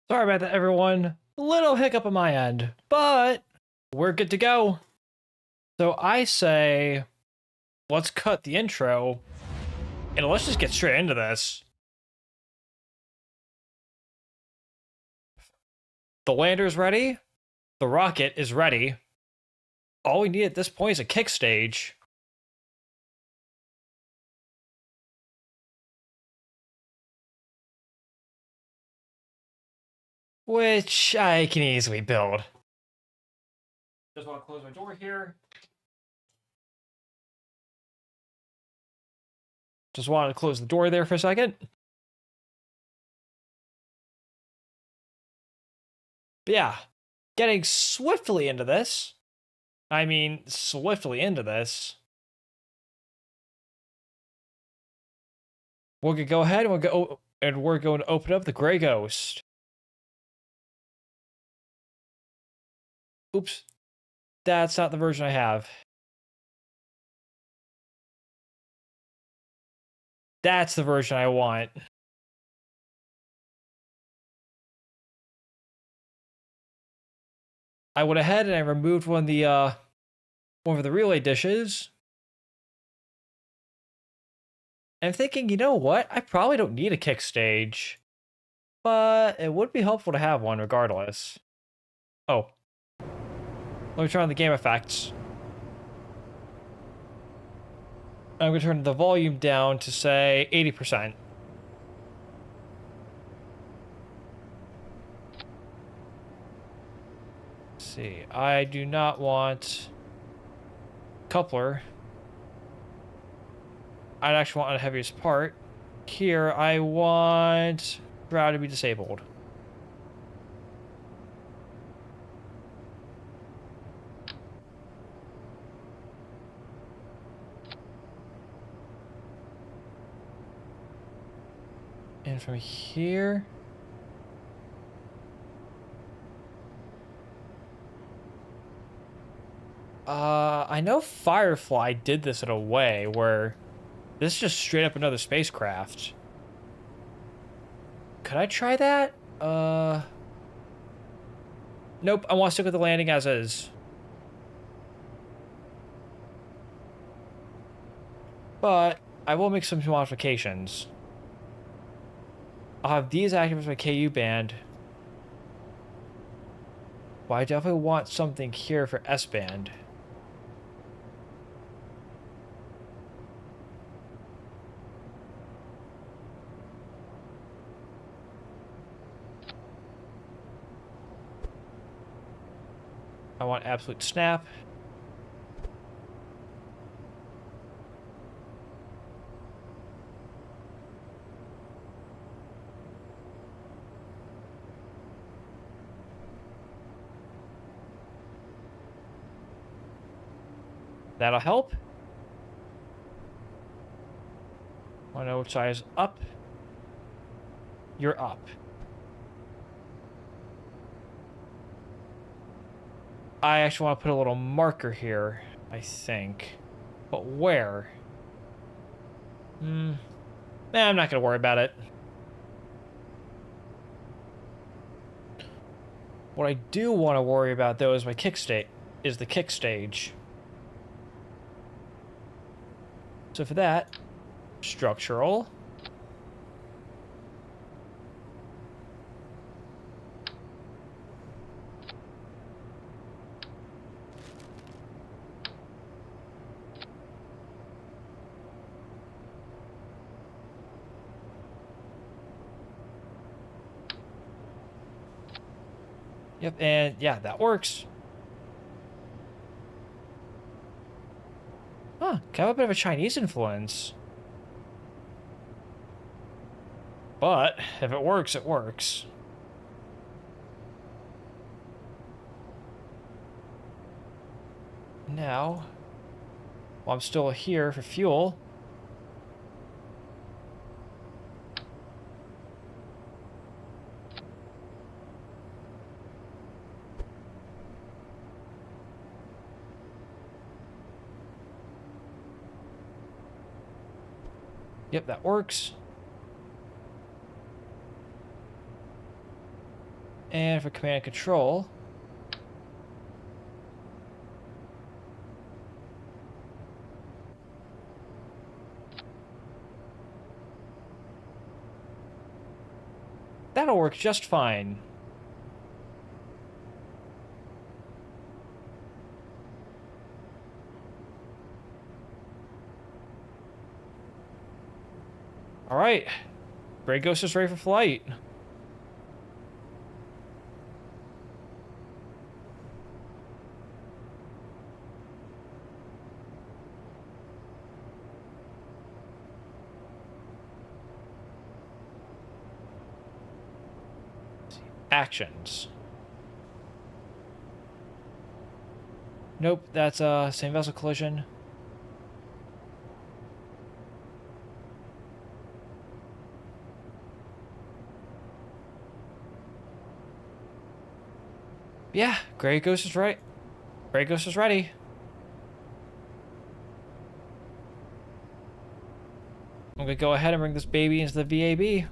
Sorry about that, everyone. A little hiccup on my end, but we're good to go. So I say, let's cut the intro and let's just get straight into this. The lander's ready. The rocket is ready. All we need at this point is a kick stage. Which I can easily build. Just want to close my door here. Just wanted to close the door there for a second. But yeah, getting swiftly into this. I mean, swiftly into this. We're gonna go ahead and we're going to open up the Gray Ghost. Oops. That's not the version I have. That's the version I want. I went ahead and I removed one of the relay dishes. And I'm thinking, you know what? I probably don't need a kick stage. But it would be helpful to have one regardless. Oh. Let me turn on the game effects. I'm going to turn the volume down to, say, 80%. Let's see. I do not want coupler. I'd actually want the heaviest part. Here, I want shroud to be disabled. And from here, I know Firefly did this in a way where this is just straight up another spacecraft. Could I try that? Nope, I want to stick with the landing as is. But I will make some modifications. I'll have these active as my KU band. But I definitely want something here for S band. I want absolute snap. That'll help. I know which size up. You're up. I actually want to put a little marker here, I think. But where? I'm not going to worry about it. What I do want to worry about, though, is the kick stage. So for that, structural. Yep, and yeah, that works. Huh, kind of a bit of a Chinese influence. But if it works, it works. Now, while I'm still here for fuel, yep, that works. And for command and control. That'll work just fine. All right. Gray Ghost is ready for flight. Actions. Nope, that's same vessel collision. Yeah, Gray Ghost is right. Gray Ghost is ready. I'm gonna go ahead and bring this baby into the VAB.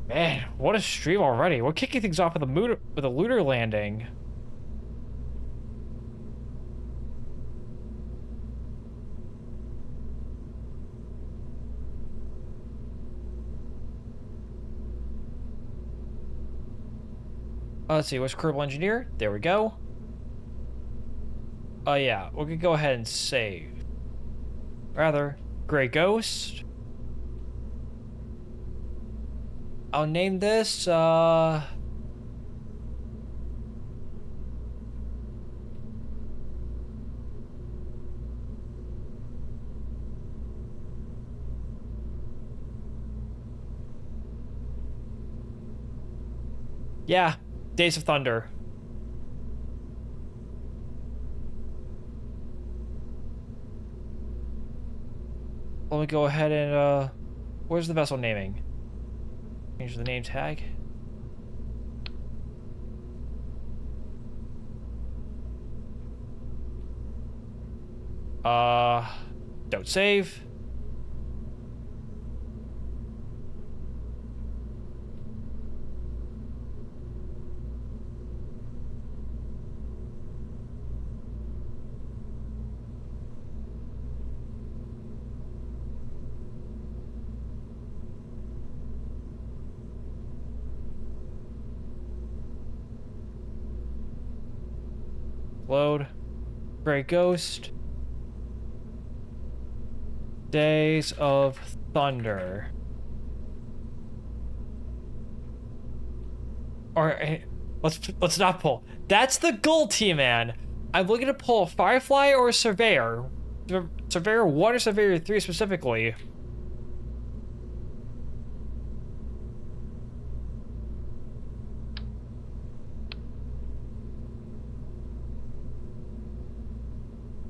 Man, what a stream already. We're kicking things off with a lunar landing. Let's see, what's Kerbal Engineer? There we go. Oh yeah, we're gonna go ahead and save. Rather, Gray Ghost. I'll name this, yeah, Days of Thunder. Let me go ahead and, where's the vessel naming? Change the name tag. Don't save. Load. Gray Ghost. Days of Thunder. Or let's not pull. That's the goal, T-Man. I'm looking to pull Firefly or Surveyor. Surveyor 1 or Surveyor 3 specifically.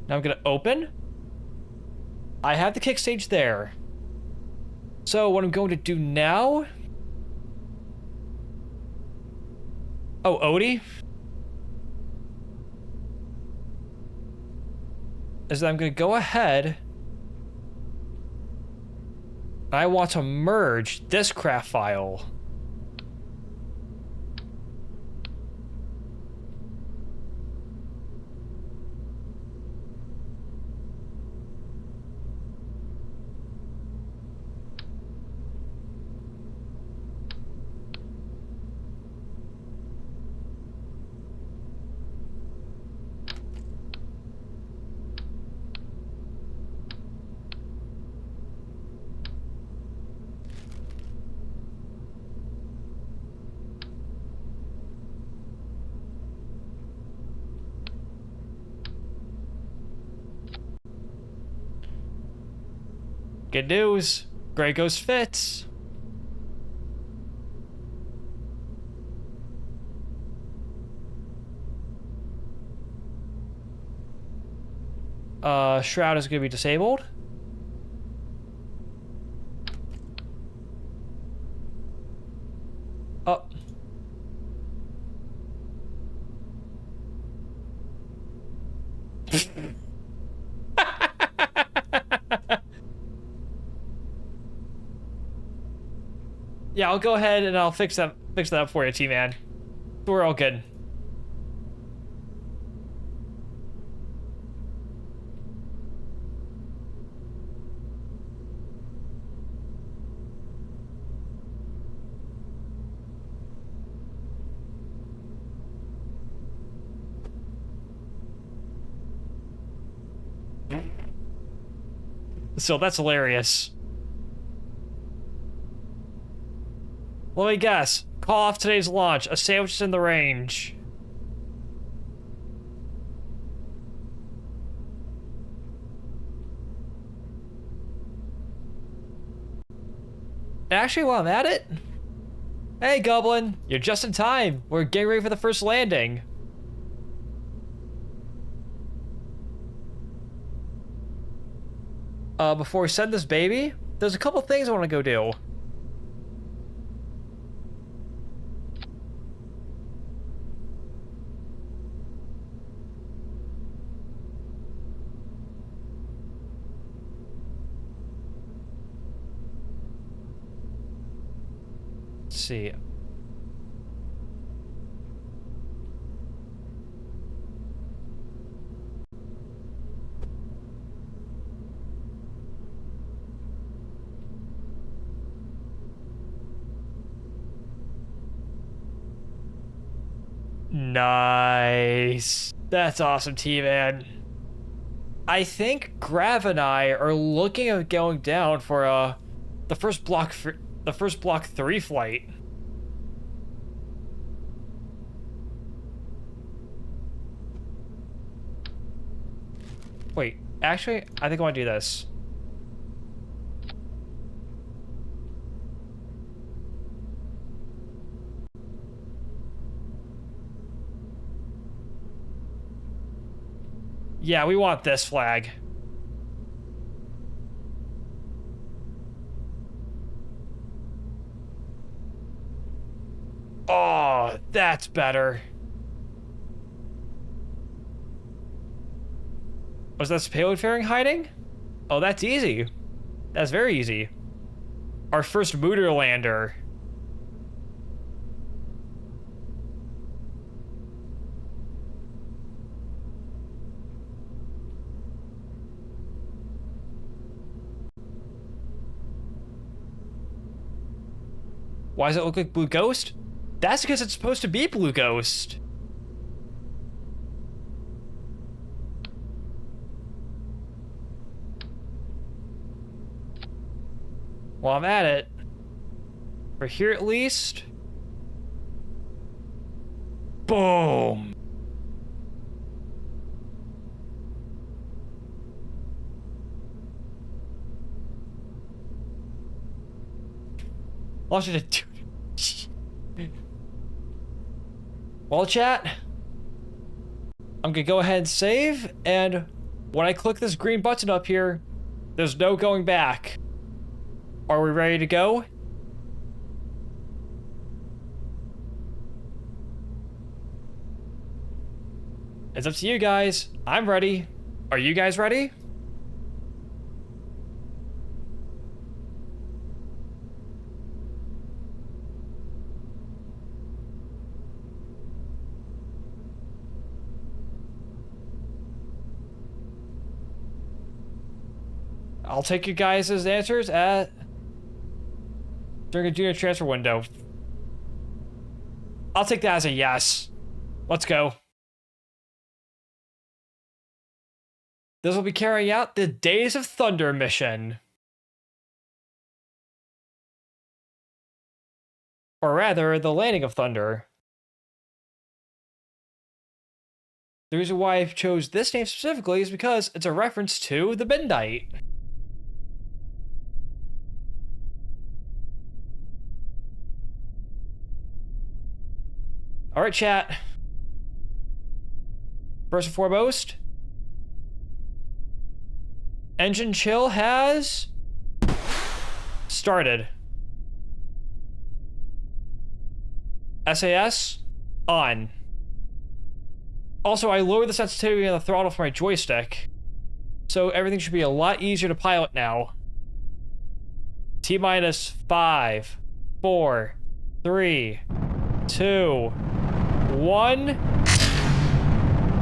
Now I'm gonna open. I have the kick stage there. So what I'm going to do now... Oh, Odie? Is that I'm gonna go ahead... I want to merge this craft file. Good news. Gray Ghost fits. Shroud is going to be disabled. Oh. Yeah, I'll go ahead and I'll fix that up for you, T-Man. We're all good. So that's hilarious. Let me guess. Call off today's launch. A sandwich is in the range. Actually, while I'm at it... Hey, Goblin. You're just in time. We're getting ready for the first landing. Before we send this baby, there's a couple things I want to go do. Let's see. Nice. That's awesome, T-Man. I think Grav and I are looking at going down for the first block 3 flight. Wait, actually, I think I want to do this. Yeah, we want this flag. Oh, that's better. Was that payload fairing hiding? Oh, that's easy. That's very easy. Our first Mooter lander. Why does it look like Blue Ghost? That's because it's supposed to be Blue Ghost. While I'm at it, for here at least. Boom. Launch it to... Well, chat, I'm gonna go ahead and save, and when I click this green button up here, there's no going back. Are we ready to go? It's up to you guys. I'm ready. Are you guys ready? I'll take you guys' answers during a junior transfer window. I'll take that as a yes. Let's go. This will be carrying out the Days of Thunder mission. Or rather, the Landing of Thunder. The reason why I chose this name specifically is because it's a reference to the Midnight. Alright, chat. First and foremost, engine chill has started. SAS on. Also, I lowered the sensitivity of the throttle for my joystick, so everything should be a lot easier to pilot now. T-minus 5, 4, 3, 2, 1.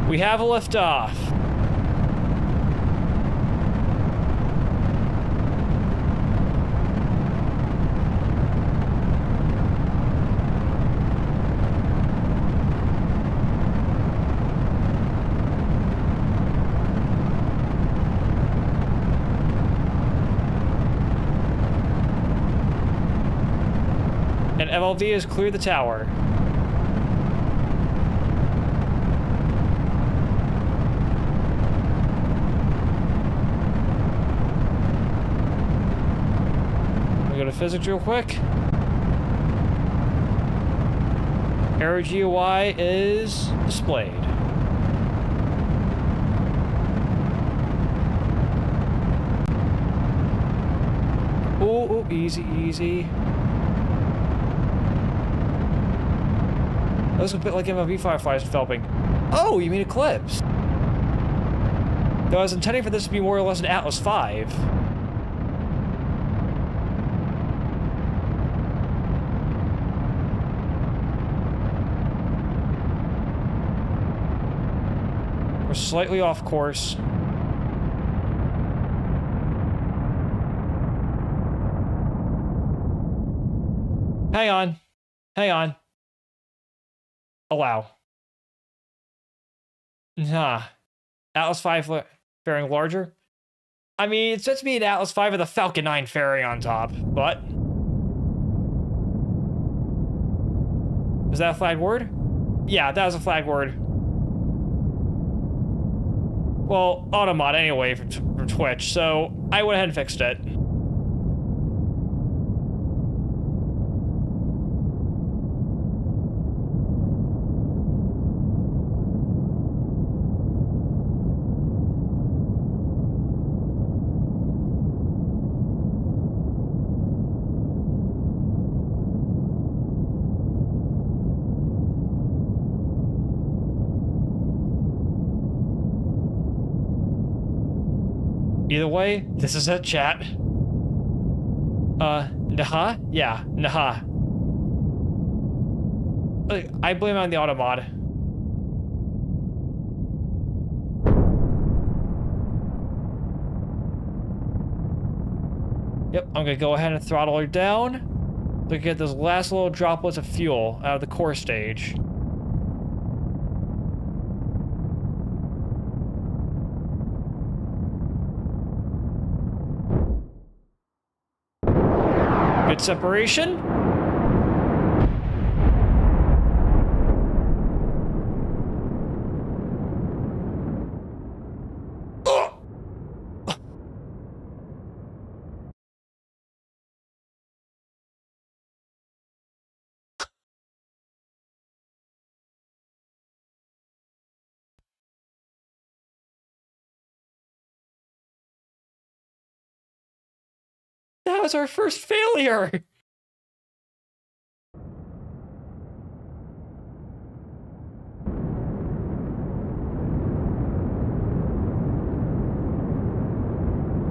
We have a liftoff. And MLV has cleared the tower. We go to physics real quick. Aero GUI is displayed. Ooh, easy, easy. That was a bit like MLB Fireflies developing. Oh, you mean Eclipse? Though I was intending for this to be more or less an Atlas V. We're slightly off course. Hang on. Hang on. Allow. Nah. Atlas V fairing larger? I mean, it's supposed to be an Atlas V with a Falcon 9 fairing on top, but... Was that a flag word? Yeah, that was a flag word. Well, Automod anyway from Twitch, so I went ahead and fixed it. Either way, this is it, chat. Naha? Yeah, Naha. I blame it on the Automod. Yep, I'm gonna go ahead and throttle her down to get those last little droplets of fuel out of the core stage. Good separation. That was our first failure.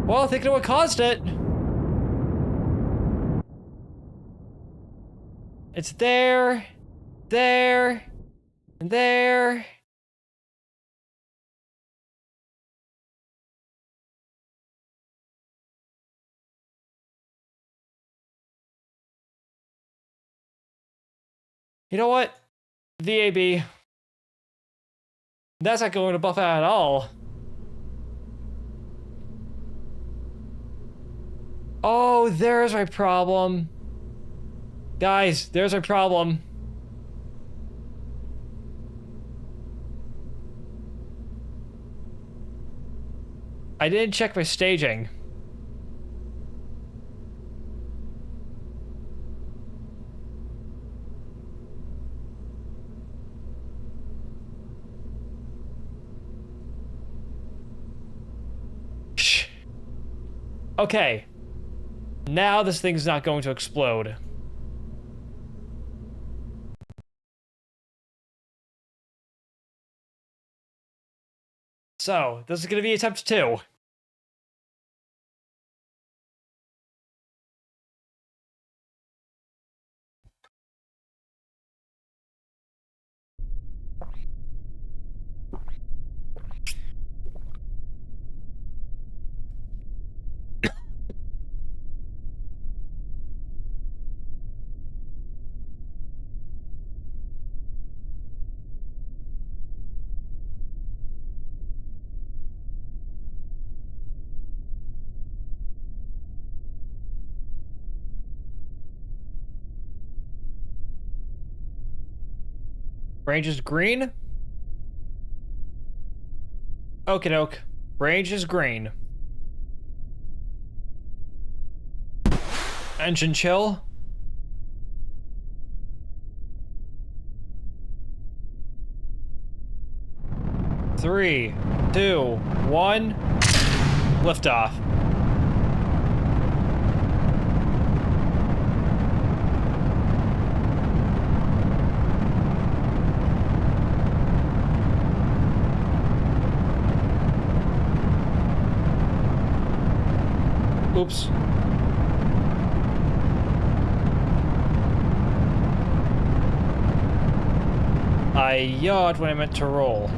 Well, thinking of what caused it. It's there, there, and there. You know what? VAB. That's not going to buff out at all. Oh, there's my problem. Guys, there's my problem. I didn't check my staging. Okay. Now this thing's not going to explode. So, this is going to be attempt 2. Range is green. Okie doke. Range is green. Engine chill. Three, two, one. Liftoff. Oops. I yawned when I meant to roll.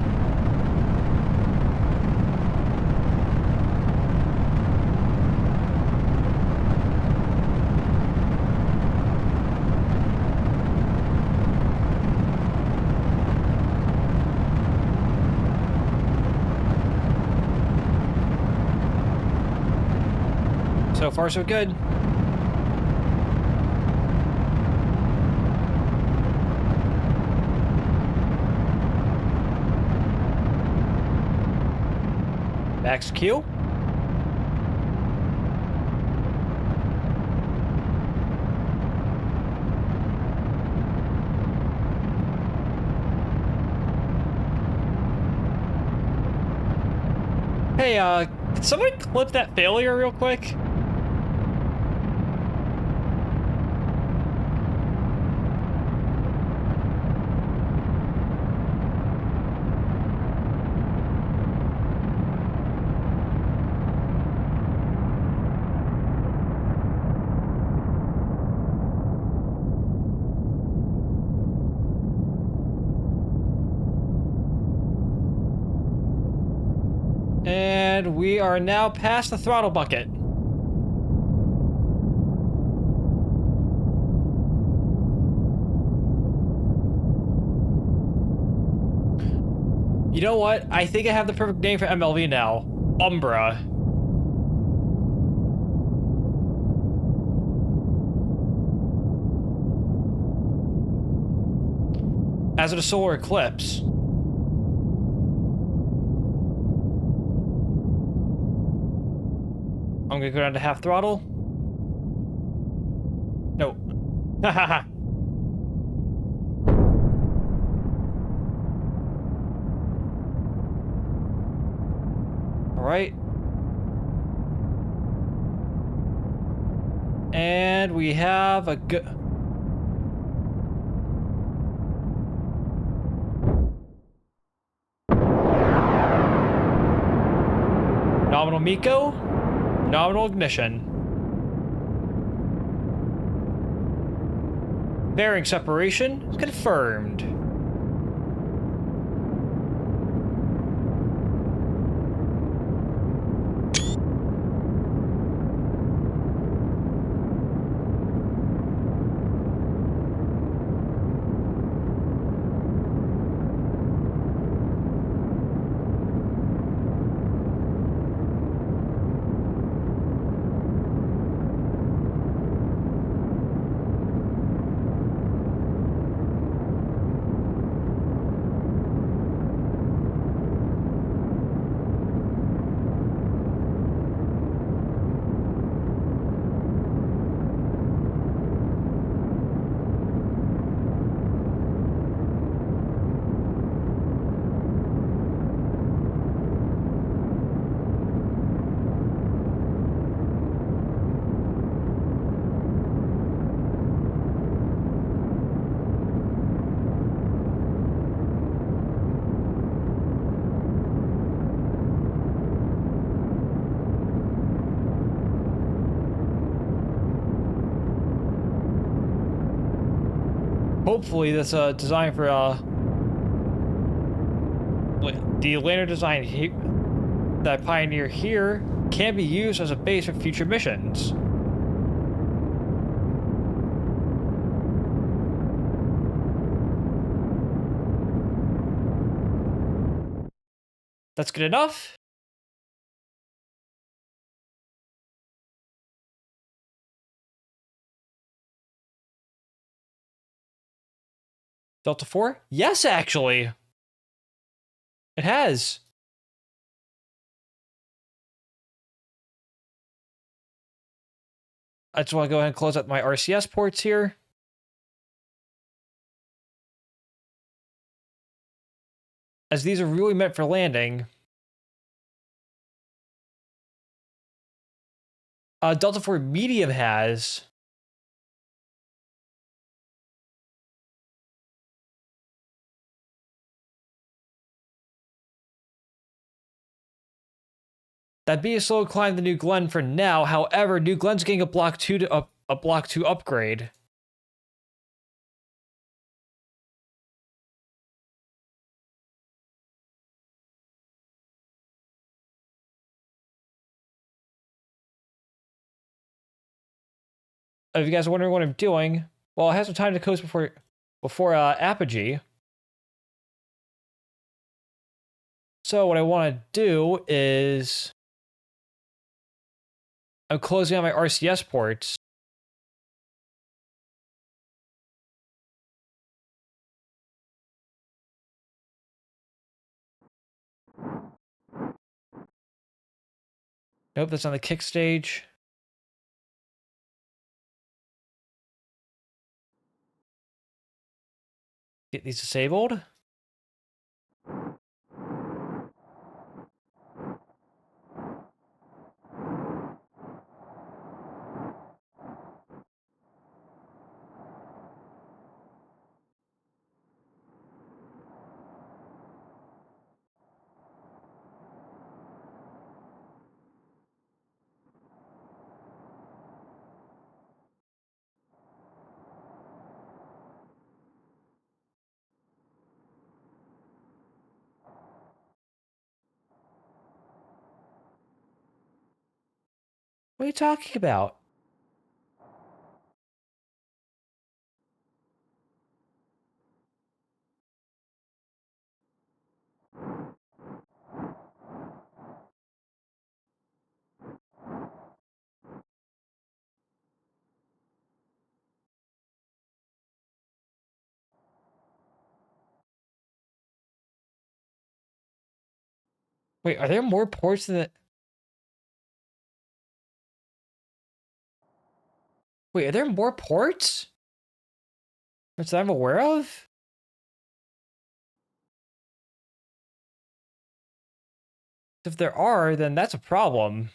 So far, so good. Max Q. Hey, can someone clip that failure real quick? And we are now past the throttle bucket. You know what? I think I have the perfect name for MLV now. Umbra. As in a solar eclipse. I'm gonna go down to half throttle. No. Hahaha. Alright. And we have a good... Nominal Miko. Nominal ignition. Bearing separation confirmed. hopefully that's designed for the lander design that Pioneer here can be used as a base for future missions. That's good enough. Delta 4? Yes, actually. It has. I just want to go ahead and close out my RCS ports here. As these are really meant for landing. Delta 4 Medium has. That'd be a slow climb to New Glenn for now. However, New Glenn's getting a Block 2 to a Block 2 upgrade. If you guys are wondering what I'm doing, well, I have some time to coast before Apogee. So what I want to do is I'm closing out my RCS ports. Nope, that's on the kick stage. Get these disabled. What are you talking about? Wait, are there more ports than the... Wait, are there more ports? That I'm aware of? If there are, then that's a problem.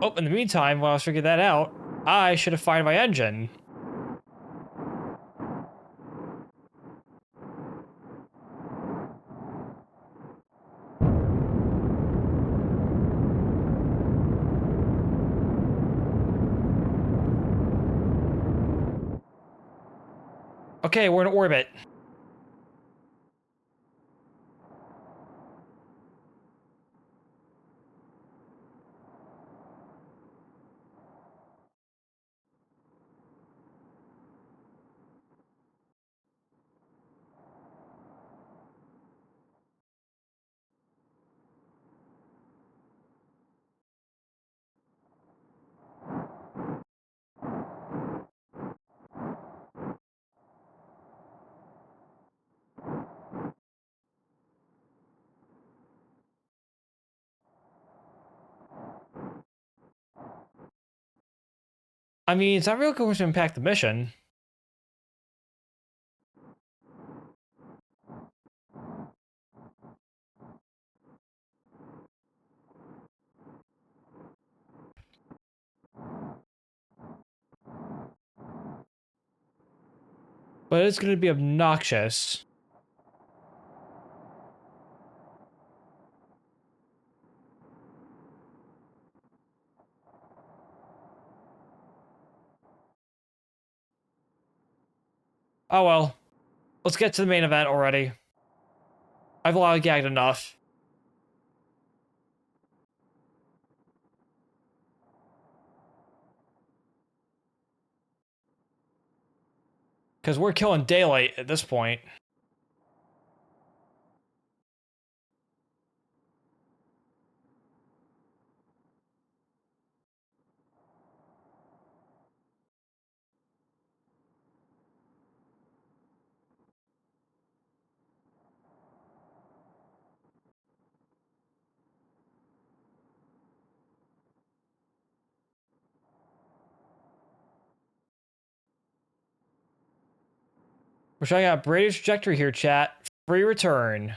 Oh, in the meantime, while I was figuring that out, I should have fired my engine. Okay, we're in orbit. I mean, it's not really going to impact the mission. But it's going to be obnoxious. Oh well. Let's get to the main event already. I've lollygagged enough. Because we're killing daylight at this point. We're showing out Brady's trajectory here, chat. Free return.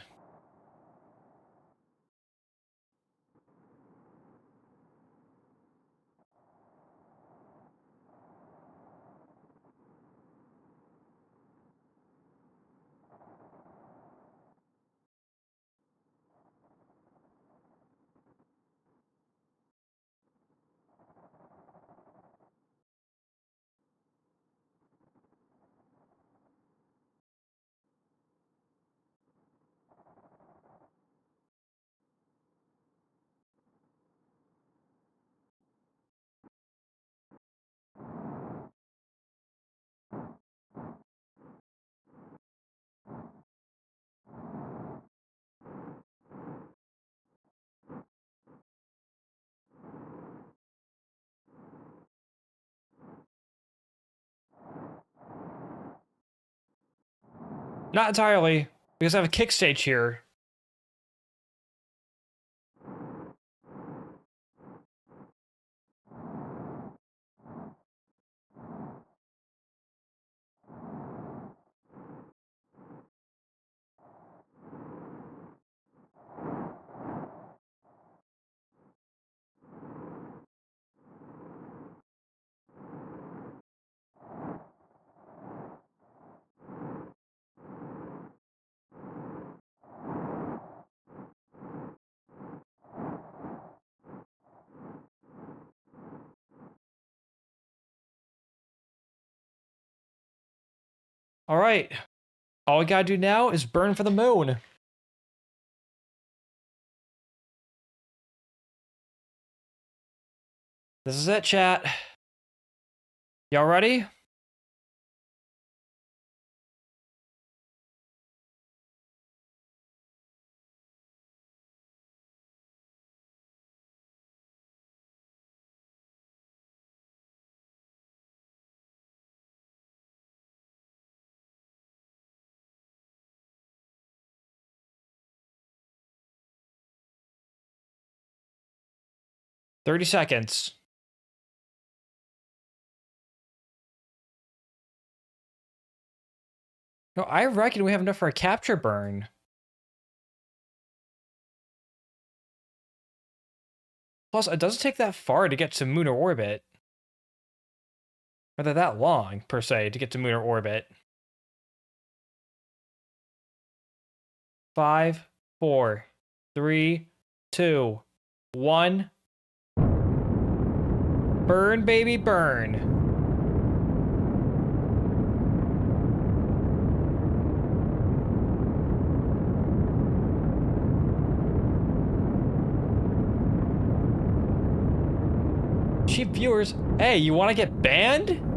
Not entirely, because I have a kick stage here. All right. All we gotta do now is burn for the moon. This is it, chat. Y'all ready? $30. No, I reckon we have enough for a capture burn. Plus, it doesn't take that far to get to moon or orbit. Or they're that long, per se, to get to moon or orbit. 5, 4, 3, 2, 1. Burn, baby, burn. Cheap viewers, hey, you want to get banned?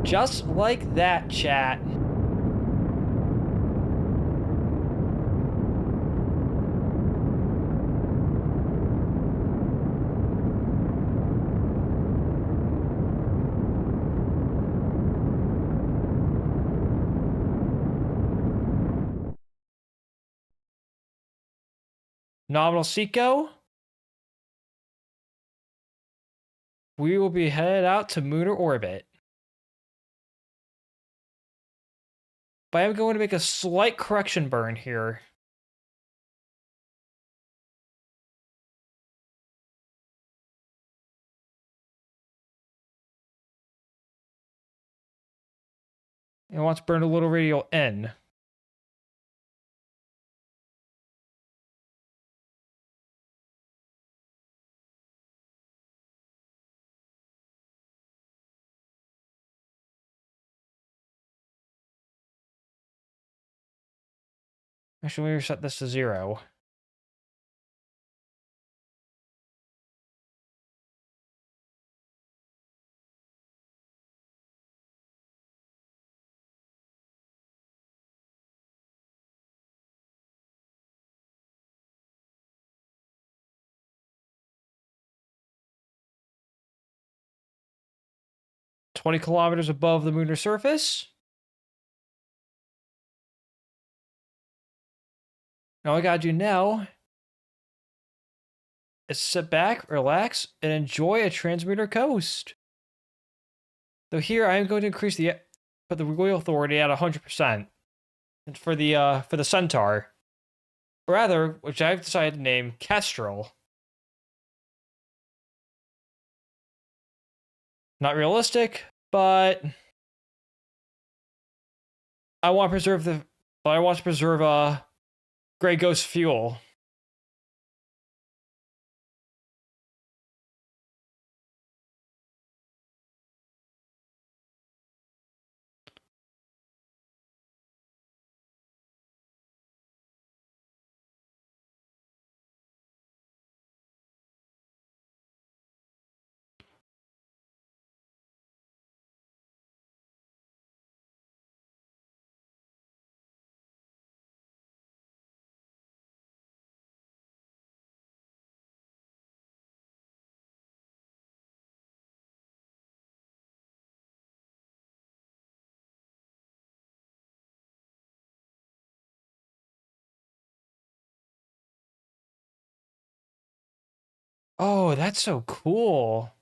Just like that, chat. Nominal Seco. We will be headed out to moon or orbit. But I'm going to make a slight correction burn here. I want to burn a little radial in. Actually, we reset this to 0. "20 kilometers above the lunar surface. All I gotta do now is sit back, relax, and enjoy a transmitter coast. Though here I am going to increase put the wheel authority at 100% for the Centaur. Rather, which I've decided to name Kestrel. Not realistic, but I want to preserve Grey Ghost fuel. Oh, that's so cool.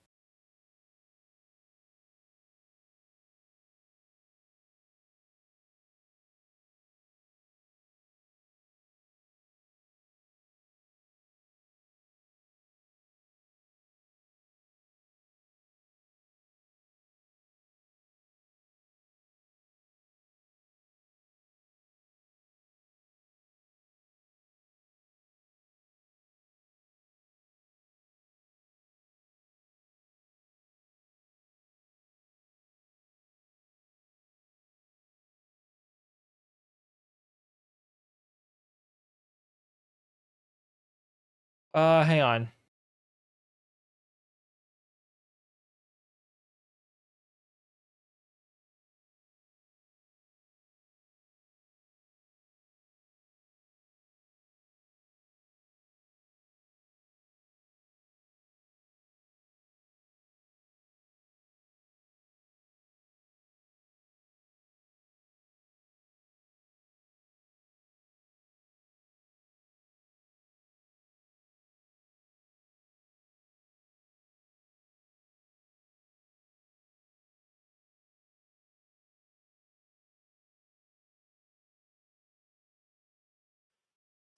Hang on.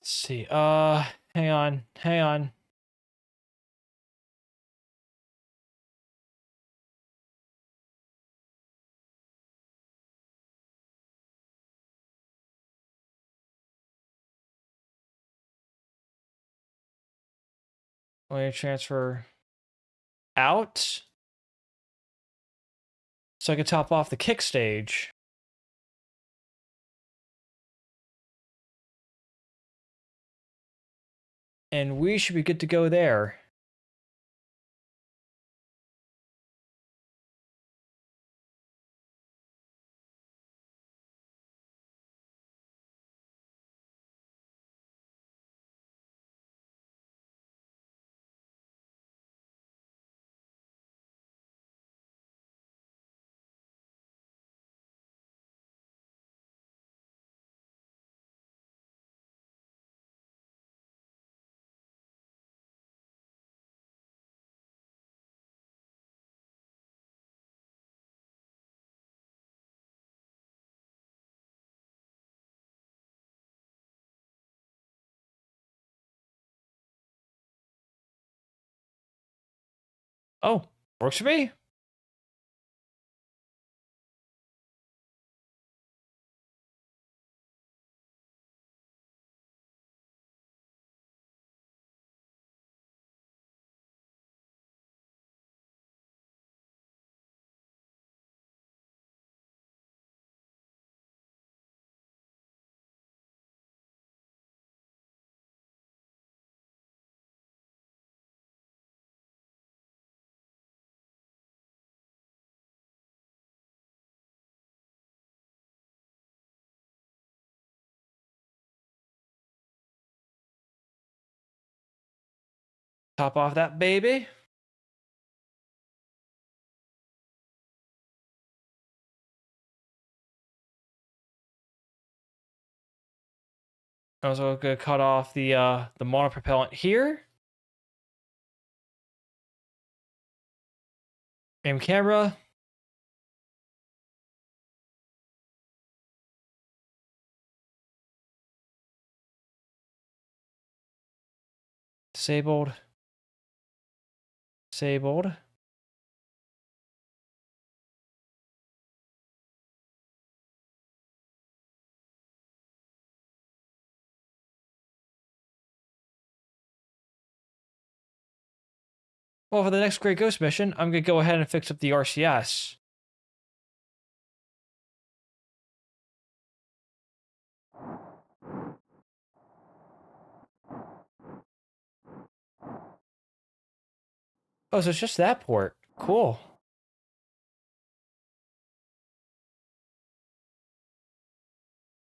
Let's see. Hang on. Hang on. Let me transfer out so I can top off the kick stage. And we should be good to go there. Oh, works for me. Top off that baby. I was gonna cut off the monopropellant here. Aim camera. Disabled. Disabled. Well, for the next Great Ghost mission, I'm gonna go ahead and fix up the RCS. Oh, so it's just that port. Cool.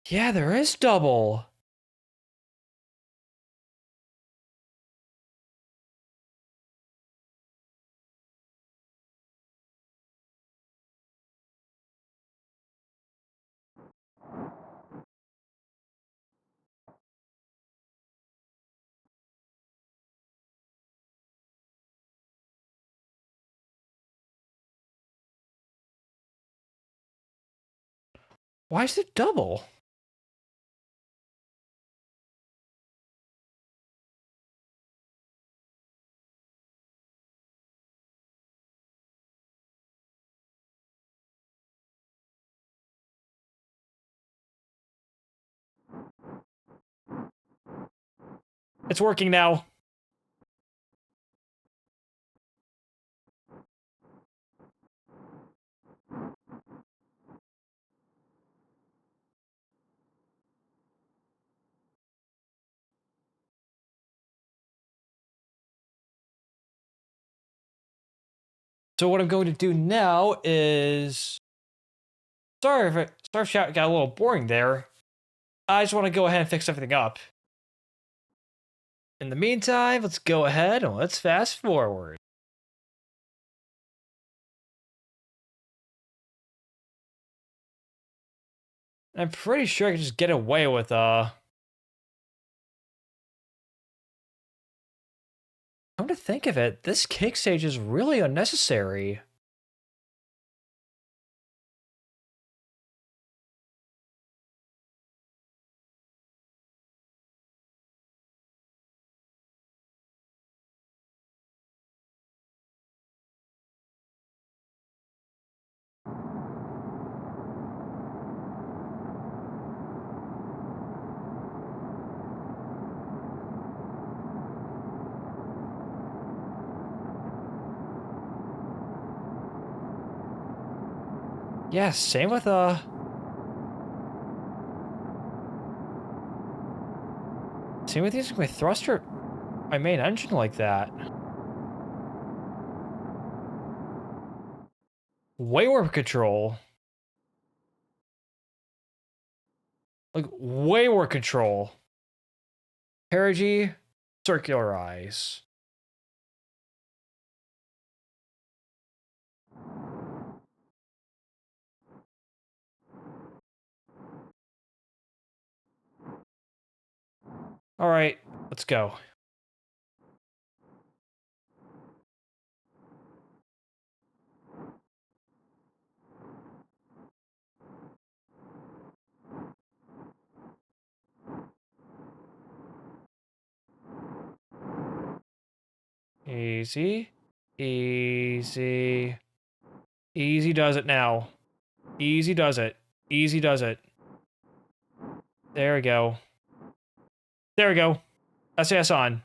Yeah, there is double. Why is it double? It's working now. So what I'm going to do now is... sorry if chat got a little boring there. I just want to go ahead and fix everything up. In the meantime, let's go ahead and let's fast forward. I'm pretty sure I can just get away with, come to think of it, this kick stage is really unnecessary. Yeah, same with, same with using my thruster, my main engine like that. Way more control. Like, way more control. Perigee, circularize. Alright, let's go. Easy. Easy. Easy does it now. Easy does it. Easy does it. There we go. There we go. SAS on.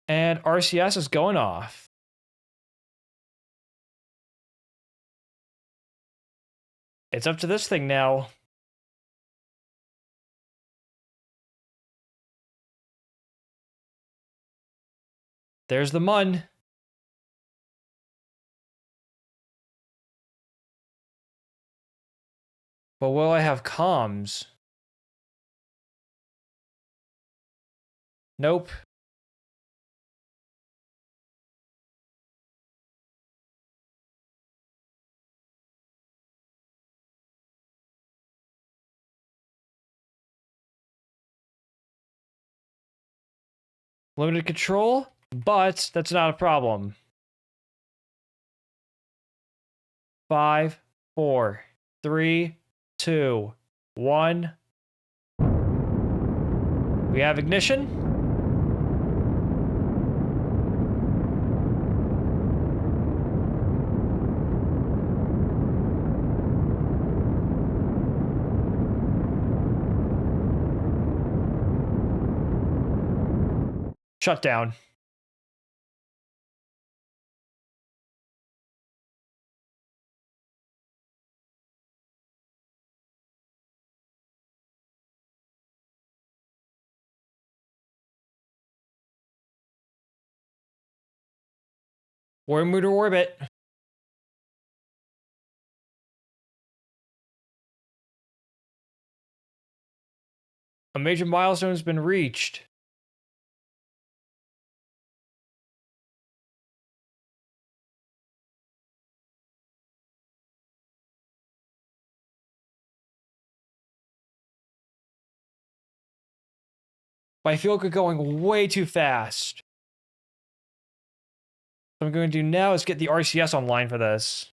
And RCS is going off. It's up to this thing now. There's the mun. But will I have comms? Nope. Limited control, but that's not a problem. 5, 4, 3, 2, 1. We have ignition. Shutdown. We're in motor orbit. A major milestone has been reached. My fuel could going way too fast. What I'm going to do now is get the RCS online for this.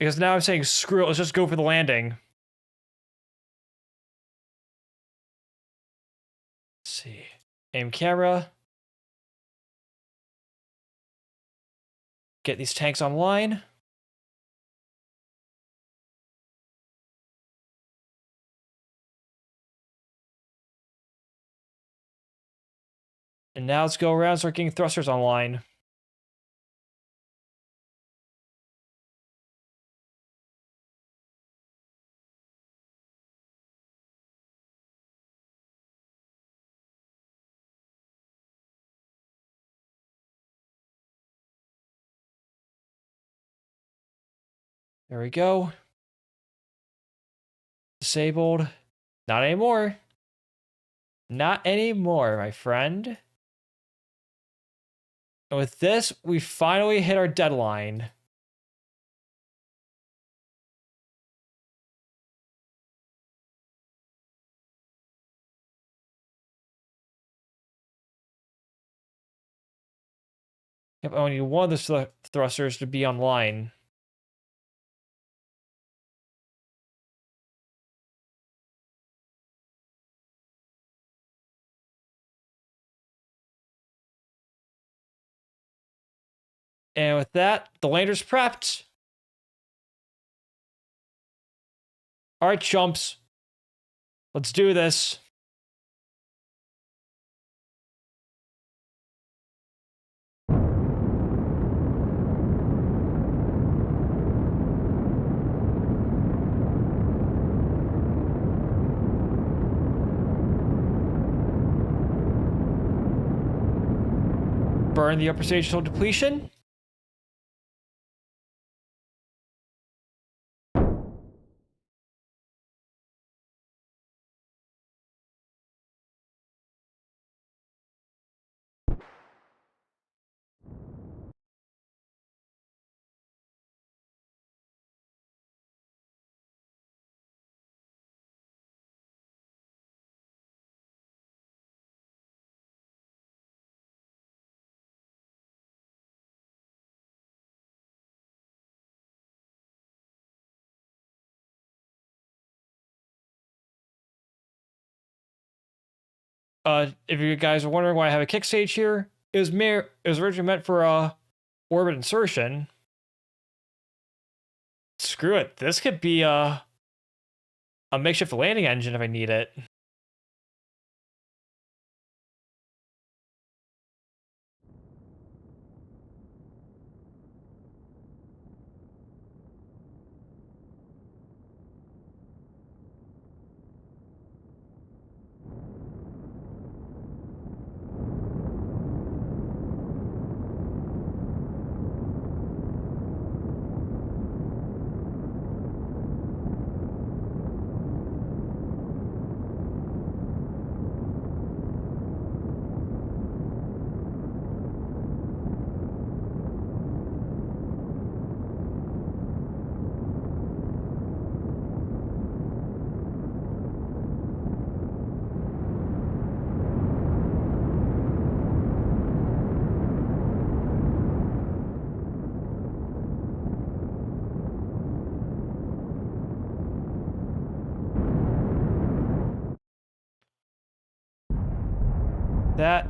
Because now I'm saying, screw it, let's just go for the landing. Let's see. Aim camera. Get these tanks online. And now let's go around and start getting thrusters online. There we go. Disabled. Not anymore. Not anymore, my friend. And with this, we finally hit our deadline. Yep, I only need one of the thrusters to be online. And with that, the lander's prepped. All right, chumps. Let's do this. Burn the upper stage till depletion. If you guys are wondering why I have a kick stage here, it was originally meant for orbit insertion. Screw it. This could be a makeshift landing engine if I need it. That.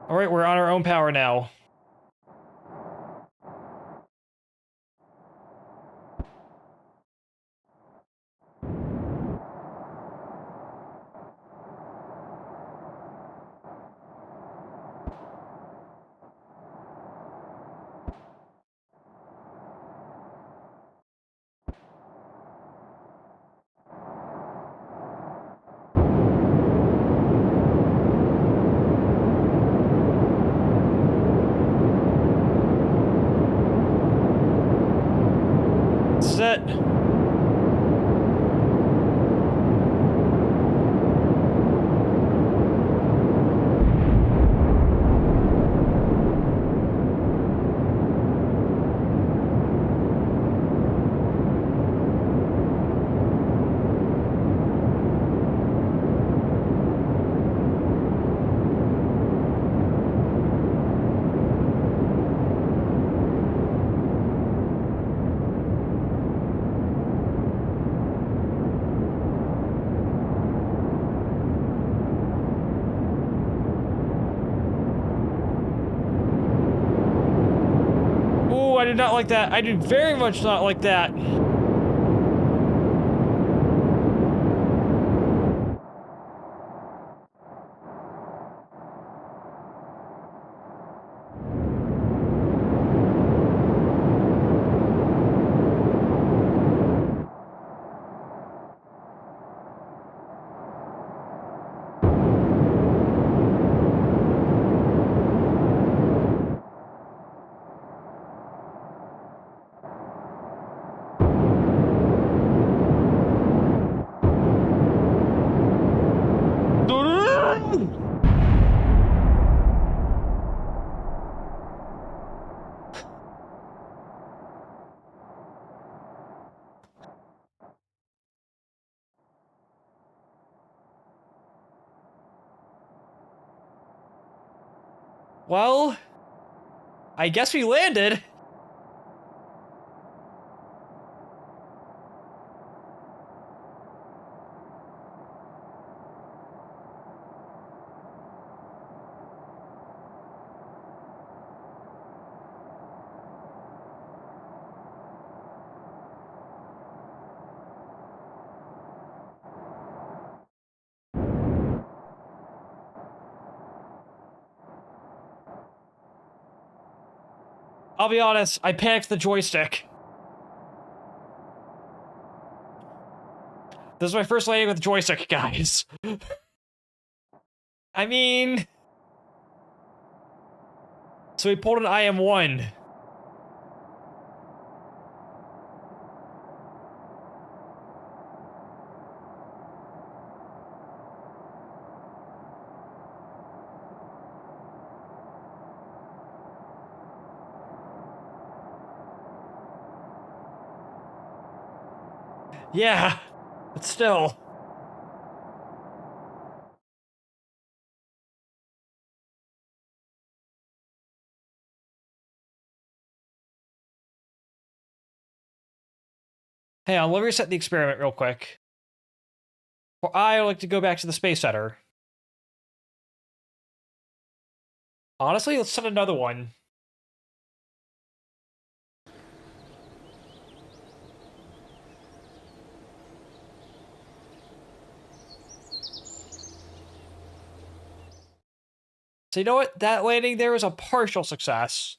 All right, we're on our own power now. This is it. Ooh, I did not like that. I did very much not like that. Well, I guess we landed. I'll be honest, I panicked the joystick. This is my first landing with the joystick, guys. I mean... So we pulled an IM-1. Yeah, but still. Hang on, let me reset the experiment real quick. For I would like to go back to the Space Center. Honestly, let's set another one. So you know what? That landing there was a partial success.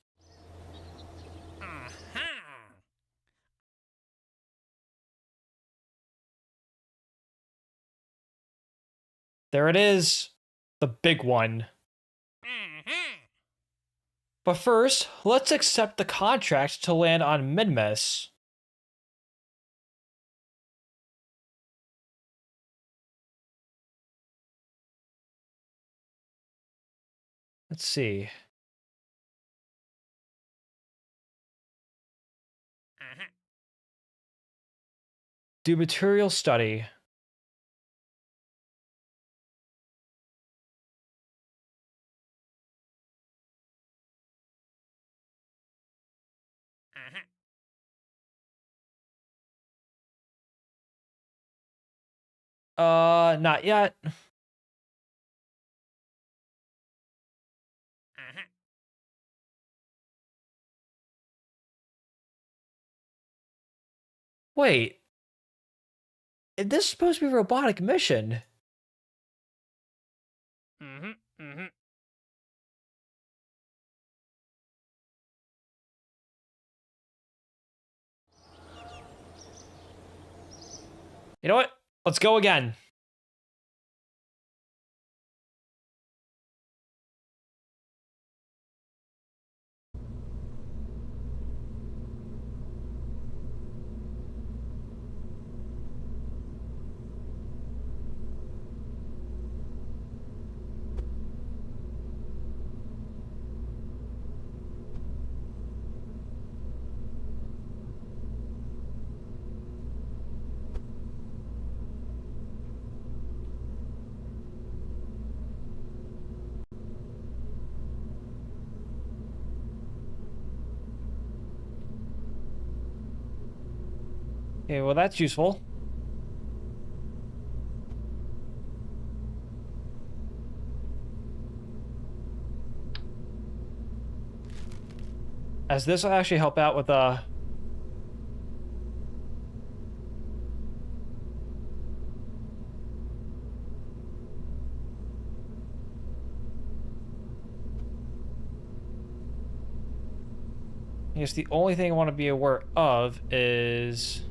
There it is. The big one. But first, let's accept the contract to land on Minmus. Let's see. Do material study. Not yet. Wait. This is supposed to be a robotic mission. You know what? Let's go again. Okay, well that's useful. As this will actually help out with I guess the only thing I want to be aware of is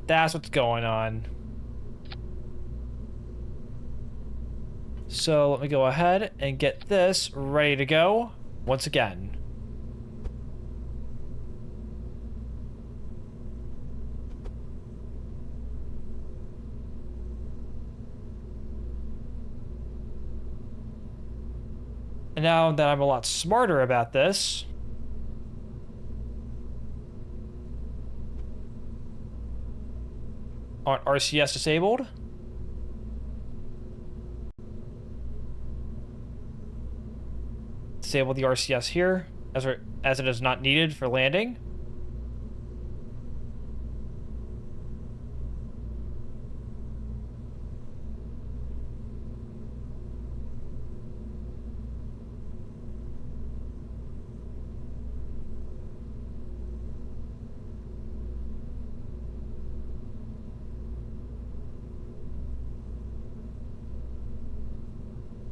that's what's going on. So let me go ahead and get this ready to go once again. And now that I'm a lot smarter about this, aren't RCS disabled? Disable the RCS here, as it is not needed for landing.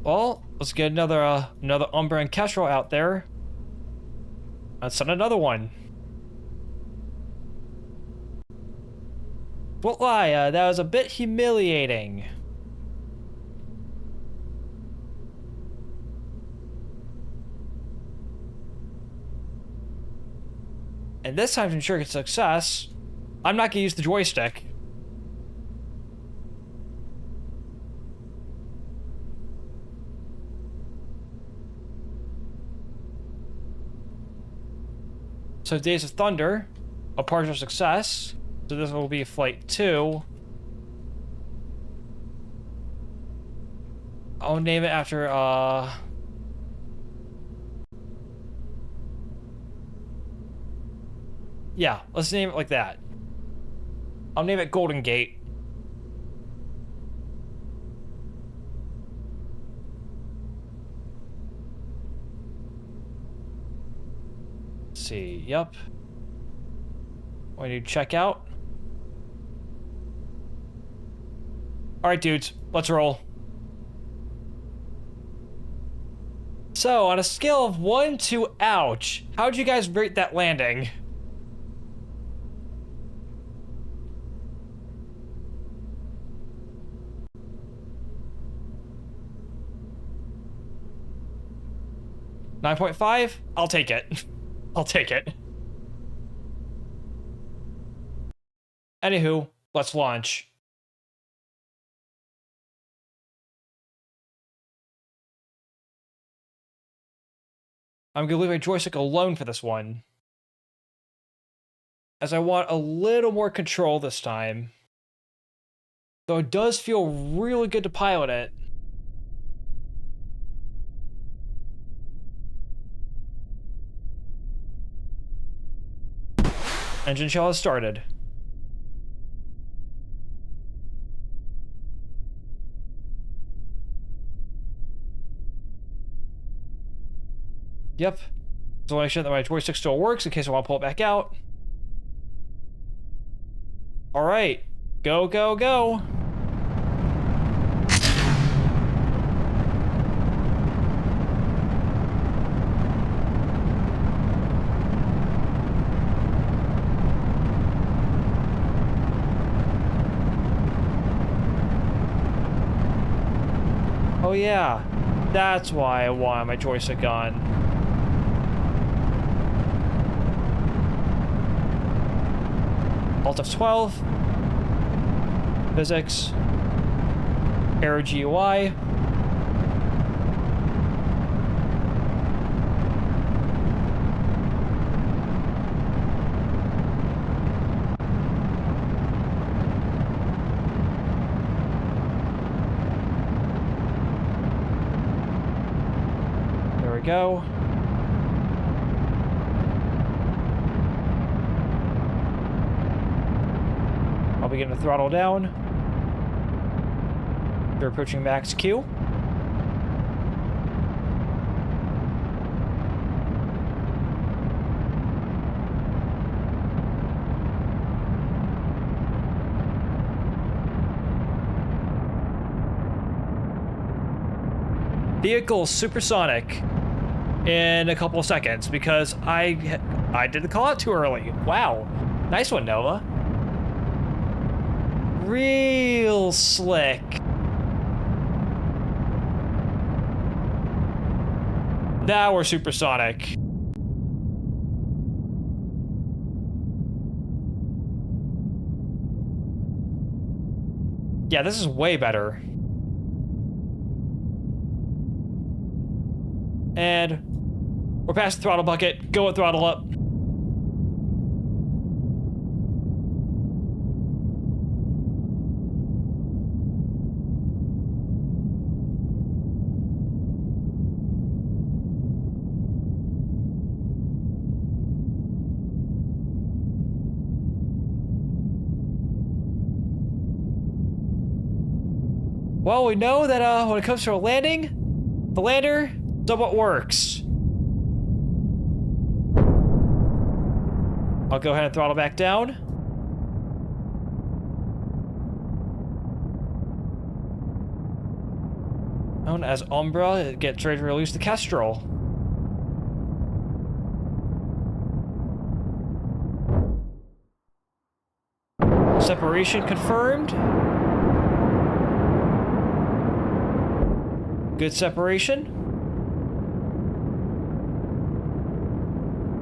Well, let's get another Umbra and Kestrel out there. Let's send another one. Won't lie, that was a bit humiliating. And this time to ensure success, I'm not gonna use the joystick. So Days of Thunder, a partial success. So this will be Flight 2. I'll name it after, Yeah, let's name it like that. I'll name it Golden Gate. Let's see, yep. We need to check out. Alright, dudes, let's roll. So, on a scale of 1 to ouch, how'd you guys rate that landing? $9.5? I'll take it. I'll take it. Anywho, let's launch. I'm gonna leave my joystick alone for this one, as I want a little more control this time. Though it does feel really good to pilot it. Engine shell has started. Yep. So I want to make sure that my joystick still works in case I want to pull it back out. Alright. Go, go, go. Oh yeah. That's why I wanted my joystick on. Alt F12, physics, Aero GUI. There we go. I'll begin to throttle down. We're approaching max Q. Vehicle supersonic in a couple of seconds because I did the call out too early. Wow. Nice one, Nova. Real slick. Now we're supersonic. Yeah, this is way better. And we're past the throttle bucket. Go with throttle up. Well, we know that when it comes to a landing, the lander somewhat works. I'll go ahead and throttle back down. Known as Umbra, it gets ready to release the Kestrel. Separation confirmed. Good separation.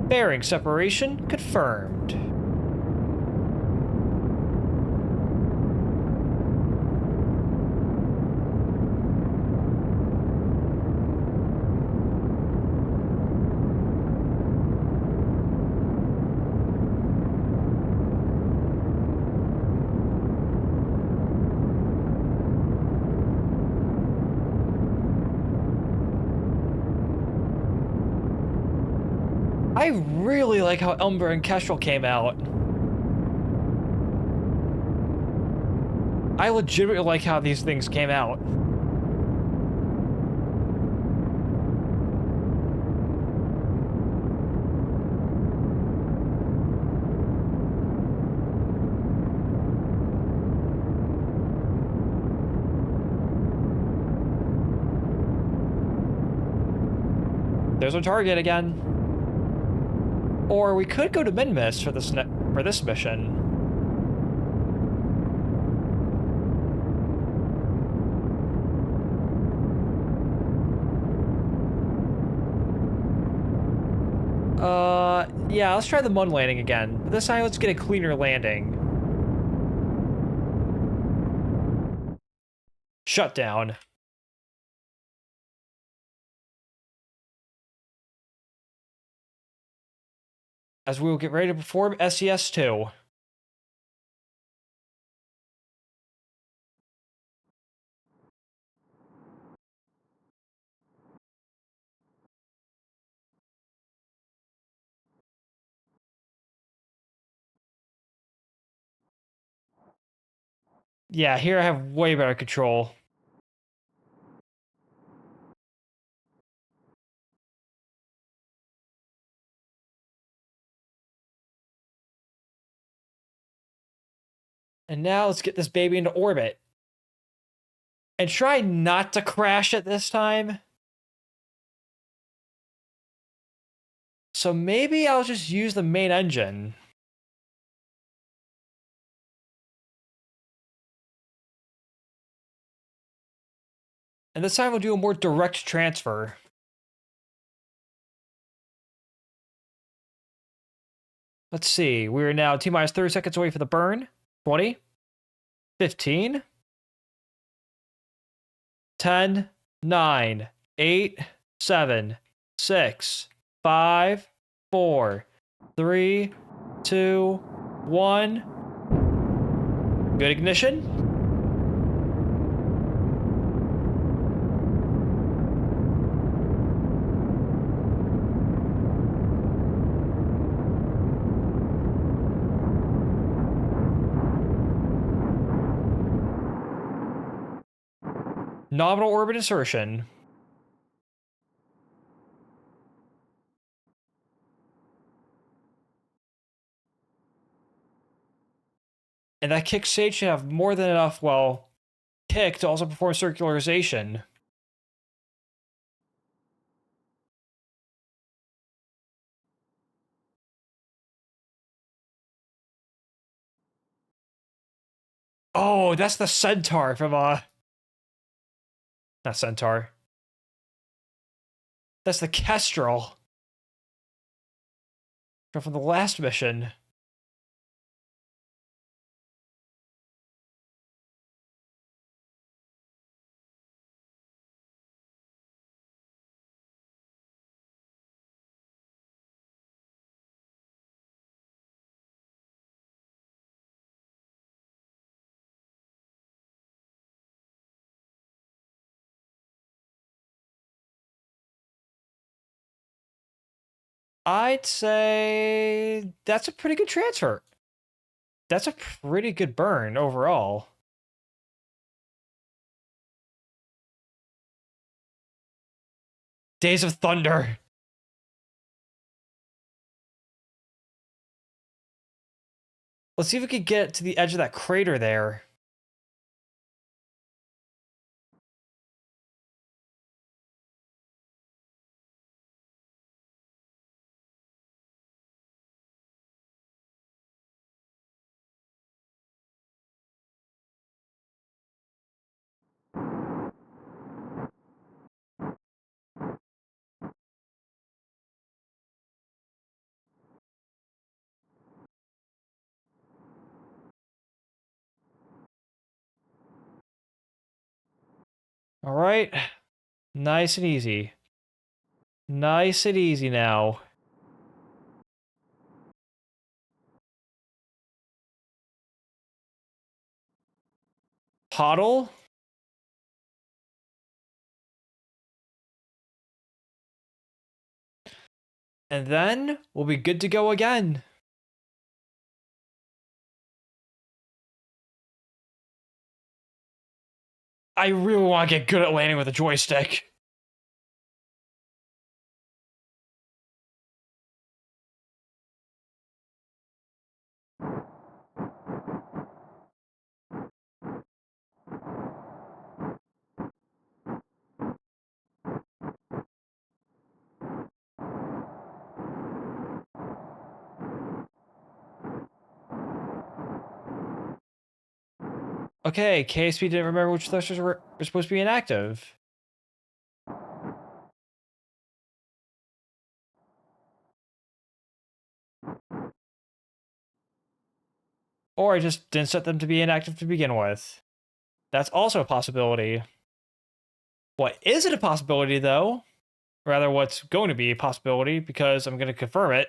Bearing separation confirmed. I really like how Ember and Kestrel came out. I legitimately like how these things came out. There's our target again. Or we could go to Minmus for this mission. Yeah, let's try the Moon landing again. This time, let's get a cleaner landing. Shutdown. As we will get ready to perform SES-2. Yeah, here I have way better control. And now let's get this baby into orbit. And try not to crash it this time. So maybe I'll just use the main engine. And this time we'll do a more direct transfer. Let's see. We're now T-minus 30 seconds away for the burn. 20. 15. 10. 9. 8. 7. 6. 5. 4. 3. 2. 1. Good ignition. Nominal orbit insertion. And that kick stage should have more than enough, well, kick to also perform circularization. Oh, that's the Centaur from, not Centaur. That's the Kestrel from the last mission. I'd say that's a pretty good transfer. That's a pretty good burn overall. Days of Thunder. Let's see if we can get to the edge of that crater there. All right. Nice and easy. Nice and easy now. Huddle. And then we'll be good to go again. I really want to get good at landing with a joystick. Okay, KSP didn't remember which thrusters were supposed to be inactive. Or I just didn't set them to be inactive to begin with. That's also a possibility. What isn't a possibility, though, rather what's going to be a possibility, because I'm going to confirm it,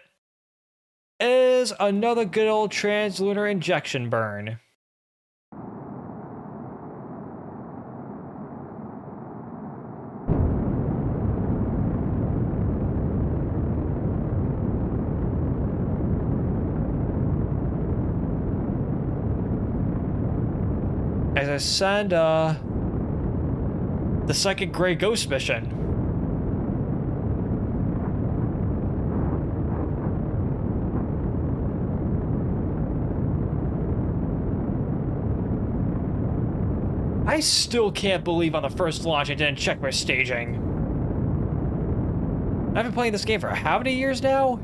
is another good old translunar injection burn. As I send the second Gray Ghost mission. I still can't believe on the first launch I didn't check my staging. I've been playing this game for how many years now?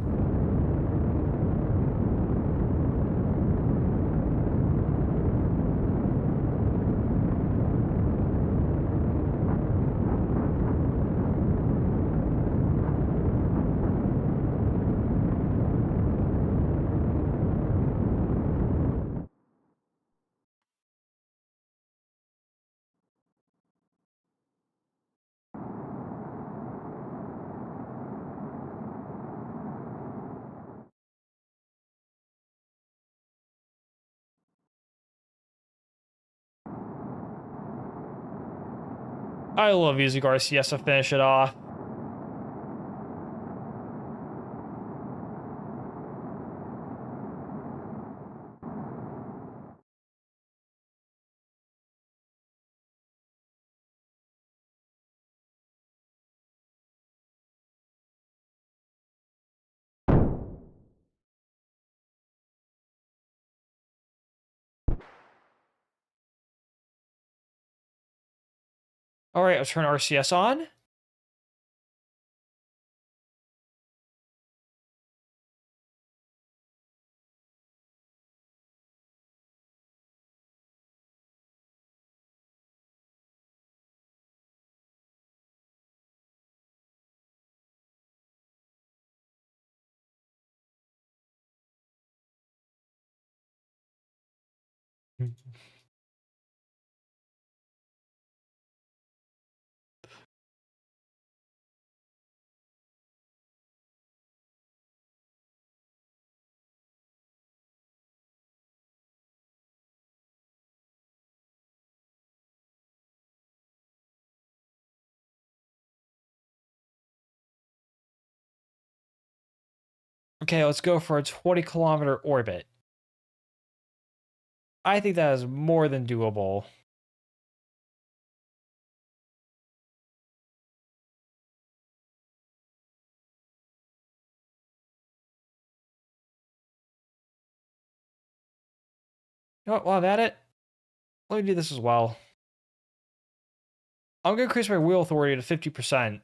I love using RCS to finish it off. Alright, I'll turn RCS on. Okay, let's go for a 20-kilometer orbit. I think that is more than doable. You know what, while I'm at it, let me do this as well. I'm going to increase my wheel authority to 50%.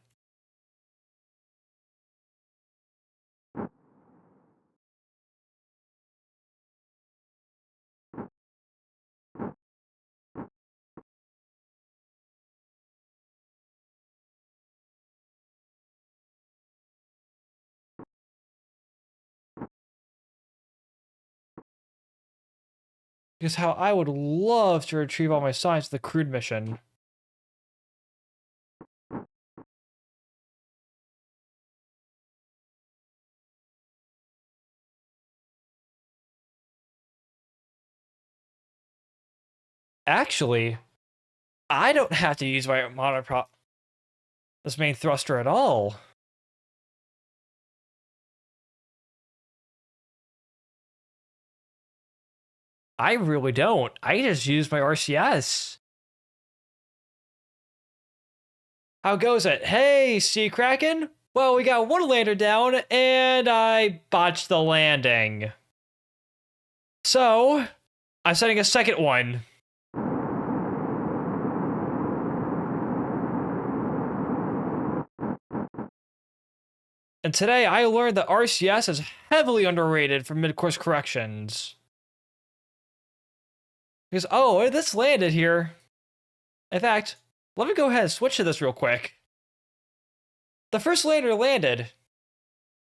Because how I would love to retrieve all my signs to the crewed mission. Actually, I don't have to use my monoprop, this main thruster at all. I really don't. I just use my RCS. How goes it? Hey, Sea Kraken? Well, we got one lander down, and I botched the landing. So, I'm setting a second one. And today I learned that RCS is heavily underrated for mid-course corrections. Because, oh, this landed here. In fact, let me go ahead and switch to this real quick. The first lander landed,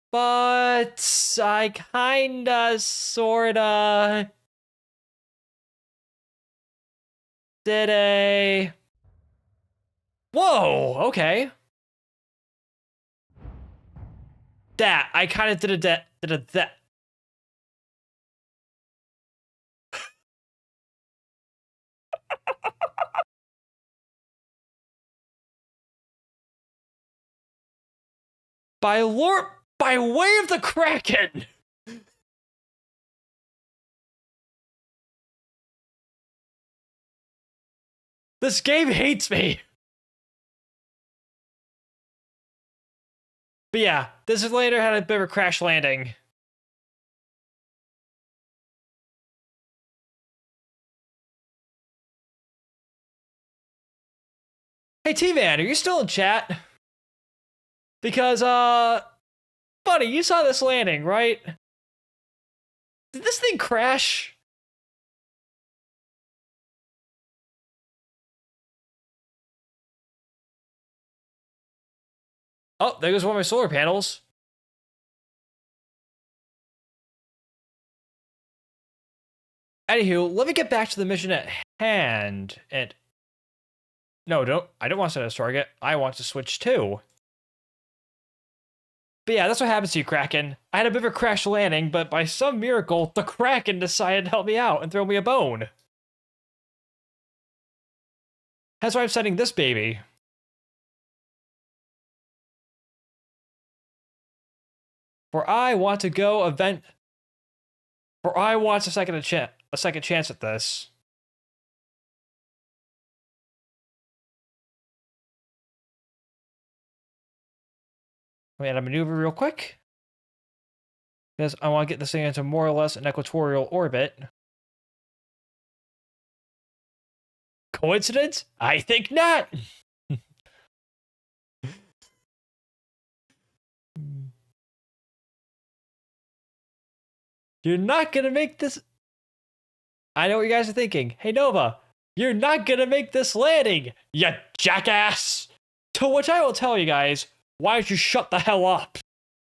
but I kinda, sorta did a... Whoa, okay. That, I kinda did that. By way of the Kraken! This game hates me! But yeah, this later had a bit of a crash landing. Hey T-Van, are you still in chat? Because, buddy, you saw this landing, right? Did this thing crash? Oh, there goes one of my solar panels. Anywho, let me get back to the mission at hand. And no, I don't want to set a target. I want to switch too. But yeah, that's what happens to you, Kraken. I had a bit of a crash landing, but by some miracle, the Kraken decided to help me out and throw me a bone. That's why I'm setting this baby. For I want to go event. For I want a second chance at this. Let me add a maneuver real quick. Because I want to get this thing into more or less an equatorial orbit. Coincidence? I think not! You're not gonna make this... I know what you guys are thinking. Hey, Nova, you're not gonna make this landing, you jackass! To which I will tell you guys, why don't you shut the hell up?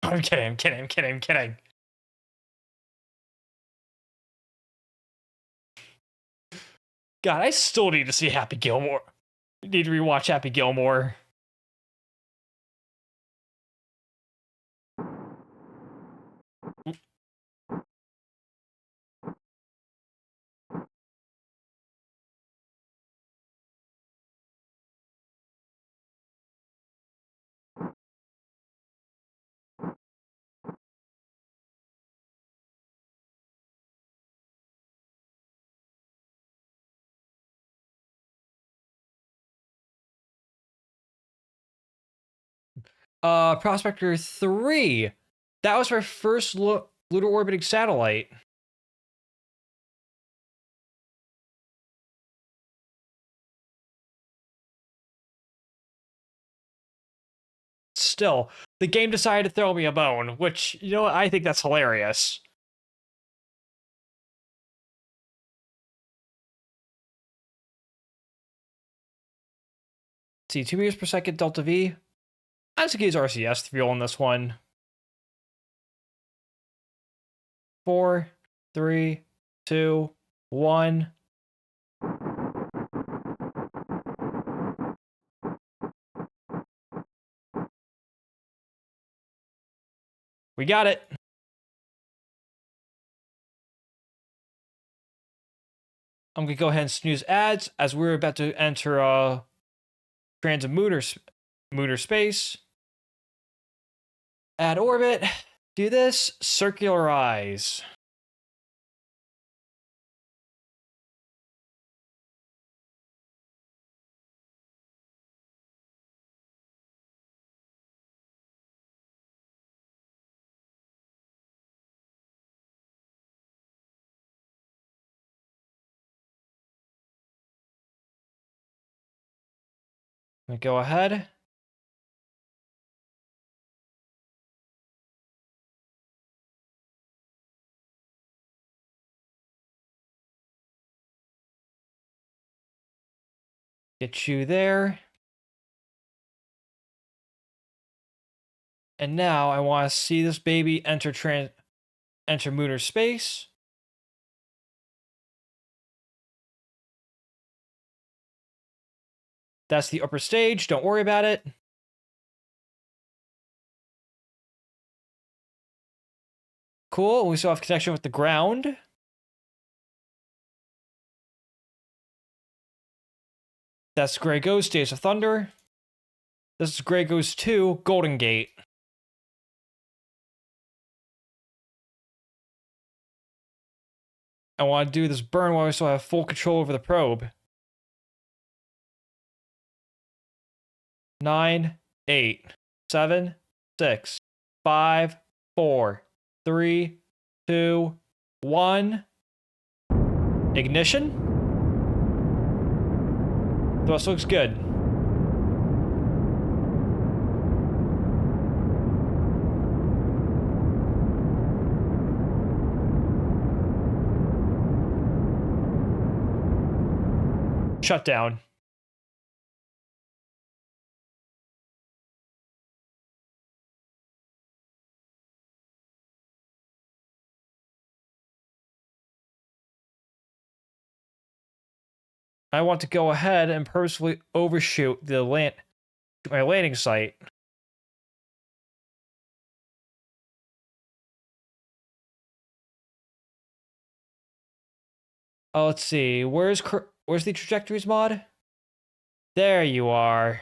I'm kidding. God, I still need to see Happy Gilmore. Need to rewatch Happy Gilmore. Prospector 3. That was our first lunar orbiting satellite. Still, the game decided to throw me a bone, which, you know what, I think that's hilarious. Let's see, 2 meters per second delta V. I'm just gonna use RCS to fuel on this one. 4, 3, 2, 1. We got it. I'm gonna go ahead and snooze ads as we're about to enter transit lunar space. Add orbit. Do this. Circularize. me go ahead. Get you there. And now I want to see this baby enter lunar space. That's the upper stage. Don't worry about it. Cool. We still have connection with the ground. That's Grey Ghost, Days of Thunder. This is Grey Ghost 2, Golden Gate. I want to do this burn while we still have full control over the probe. 9, 8, 7, 6, 5, 4, 3, 2, 1. Ignition. This looks good. Shutdown. I want to go ahead and purposefully overshoot my landing site. Oh, let's see. Where's the trajectories mod? There you are.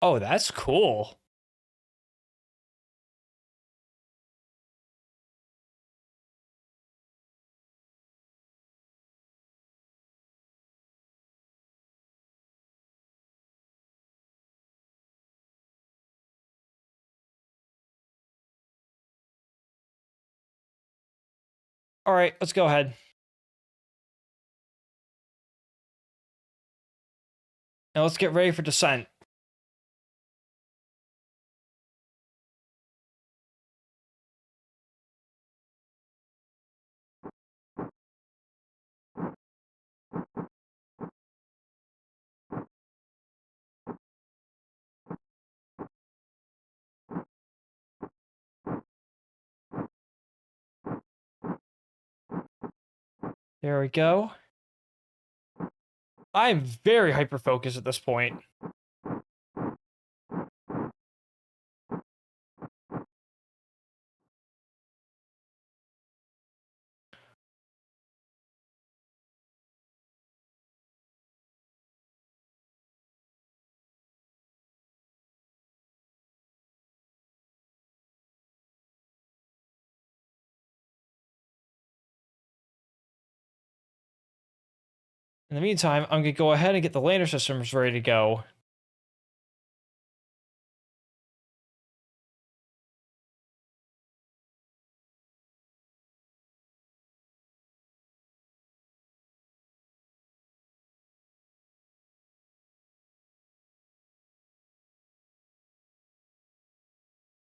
Oh, that's cool. All right, let's go ahead. Now let's get ready for descent. There we go. I'm very hyper-focused at this point. In the meantime, I'm going to go ahead and get the lander systems ready to go.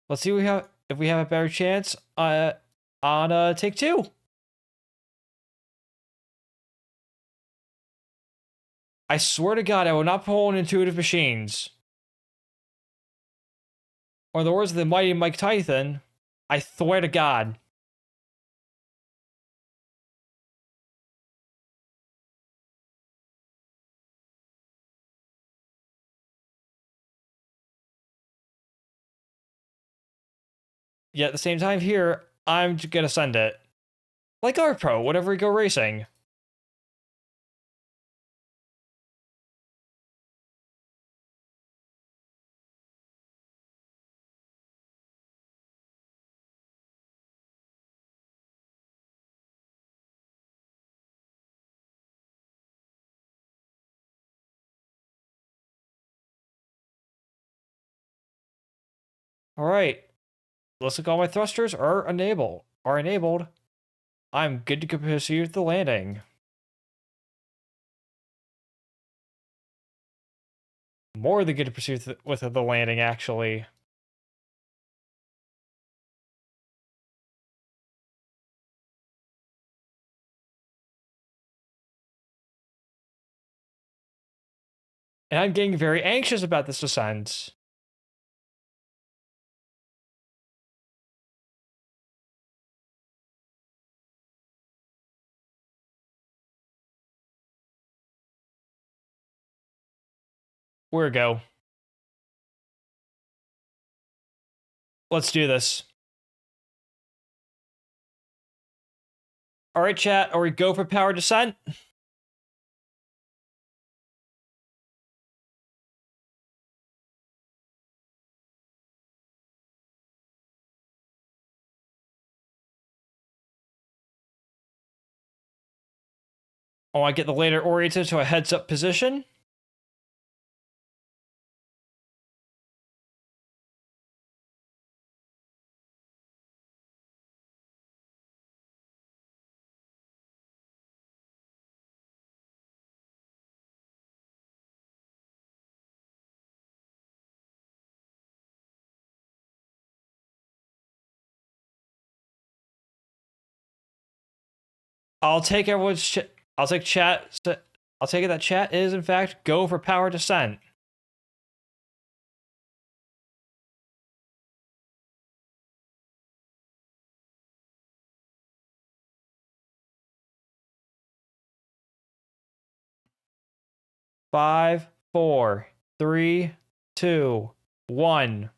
Let's see if we have a better chance on take 2. I swear to God, I will not pull in intuitive machines. Or in the words of the mighty Mike Tyson, I swear to God. Yet at the same time here, I'm gonna send it. Like our pro, whenever we go racing. All right. Looks like all my thrusters are enabled. I'm good to proceed with the landing. More than good to proceed with the landing, actually. And I'm getting very anxious about this descent. Where go? Let's do this. All right, chat. Are we go for power descent? Oh, I get the later oriented to a heads-up position. I'll take everyone's. I'll take chat. I'll take it that chat is in fact go for power descent. Five, four, three, two, one.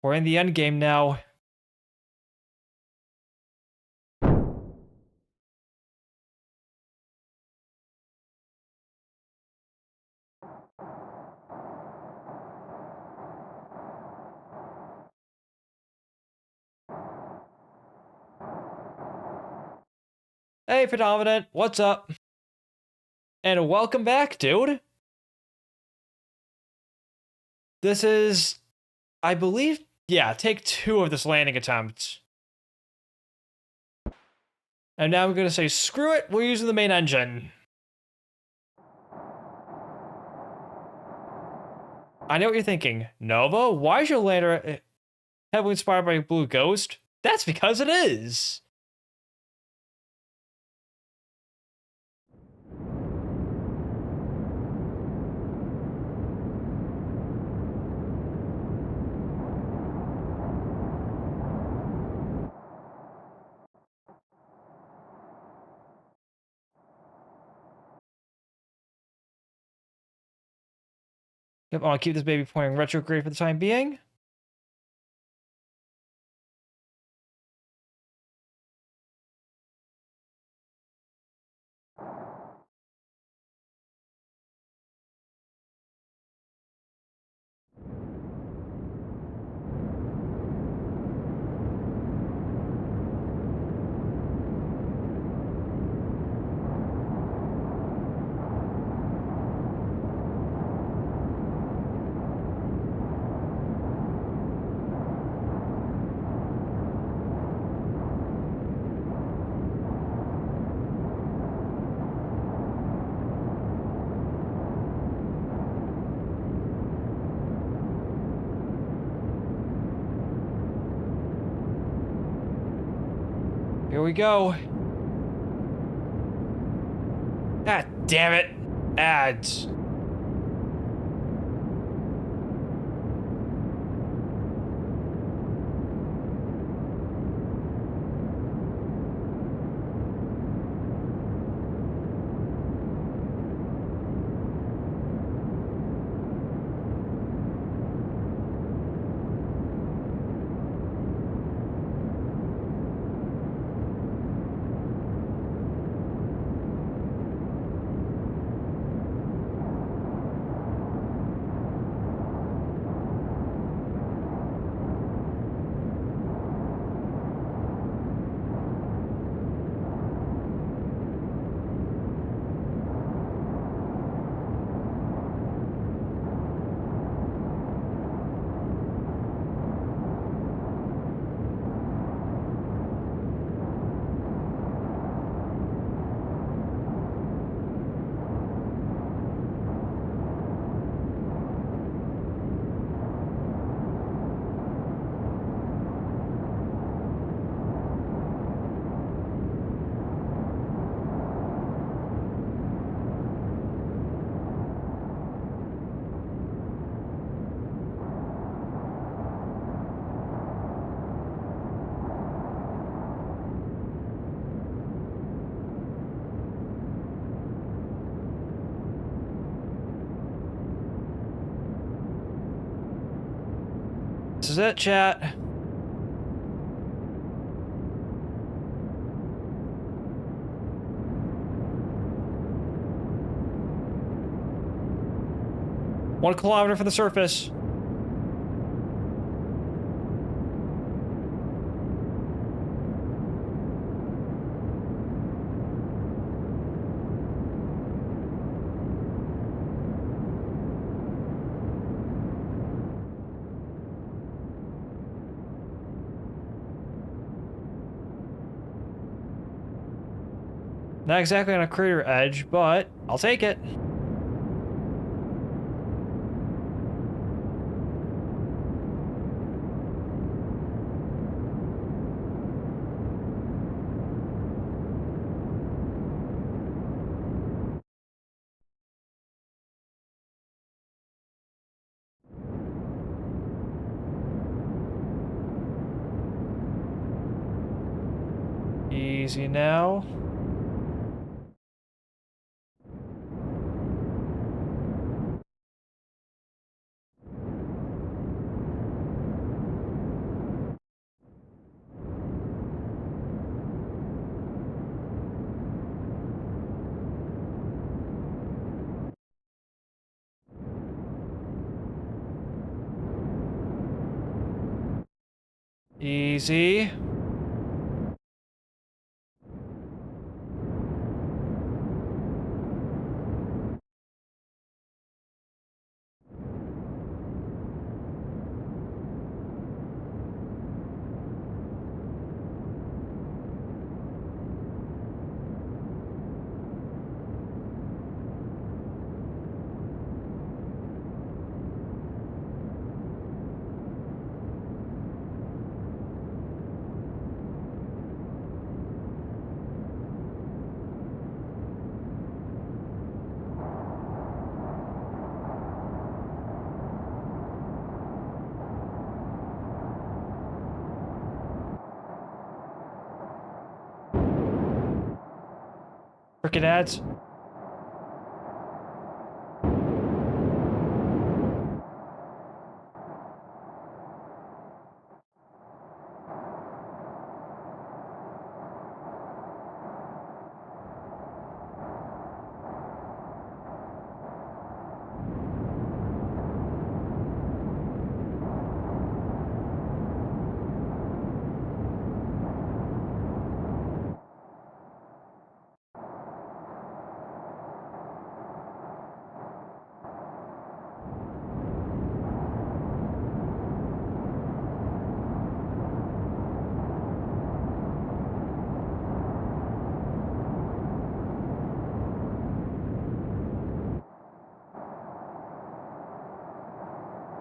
We're in the end game now. Hey, Predominant, what's up? And welcome back, dude. This is, I believe, yeah, take 2 of this landing attempt. And now I'm gonna say, screw it, we're using the main engine. I know what you're thinking. Nova, why is your lander heavily inspired by Blue Ghost? That's because it is. Yep, I'll keep this baby pointing retrograde for the time being. Here we go. Ah, damn it. Ads. This is it, chat. One kilometer from the surface. Not exactly on a crater edge, but I'll take it. Easy now. Easy. Frickin' ads.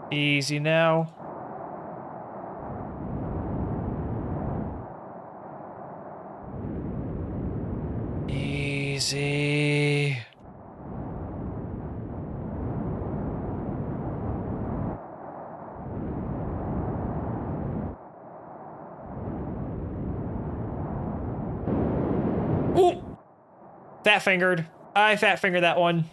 Easy now. Easy. Ooh! Fat fingered. I fat fingered that one.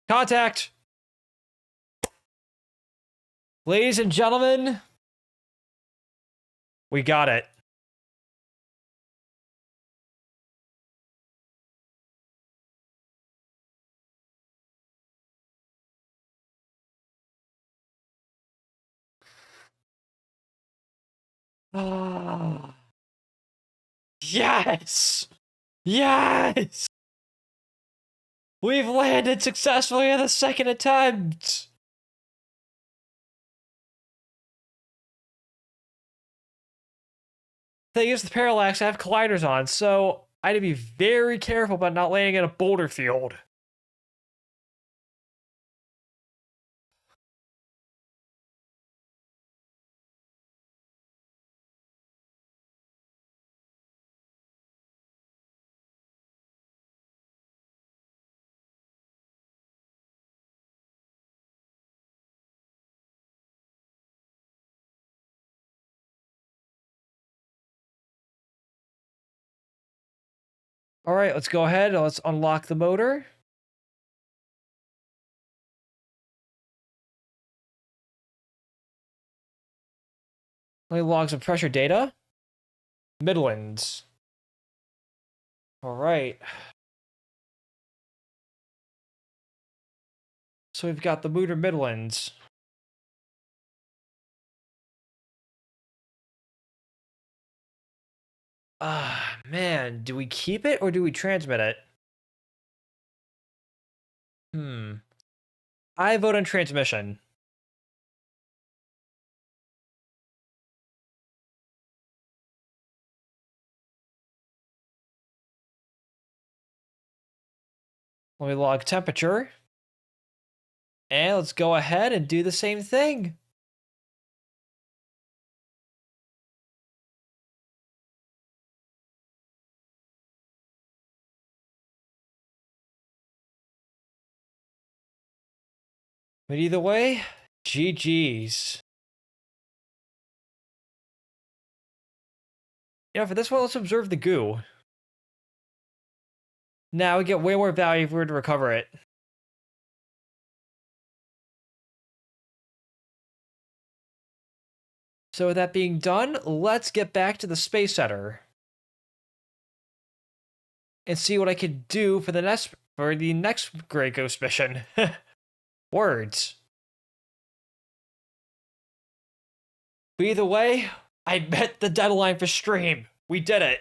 Contact! Ladies and gentlemen, we got it. Ah. Yes! Yes! We've landed successfully on the second attempt! Thing is, the parallax, I have colliders on, so I had to be very careful about not landing in a boulder field. All right, let's go ahead. Let's unlock the motor. Let me log some pressure data. Midlands. All right. So we've got the motor Midlands. Ah, man, do we keep it or do we transmit it? I vote on transmission. Let me log temperature. And let's go ahead and do the same thing. But either way, GG's. For this one, let's observe the goo. Now we get way more value if we were to recover it. So with that being done, let's get back to the Space Center. And see what I can do for the next Great Ghost mission. Words. But either way, I met the deadline for stream. We did it.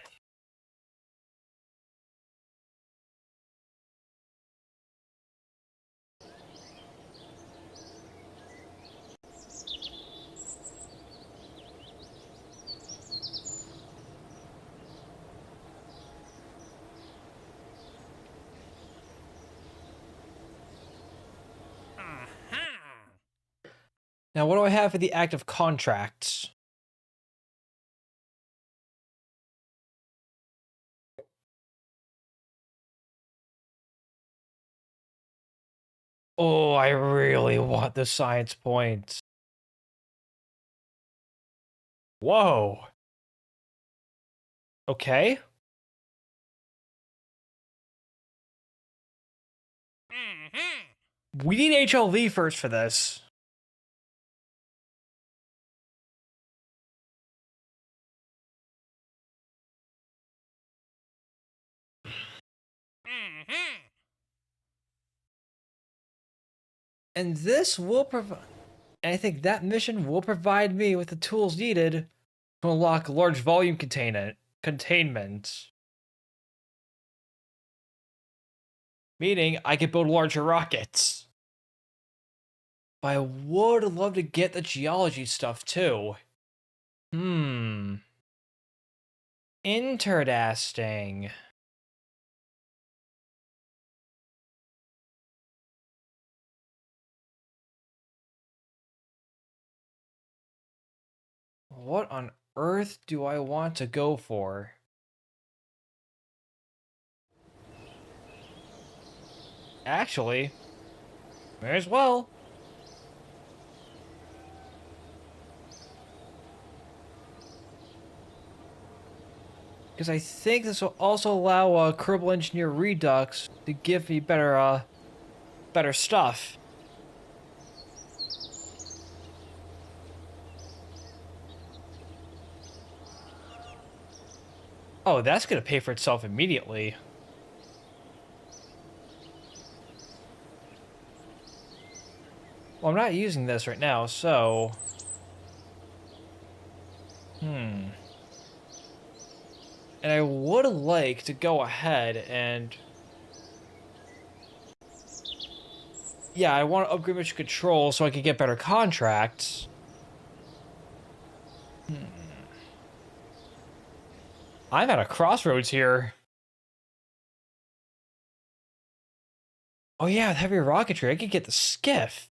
Now, what do I have for the active contracts? Oh, I really want the science points. Whoa. Okay. We need HLV first for this. And this will provide... I think that mission will provide me with the tools needed to unlock large volume containment. Meaning, I can build larger rockets. But I would love to get the geology stuff, too. Interesting. What on earth do I want to go for? Actually, may as well. Because I think this will also allow Kerbal Engineer Redux to give me better stuff. Oh, that's gonna pay for itself immediately. Well, I'm not using this right now, so... And I would like to go ahead and... Yeah, I want to upgrade mission control so I can get better contracts. I'm at a crossroads here. Oh yeah, with heavy rocketry, I could get the skiff.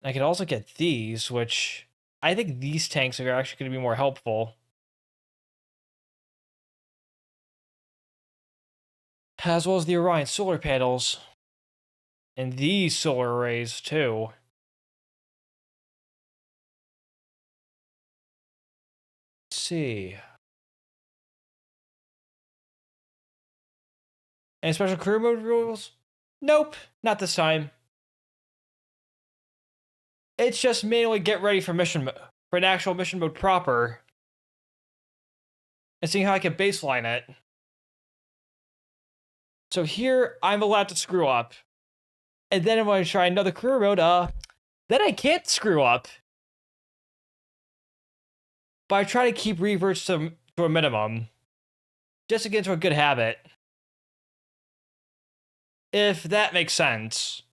I could also get these, which I think these tanks are actually going to be more helpful. As well as the Orion solar panels. And these solar arrays, too. Let's see. Any special career mode rules? Nope, not this time. It's just manually get ready for for an actual mission mode proper. And seeing how I can baseline it. So here, I'm allowed to screw up. And then when I try another career mode, then I can't screw up. But I try to keep reverts to a minimum. Just to get into a good habit. If that makes sense.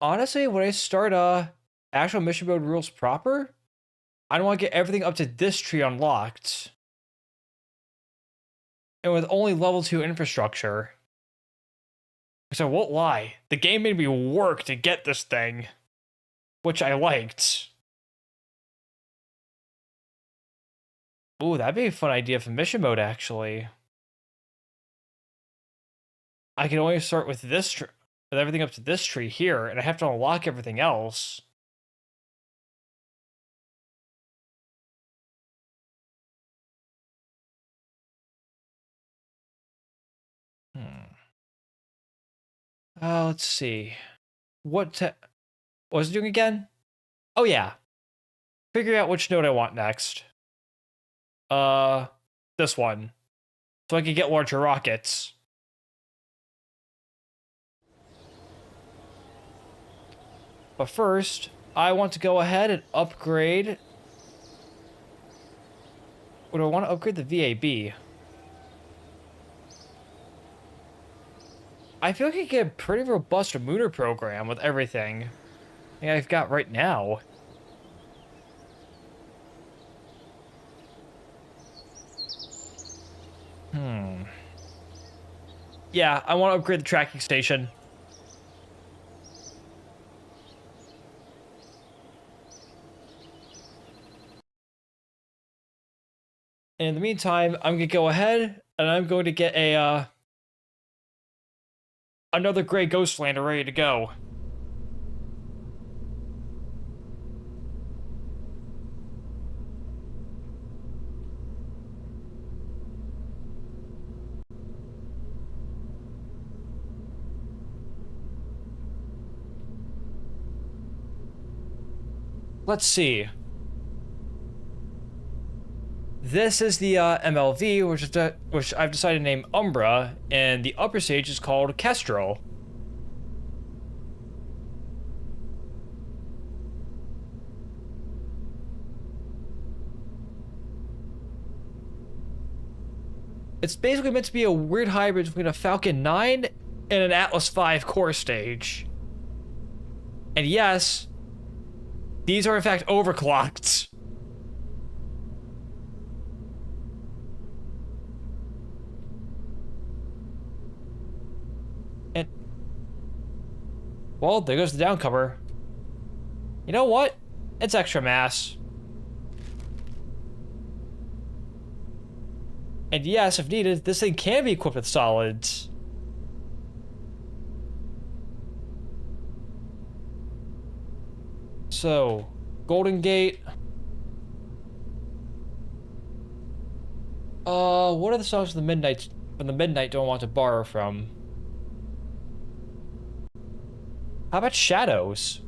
Honestly, when I start actual mission mode rules proper, I don't want to get everything up to this tree unlocked. And with only level 2 infrastructure. Because I won't lie, the game made me work to get this thing. Which I liked. Ooh, that'd be a fun idea for mission mode, actually. I can only start with this with everything up to this tree here, and I have to unlock everything else. Let's see. What was it doing again? Oh yeah. Figure out which node I want next. This one. So I can get larger rockets. But first, I want to go ahead and upgrade. What do I want to upgrade? The VAB. I feel like I can get a pretty robust Mooner program with everything I've got right now. Yeah, I want to upgrade the tracking station. And in the meantime, I'm gonna go ahead and I'm going to get a another gray ghost lander ready to go. Let's see. This is the MLV, which I've decided to name Umbra, and the upper stage is called Kestrel. It's basically meant to be a weird hybrid between a Falcon 9 and an Atlas V core stage. And yes, these are in fact overclocked. And well, there goes the downcomer. You know what? It's extra mass. And yes, if needed, this thing can be equipped with solids. So, Golden Gate. What are the songs from the Midnight don't want to borrow from? How about Shadows?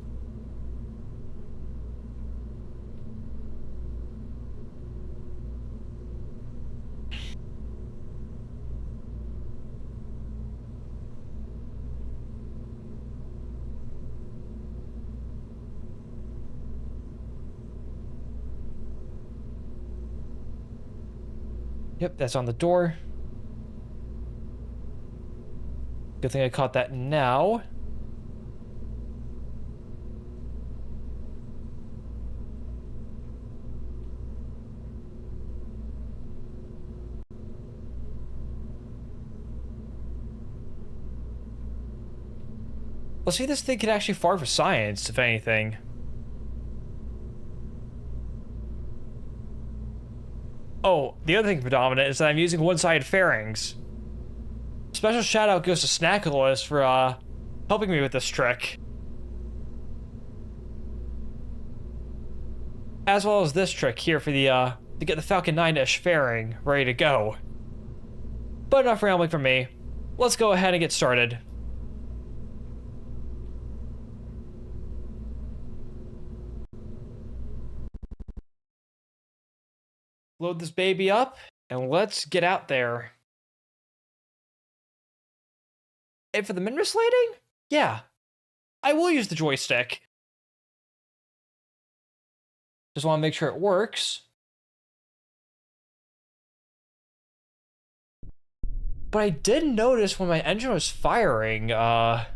Yep, that's on the door. Good thing I caught that now. Let's see if this thing can actually fart for science, if anything. Oh, the other thing predominant is that I'm using one-sided fairings. Special shout out goes to Snackalist for helping me with this trick. As well as this trick here for the to get the Falcon 9-ish fairing ready to go. But enough rambling from me. Let's go ahead and get started. Load this baby up and let's get out there. And for the min-miss landing? Yeah, I will use the joystick. Just want to make sure it works. But I did notice when my engine was firing, that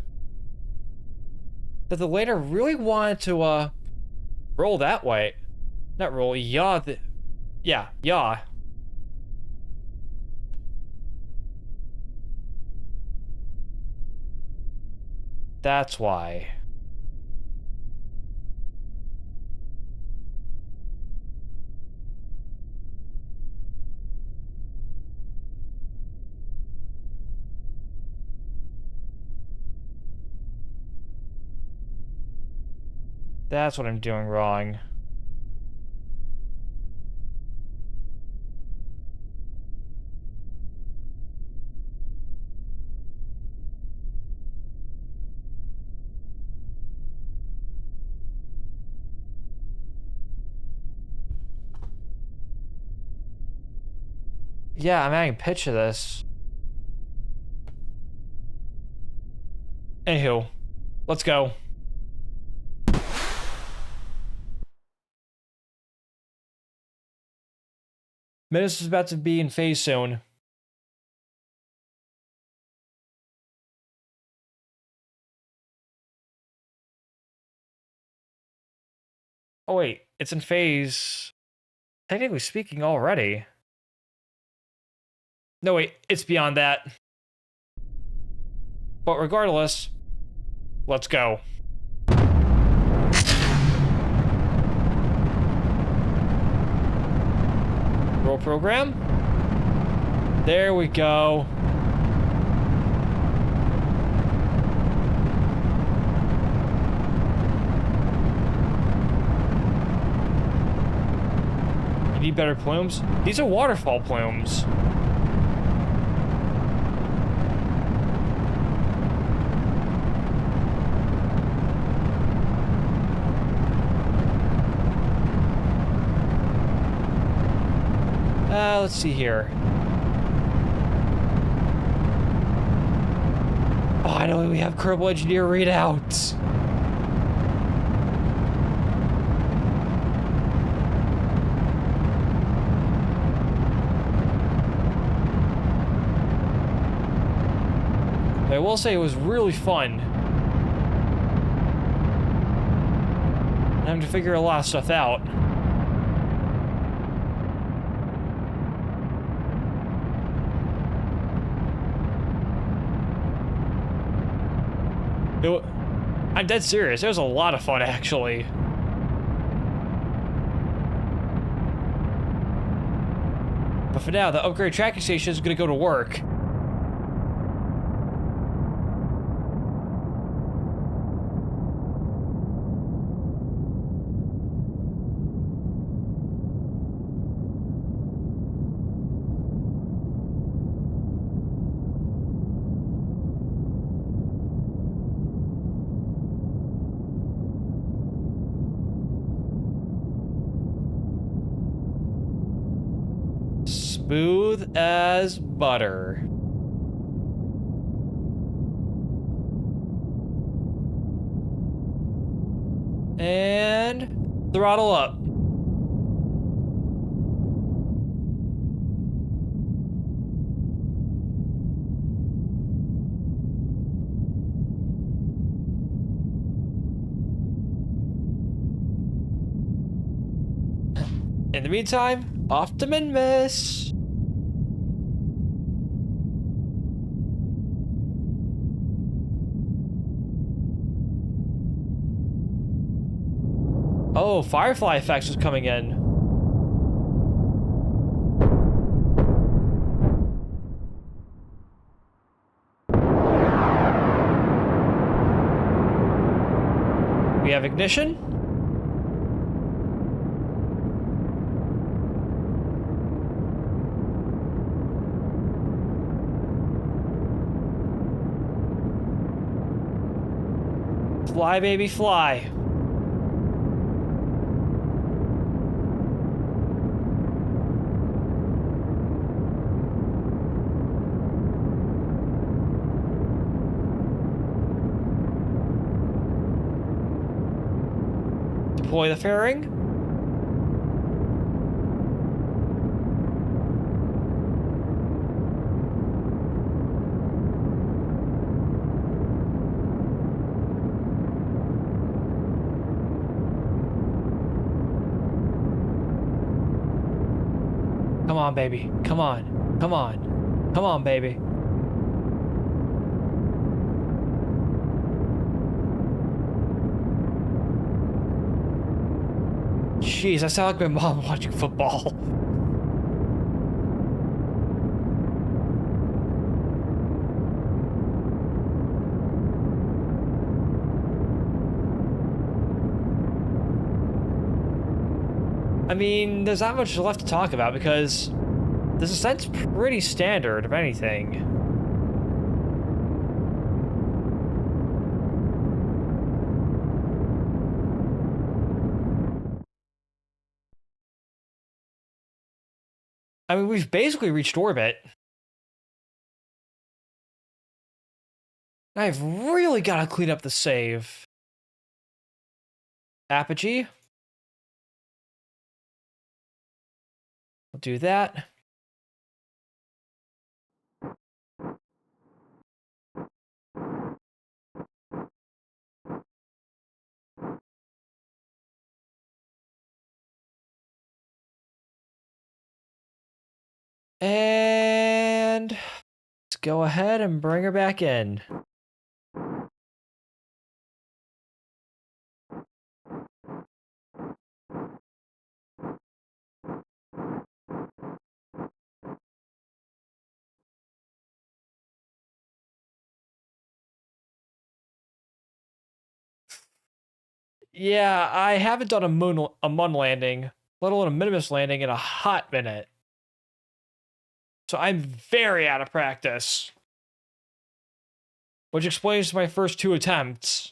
the lander really wanted to, roll that way. Not roll, yaw. Yeah, yaw. That's why. That's what I'm doing wrong. Yeah, I'm adding pitch to this. Anywho, let's go. Menace is about to be in phase soon. Oh wait, it's in phase, technically speaking, already. No wait, it's beyond that. But regardless, let's go. Roll program. There we go. You need better plumes? These are waterfall plumes. Let's see here. Finally, we have Kerbal Engineer readouts. I will say it was really fun. I'm having to figure a lot of stuff out. I'm dead serious. It was a lot of fun, actually. But for now, the upgrade tracking station is going to go to work. Smooth as butter. And throttle up. In the meantime, off to min-miss. Oh, Firefly effects is coming in. Drive ignition. Fly, baby, fly. Deploy the fairing. Come on, baby. Come on. Come on. Come on, baby. Jeez, I sound like my mom watching football. I mean, there's not much left to talk about because this ascent's pretty standard, if anything. I mean, we've basically reached orbit. I've really got to clean up the save. Apogee. We'll do that. And let's go ahead and bring her back in. Yeah, I haven't done a moon landing, let alone a Minimus landing in a hot minute. So I'm very out of practice. Which explains my first 2 attempts.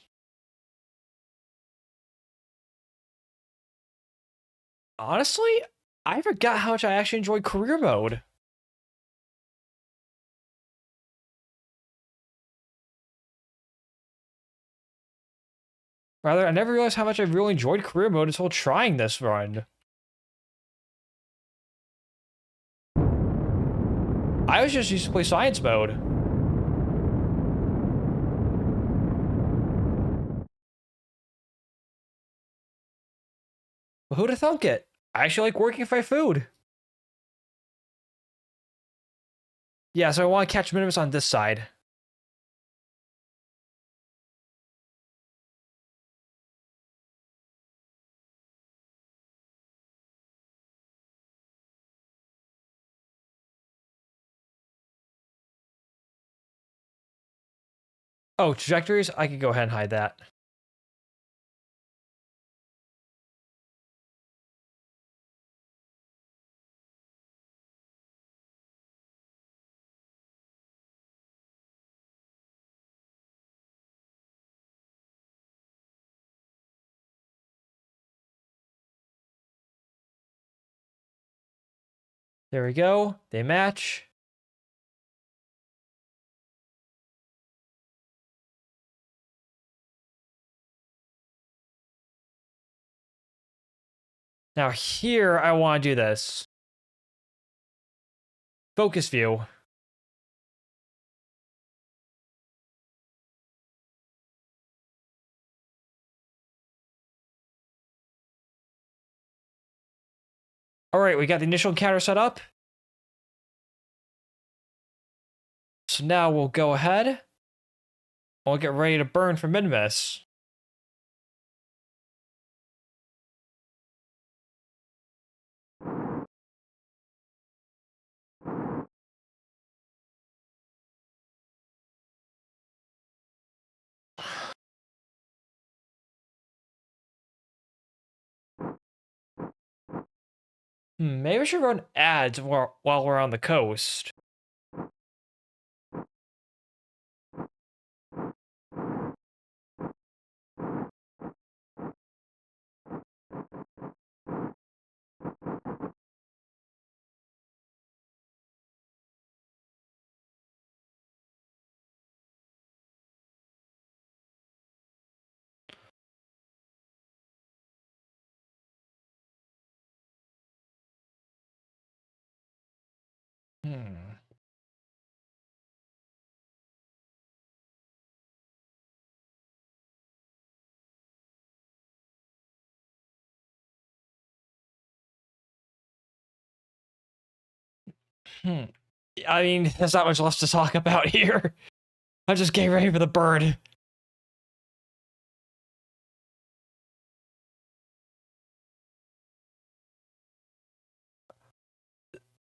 Honestly, I forgot how much I actually enjoyed career mode. Rather, I never realized how much I really enjoyed career mode until trying this run. I was just used to play science mode. But who'd have thunk it? I actually like working for my food. Yeah, so I want to catch Minimus on this side. Oh, trajectories? I can go ahead and hide that. There we go. They match. Now here, I want to do this. Focus view. All right, we got the initial encounter set up. So now we'll go ahead. We'll get ready to burn for Minimus. Maybe we should run ads while we're on the coast. Hmm. Hmm. I mean, there's not much left to talk about here. I'm just getting ready for the bird.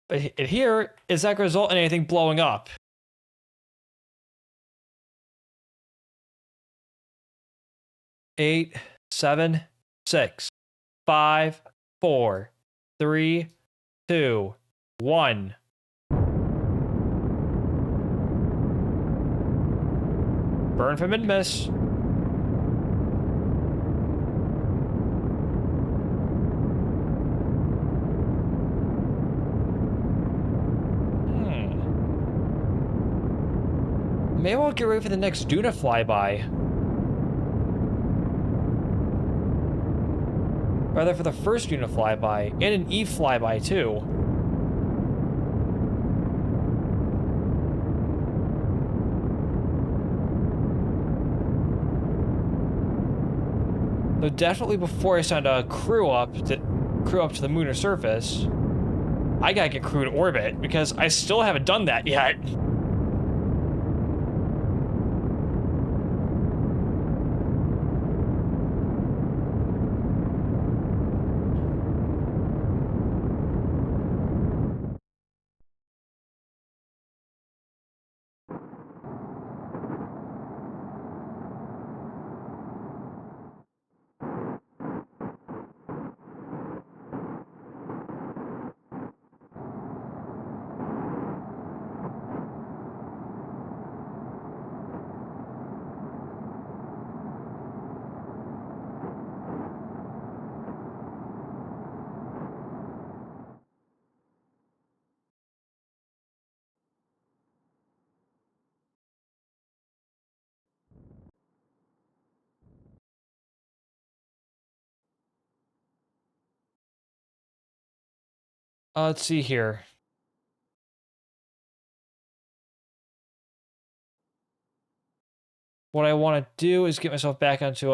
But here, is that going to result in anything blowing up? 8, 7, 6, 5, 4, 3, 2, 1. Burn from and miss. Maybe I'll get ready for the next Duna flyby. Rather for the first Duna flyby, and an Eve flyby too. So definitely before I send a crew up to the moon or surface, I gotta get crew to orbit, because I still haven't done that yet. Let's see here. What I want to do is get myself back onto do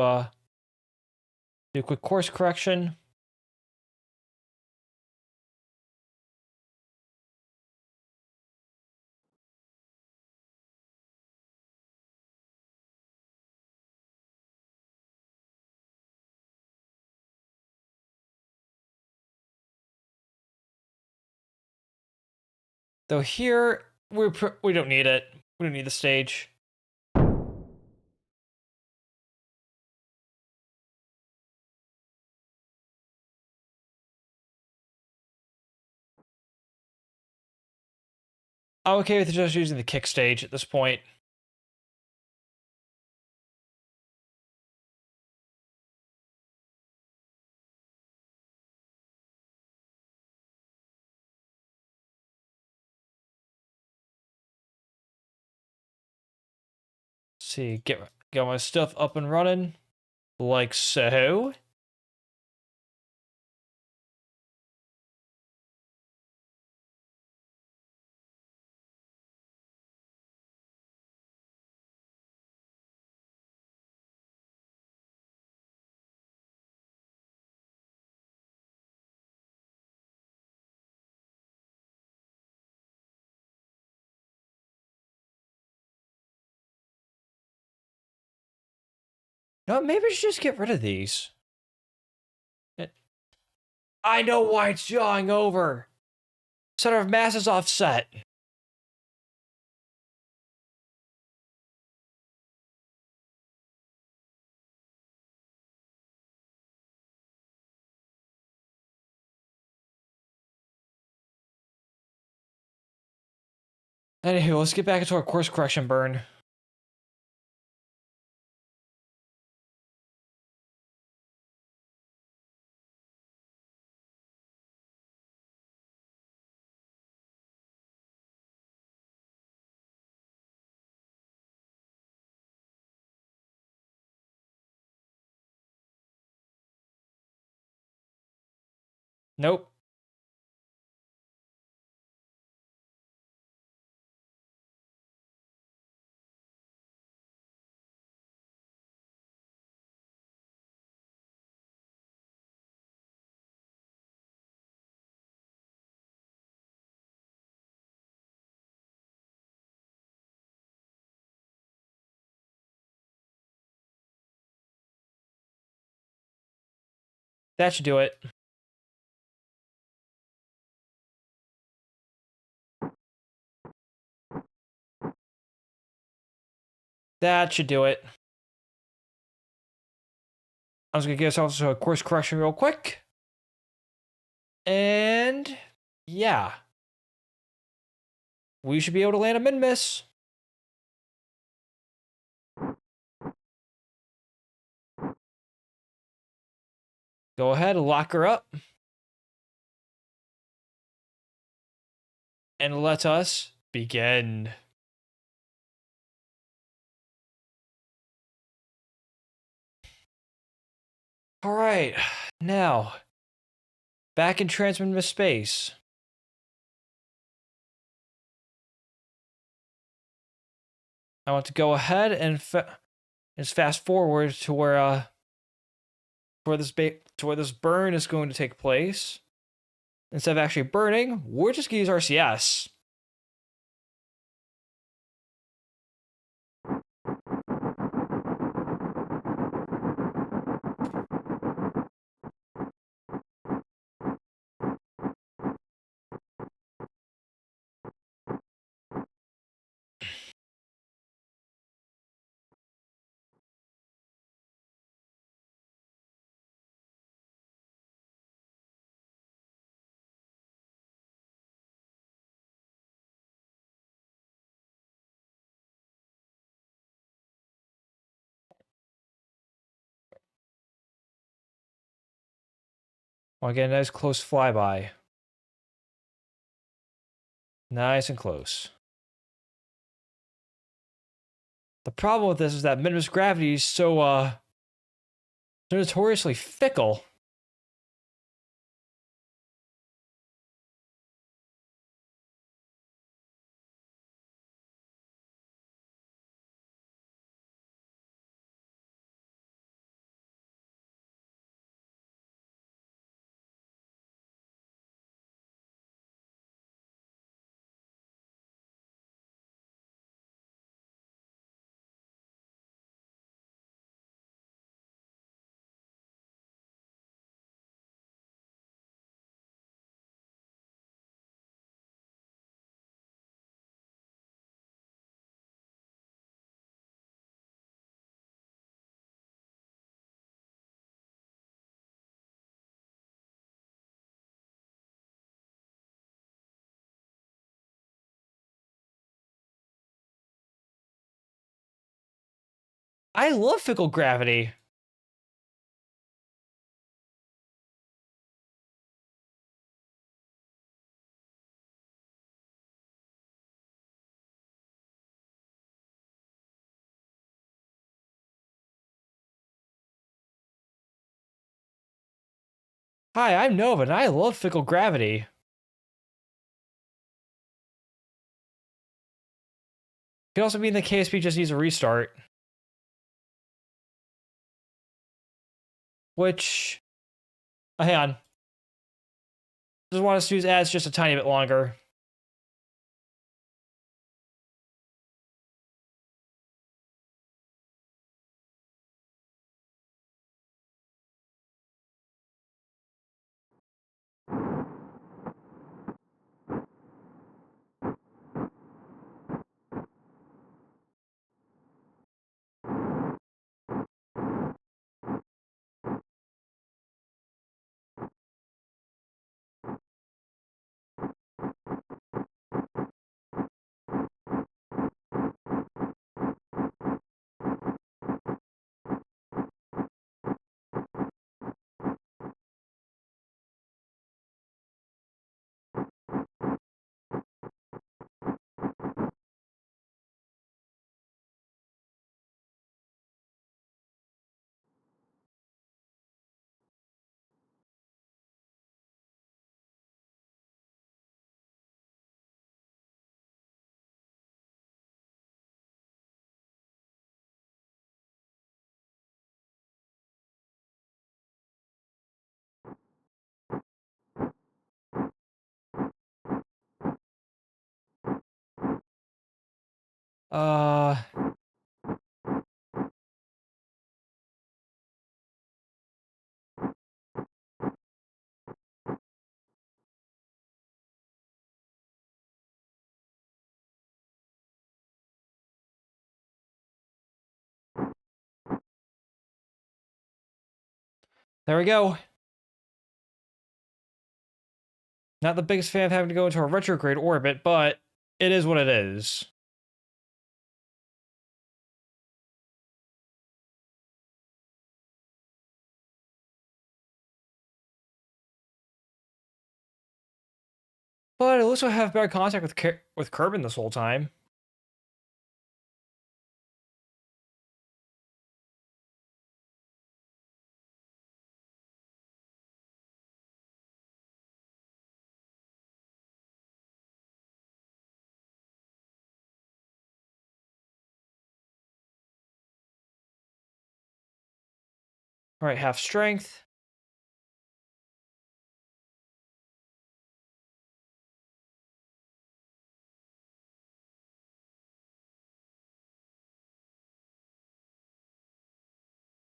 a quick course correction. Though here, we don't need it. We don't need the stage. I'm okay with just using the kick stage at this point. Let's see, get my stuff up and running, like so. No, maybe I should just get rid of these. I know why it's jawing over. Center of mass is offset. Anywho, let's get back into our course correction burn. Nope. That should do it. That should do it. I was gonna get us also a course correction real quick. And yeah. We should be able to land a min-miss. Go ahead, lock her up. And let us begin. Alright, now, back in transmin space. I want to go ahead and just fast forward to where this burn is going to take place. Instead of actually burning, we're just gonna use RCS. I'll get a nice close flyby. Nice and close. The problem with this is that minimus gravity is so notoriously fickle. I love fickle gravity. Hi, I'm Nova, and I love fickle gravity. Could also mean the KSP just needs a restart. Which, hang on. Just want us to use ads just a tiny bit longer. Uh, there we go. Not the biggest fan of having to go into a retrograde orbit, but it is what it is. But at least I have better contact with Kerbin this whole time. All right, half strength.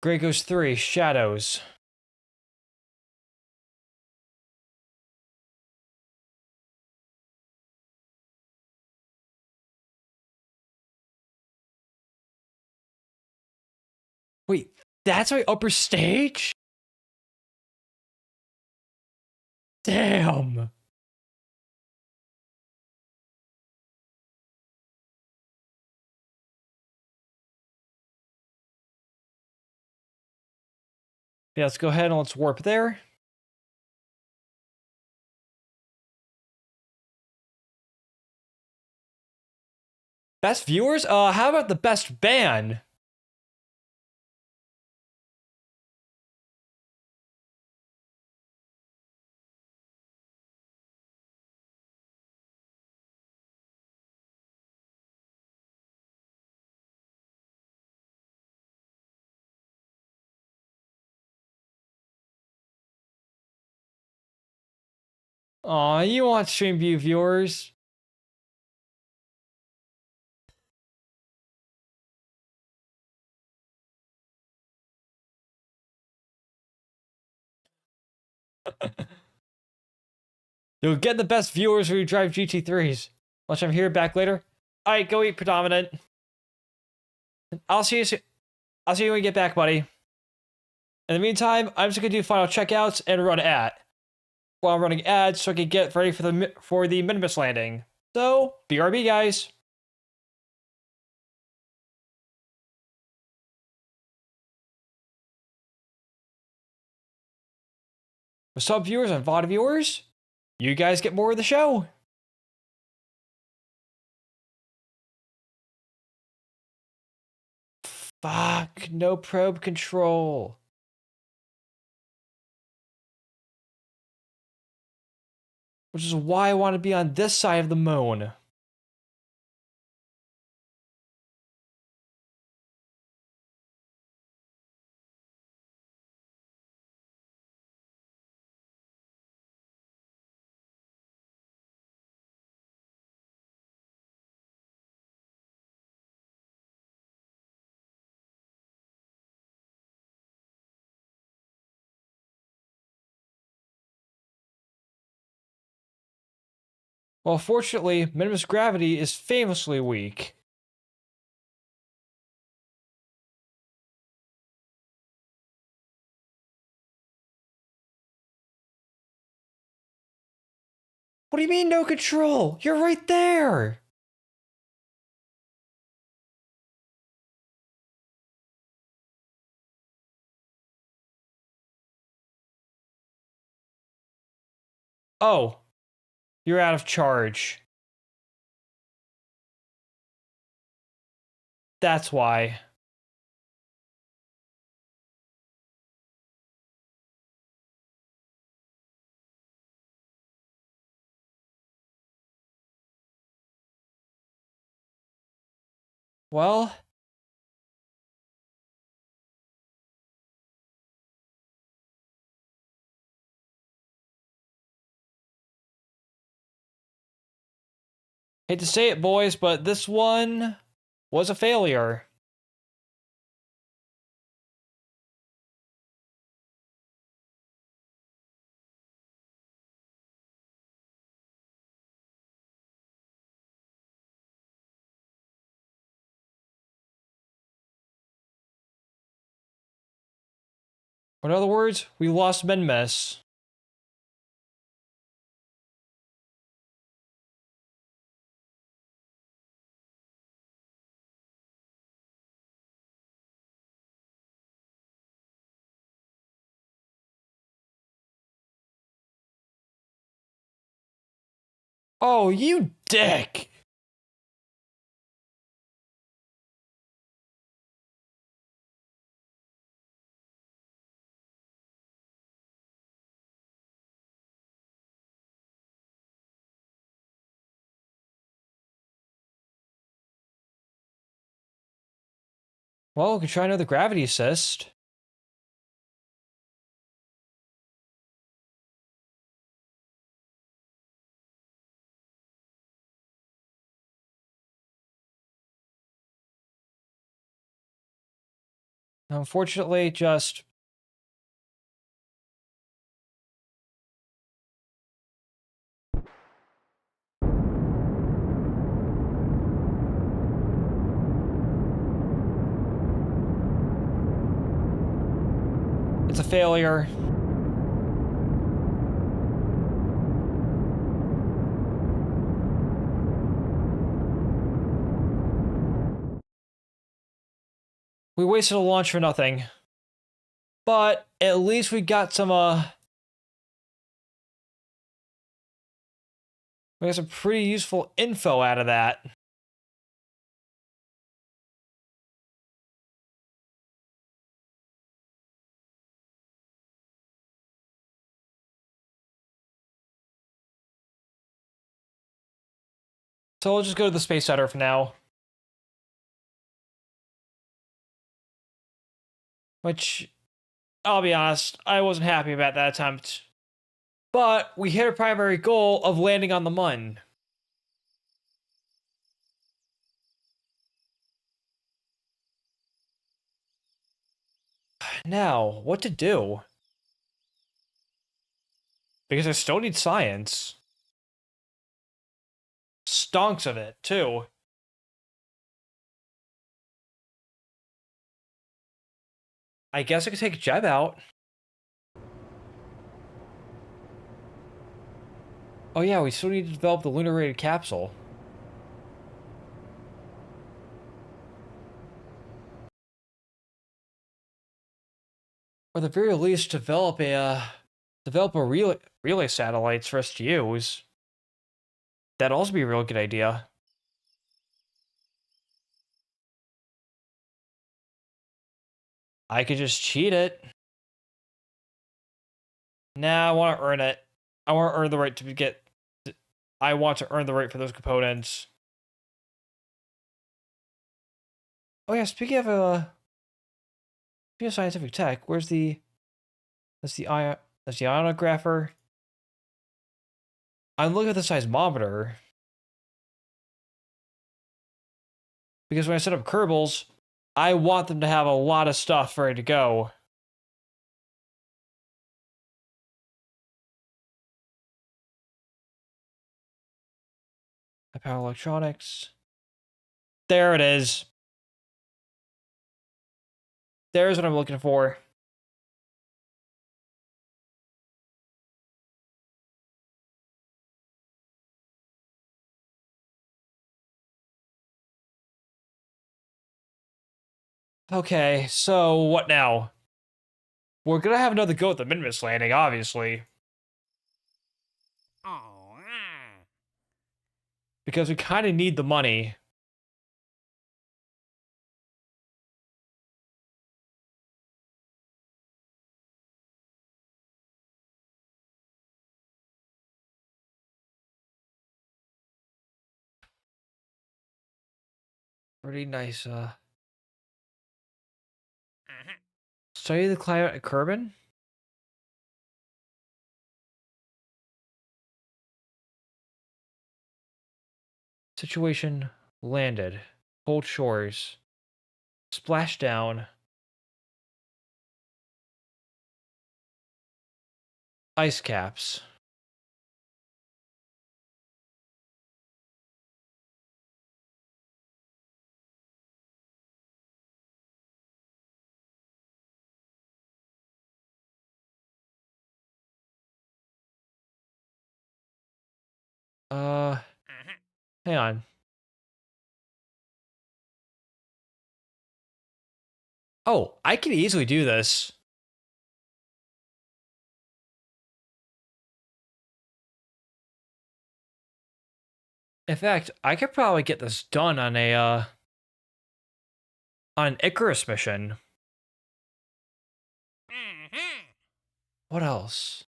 Gray goes 3, shadows. Wait, that's my upper stage? Damn. Yeah, let's go ahead and let's warp there. Best viewers? How about the best band? Aw, you want stream view viewers? You'll get the best viewers when you drive GT3s. Unless I'm here back later. Alright, go eat predominant. I'll see you soon. I'll see you when you get back, buddy. In the meantime, I'm just gonna do final checkouts and run ad while I'm running ads so I can get ready for the Minimus landing. So, BRB guys. What's up, viewers and VOD viewers? You guys get more of the show. Fuck, no probe control. Which is why I want to be on this side of the moon. Well, fortunately, Minimus gravity is famously weak. What do you mean, no control? You're right there! Oh, you're out of charge. That's why. Well, hate to say it, boys, but this one was a failure. In other words, we lost Minmus. Oh, you dick! Well, we could try another gravity assist. Unfortunately, just... it's a failure. We wasted a launch for nothing. But at least we got some, we got some pretty useful info out of that. So we'll just go to the Space Center for now. Which, I'll be honest, I wasn't happy about that attempt. But we hit our primary goal of landing on the Mun. Now, what to do? Because I still need science. Stonks of it, too. I guess I could take Jeb out. Oh yeah, we still need to develop the lunar-rated capsule. Or at the very least, develop a relay satellites for us to use. That'd also be a real good idea. I could just cheat it. Nah, I want to earn it. I want to earn the right to get... I want to earn the right for those components. Oh yeah, speaking of scientific tech, where's the... That's the ionographer. I'm looking at the seismometer. Because when I set up Kerbals, I want them to have a lot of stuff ready to go. My power electronics. There it is. There's what I'm looking for. Okay, so what now? We're gonna have another go at the Minmus landing, obviously. Because we kind of need the money. Pretty nice, Study the climate at Kerbin? Situation landed. Cold shores. Splashdown. Ice caps. Hang on. Oh, I can easily do this. In fact, I could probably get this done on an Icarus mission. What else?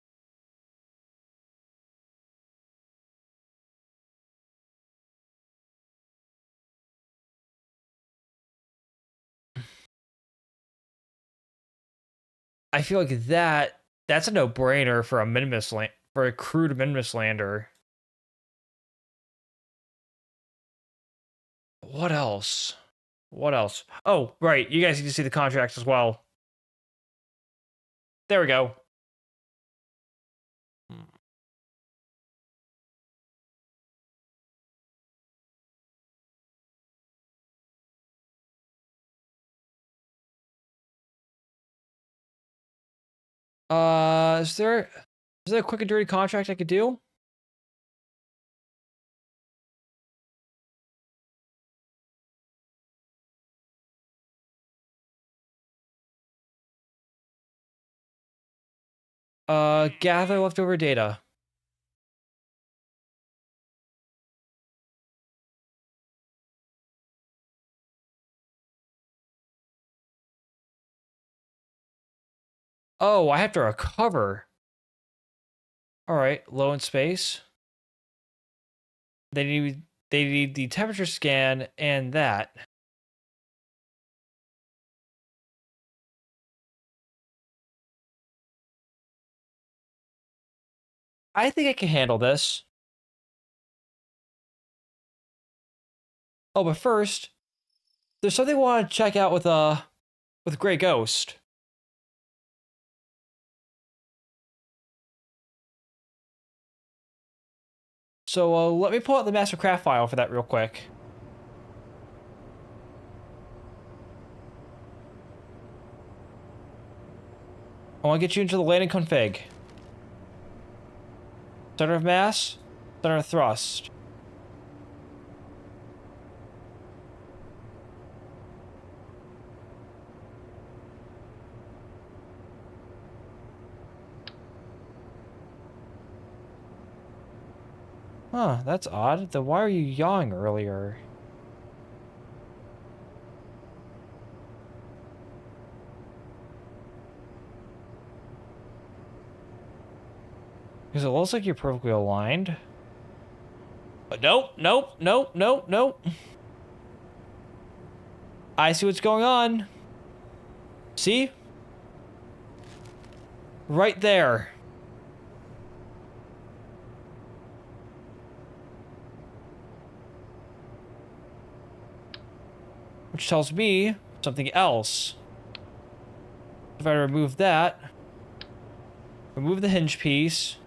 I feel like that's a no-brainer for a Minimus for a crewed Minimus lander. What else? What else? Oh, right. You guys need to see the contracts as well. There we go. Is there a quick and dirty contract I could do? Gather leftover data. Oh, I have to recover. All right, low in space. They need the temperature scan and that. I think I can handle this. Oh, but first, there's something I want to check out with Grey Ghost. So let me pull out the Mastercraft file for that real quick. I want to get you into the landing config. Center of mass, center of thrust. Huh, that's odd. Then why are you yawing earlier? Because it looks like you're perfectly aligned. But nope, nope, nope, nope, nope. I see what's going on. See? Right there. Which tells me something else. If I remove that, remove the hinge piece.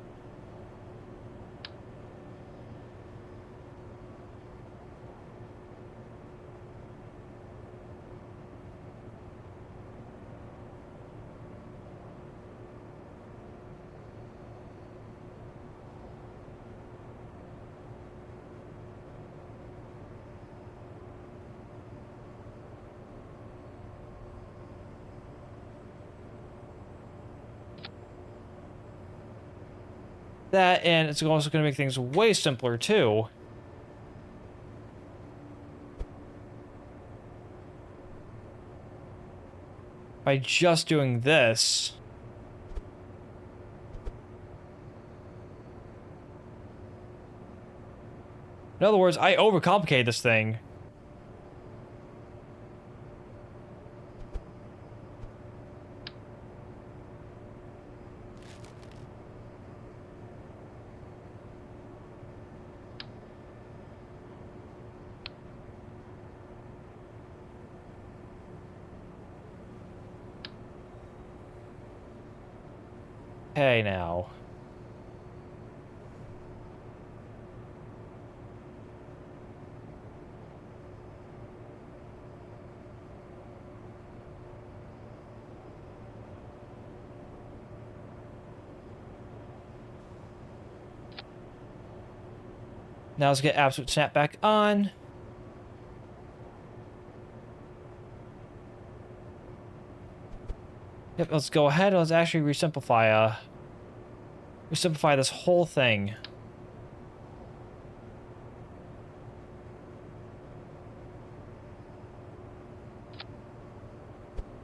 That, and it's also going to make things way simpler, too. By just doing this. In other words, I overcomplicate this thing. Okay, now. Now let's get absolute snap back on. Yep, let's go ahead. Let's actually resimplify this whole thing.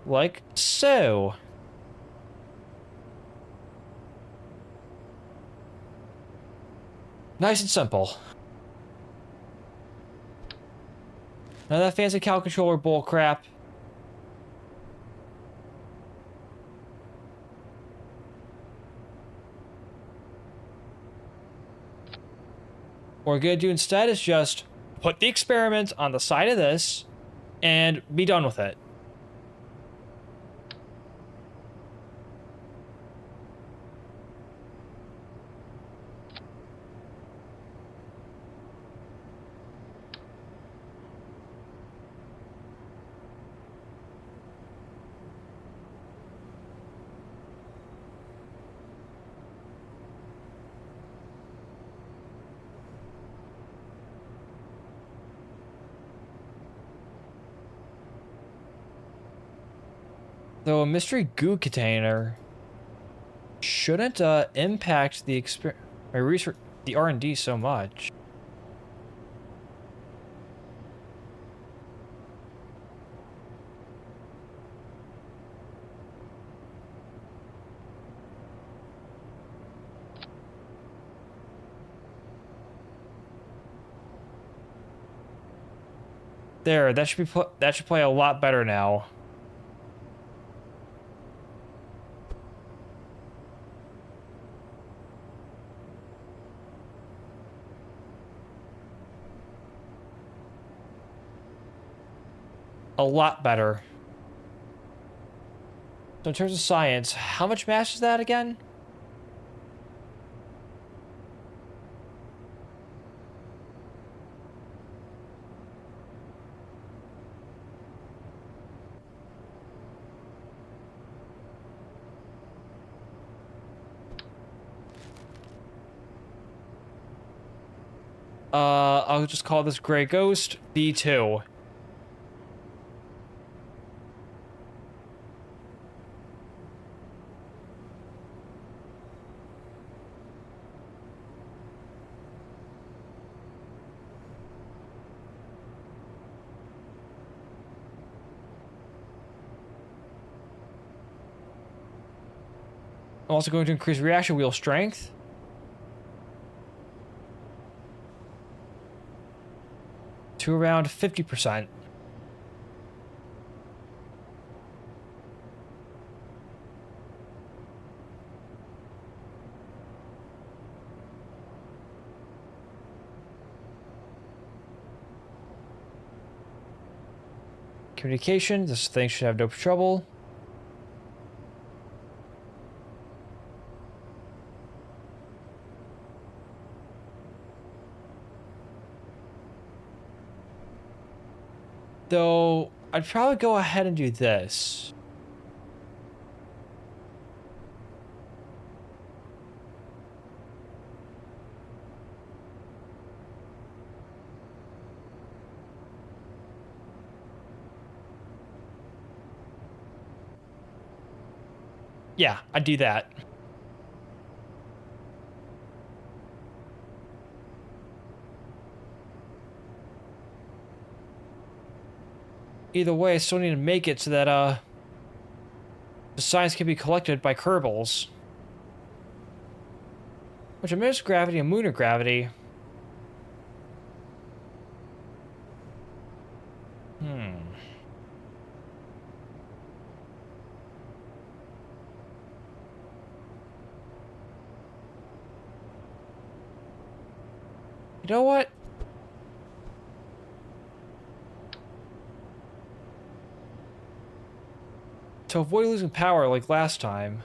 Like so. Nice and simple. None of that fancy cow controller bull crap. What we're gonna do instead is just put the experiment on the side of this and be done with it. Though a mystery goo container shouldn't impact the research, the R&D so much. There, that should play a lot better now. A lot better. So in terms of science, how much mass is that again? I'll just call this Gray Ghost B2. I'm also going to increase reaction wheel strength. To around 50%. Communication, this thing should have no trouble. Though, I'd probably go ahead and do this. Yeah, I'd do that. Either way, I still need to make it so that, the science can be collected by Kerbals. Which emits gravity and lunar gravity. You know what? To avoid losing power like last time,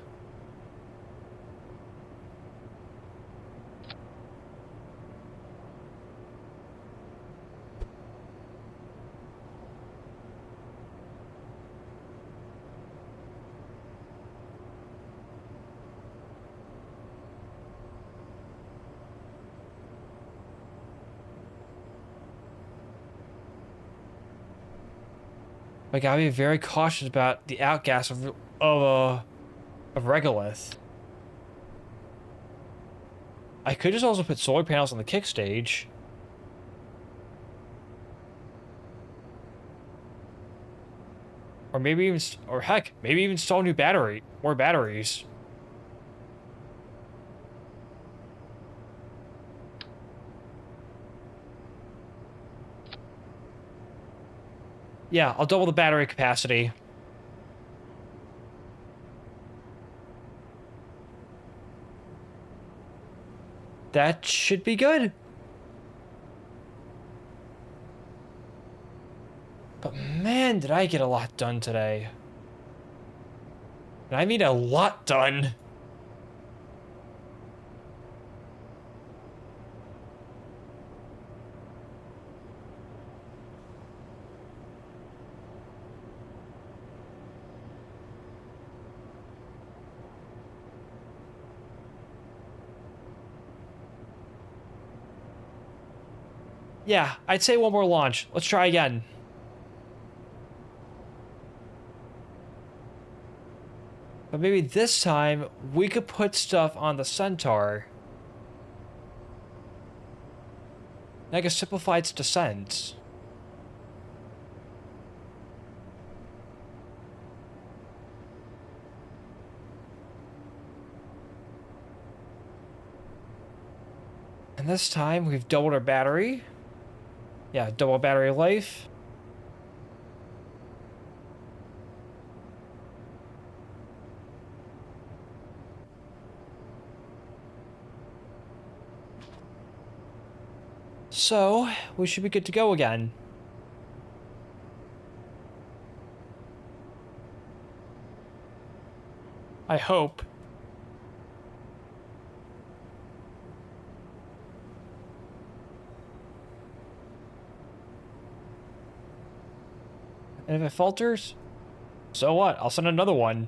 I gotta be very cautious about the outgas of regolith. I could just also put solar panels on the kick stage. Or maybe even, or heck, maybe even install more batteries. Yeah, I'll double the battery capacity. That should be good. But man, did I get a lot done today. And I mean a lot done. Yeah, I'd say one more launch. Let's try again. But maybe this time, we could put stuff on the Centaur. Like a simplified descent. And this time, we've doubled our battery. Yeah, double battery life. So, we should be good to go again. I hope. And if it falters, so what? I'll send another one.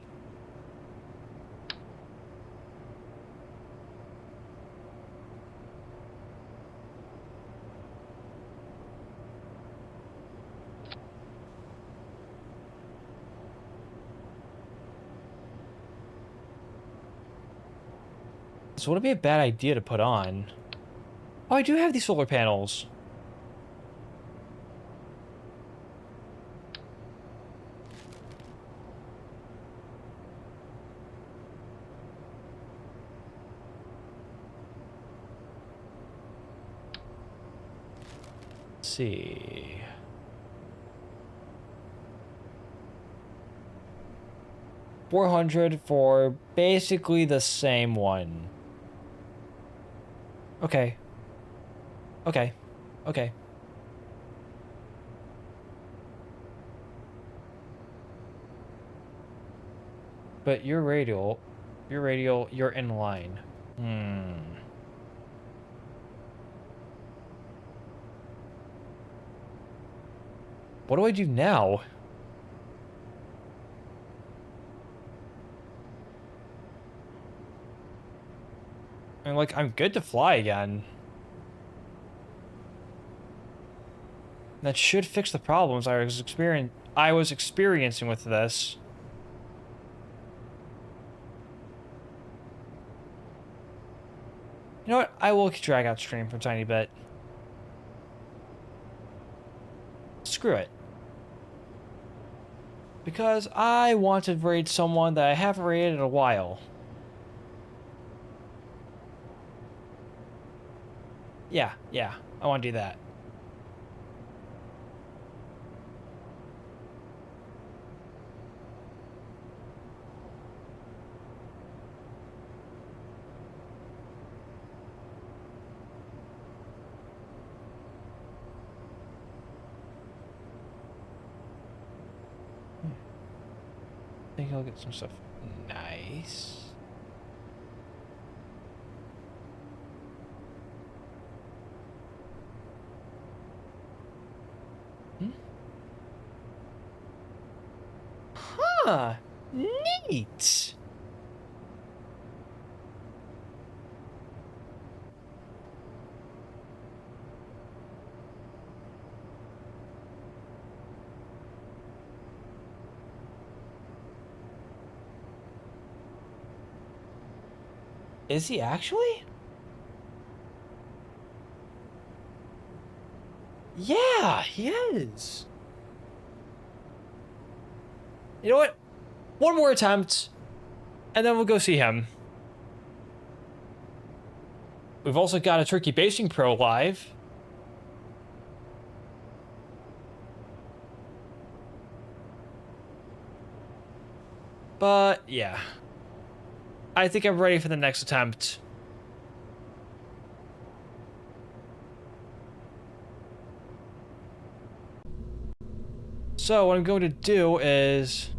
So would it be a bad idea to put on? Oh, I do have these solar panels. Let's see. $400 for basically the same one. Okay. Okay. Okay. But you're you're in line. What do I do now? I mean, like, I'm good to fly again. That should fix the problems I was experiencing with this. You know what? I will drag out stream for a tiny bit. Screw it. Because I want to raid someone that I haven't raided in a while. Yeah, I want to do that. I think I'll get some stuff nice. Huh. Neat. Is he actually? Yeah, he is. You know what? One more attempt, and then we'll go see him. We've also got a Turkey Basing Pro live. But, yeah. I think I'm ready for the next attempt. So, what I'm going to do is...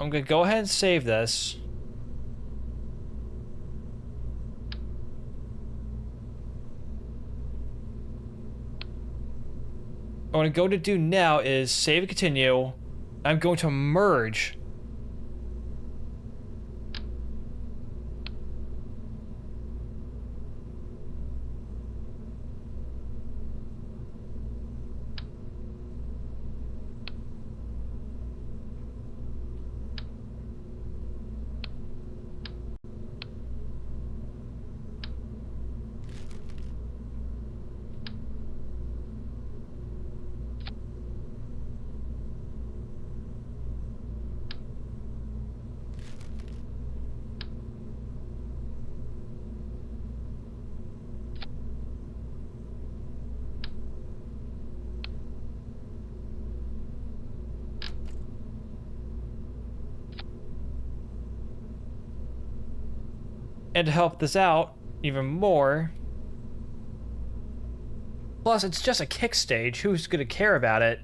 I'm going to go ahead and save this. What I'm going to do now is save and continue. I'm going to merge. And to help this out even more, plus it's just a kick stage, who's gonna care about it?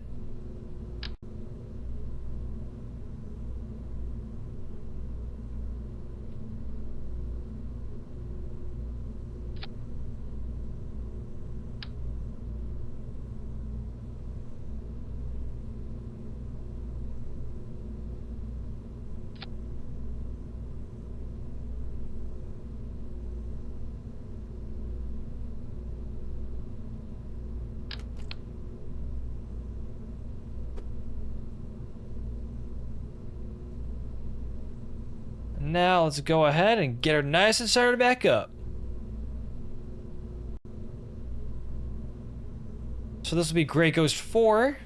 Now let's go ahead and get her nice and started back up. So this will be Grey Ghost 4.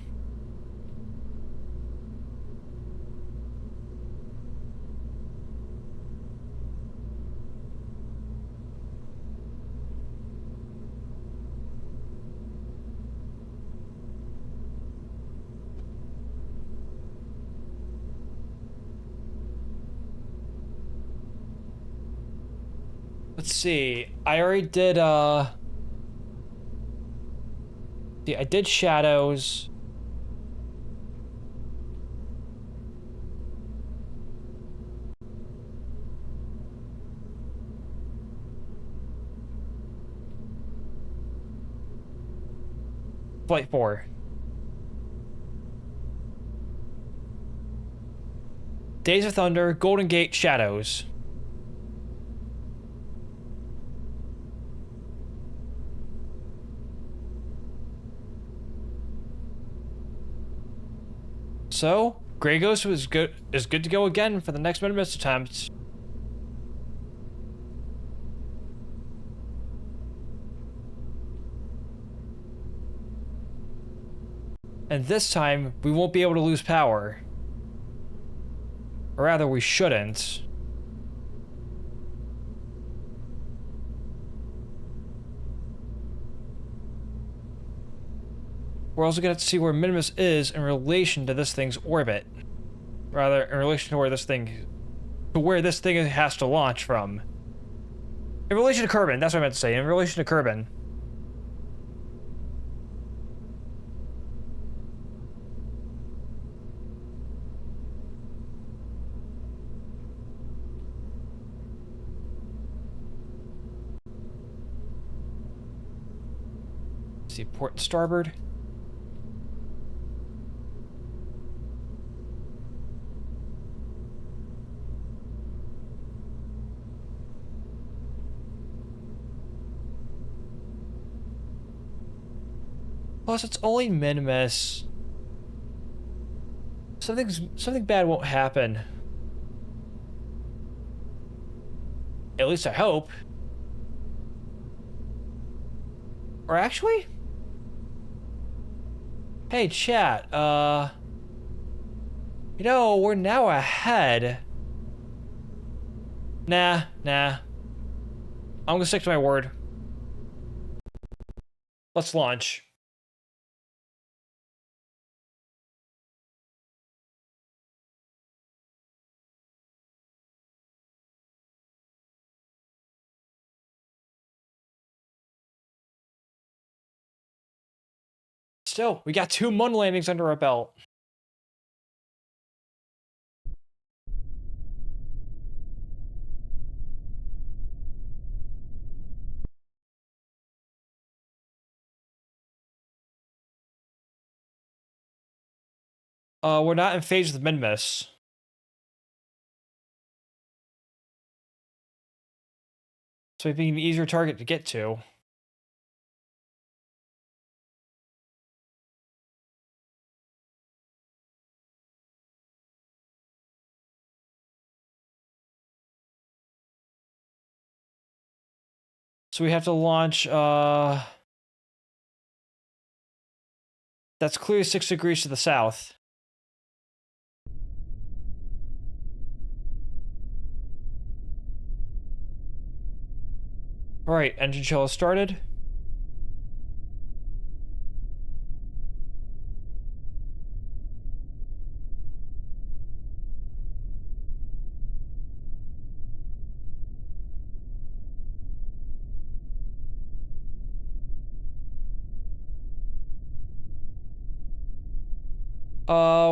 Let's see. I already did see, I did Shadows. Flight 4. Days of Thunder, Golden Gate, Shadows. So, Grey Ghost is good to go again for the next Minimus attempt. And this time, we won't be able to lose power. Or rather, we shouldn't. We're also going to have to see where Minimus is in relation to this thing's orbit. Rather, in relation to where this thing has to launch from. In relation to Kerbin, that's what I meant to say. In relation to Kerbin. Let's see, port and starboard. Plus, it's only Minimus. Something bad won't happen. At least I hope. Or actually? Hey, chat, you know, we're now ahead. Nah. I'm gonna stick to my word. Let's launch. Still, we got 2 moon landings under our belt. We're not in phase with Minmus. So it'd be an easier target to get to. So we have to launch, that's clearly 6 degrees to the south. Alright, engine chill has started.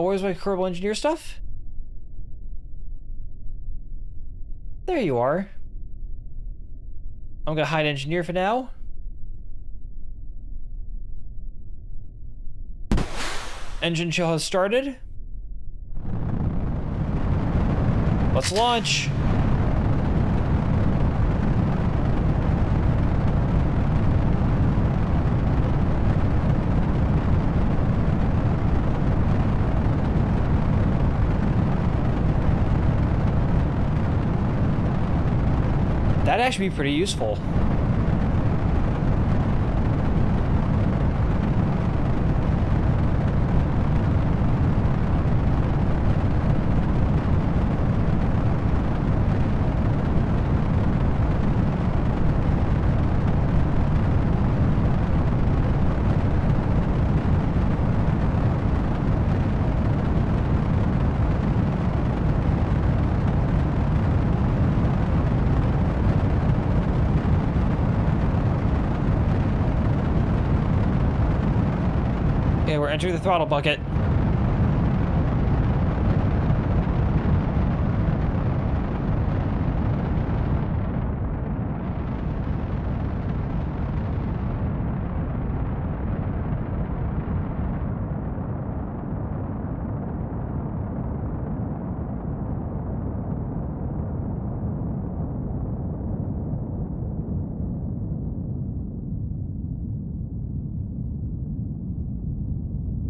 Where's my Kerbal Engineer stuff? There you are. I'm gonna hide Engineer for now. Engine chill has started. Let's launch. That'd actually be pretty useful. Okay, we're entering the throttle bucket.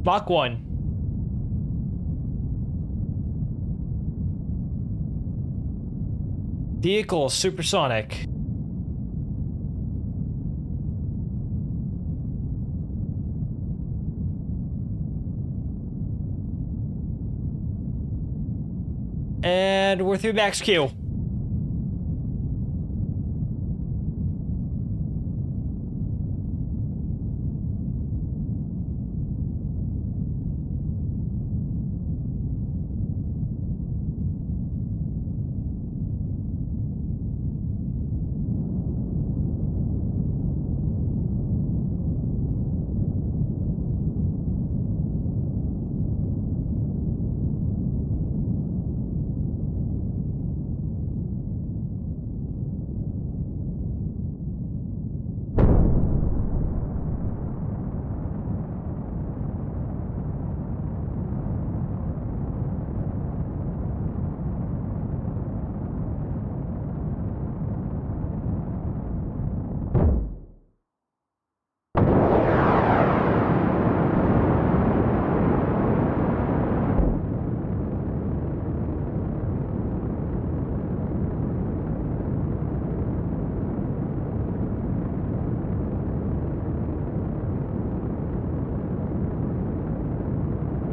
Mach 1. Vehicle supersonic. And we're through max Q.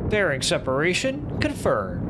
Fairing separation confirmed.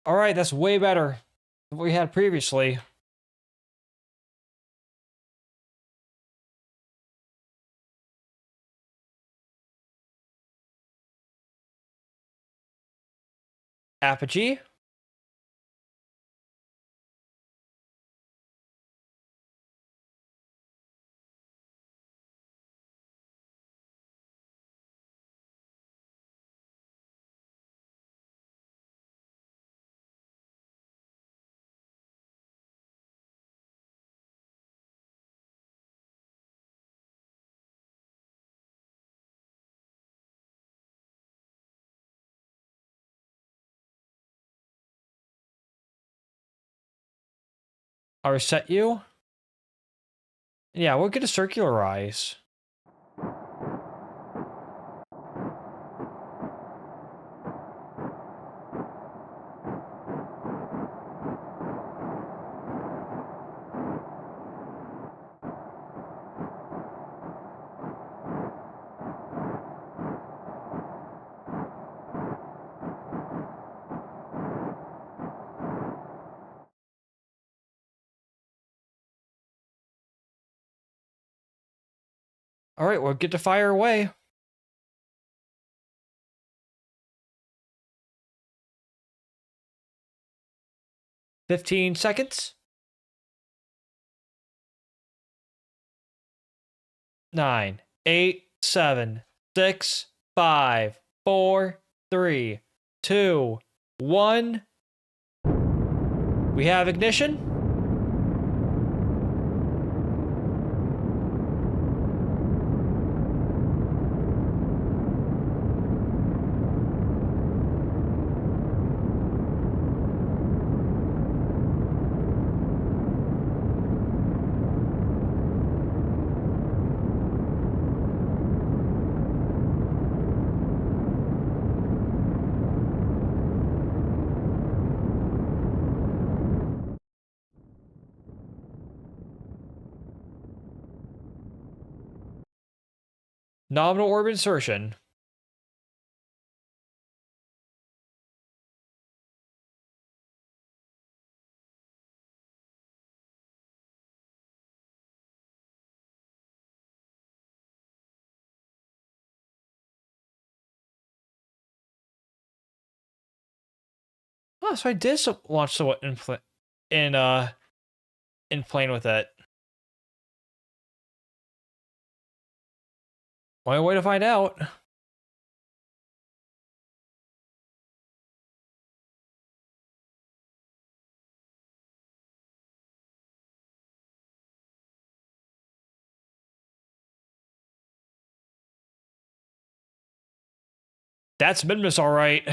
All right, that's way better than what we had previously. Apogee. I'll reset you. Yeah, we'll get a circularize. All right, we'll get to fire away. $15 seconds. 9, 8, 7, 6, 5, 4, 3, 2, 1. We have ignition. Nominal orbit insertion. Oh, so I did launch someone in plane with it. Only way to find out. That's Minimus, all right.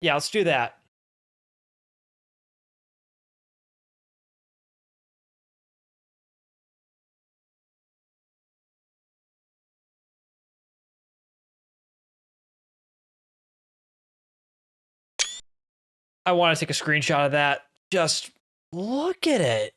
Yeah, let's do that. I want to take a screenshot of that. Just look at it.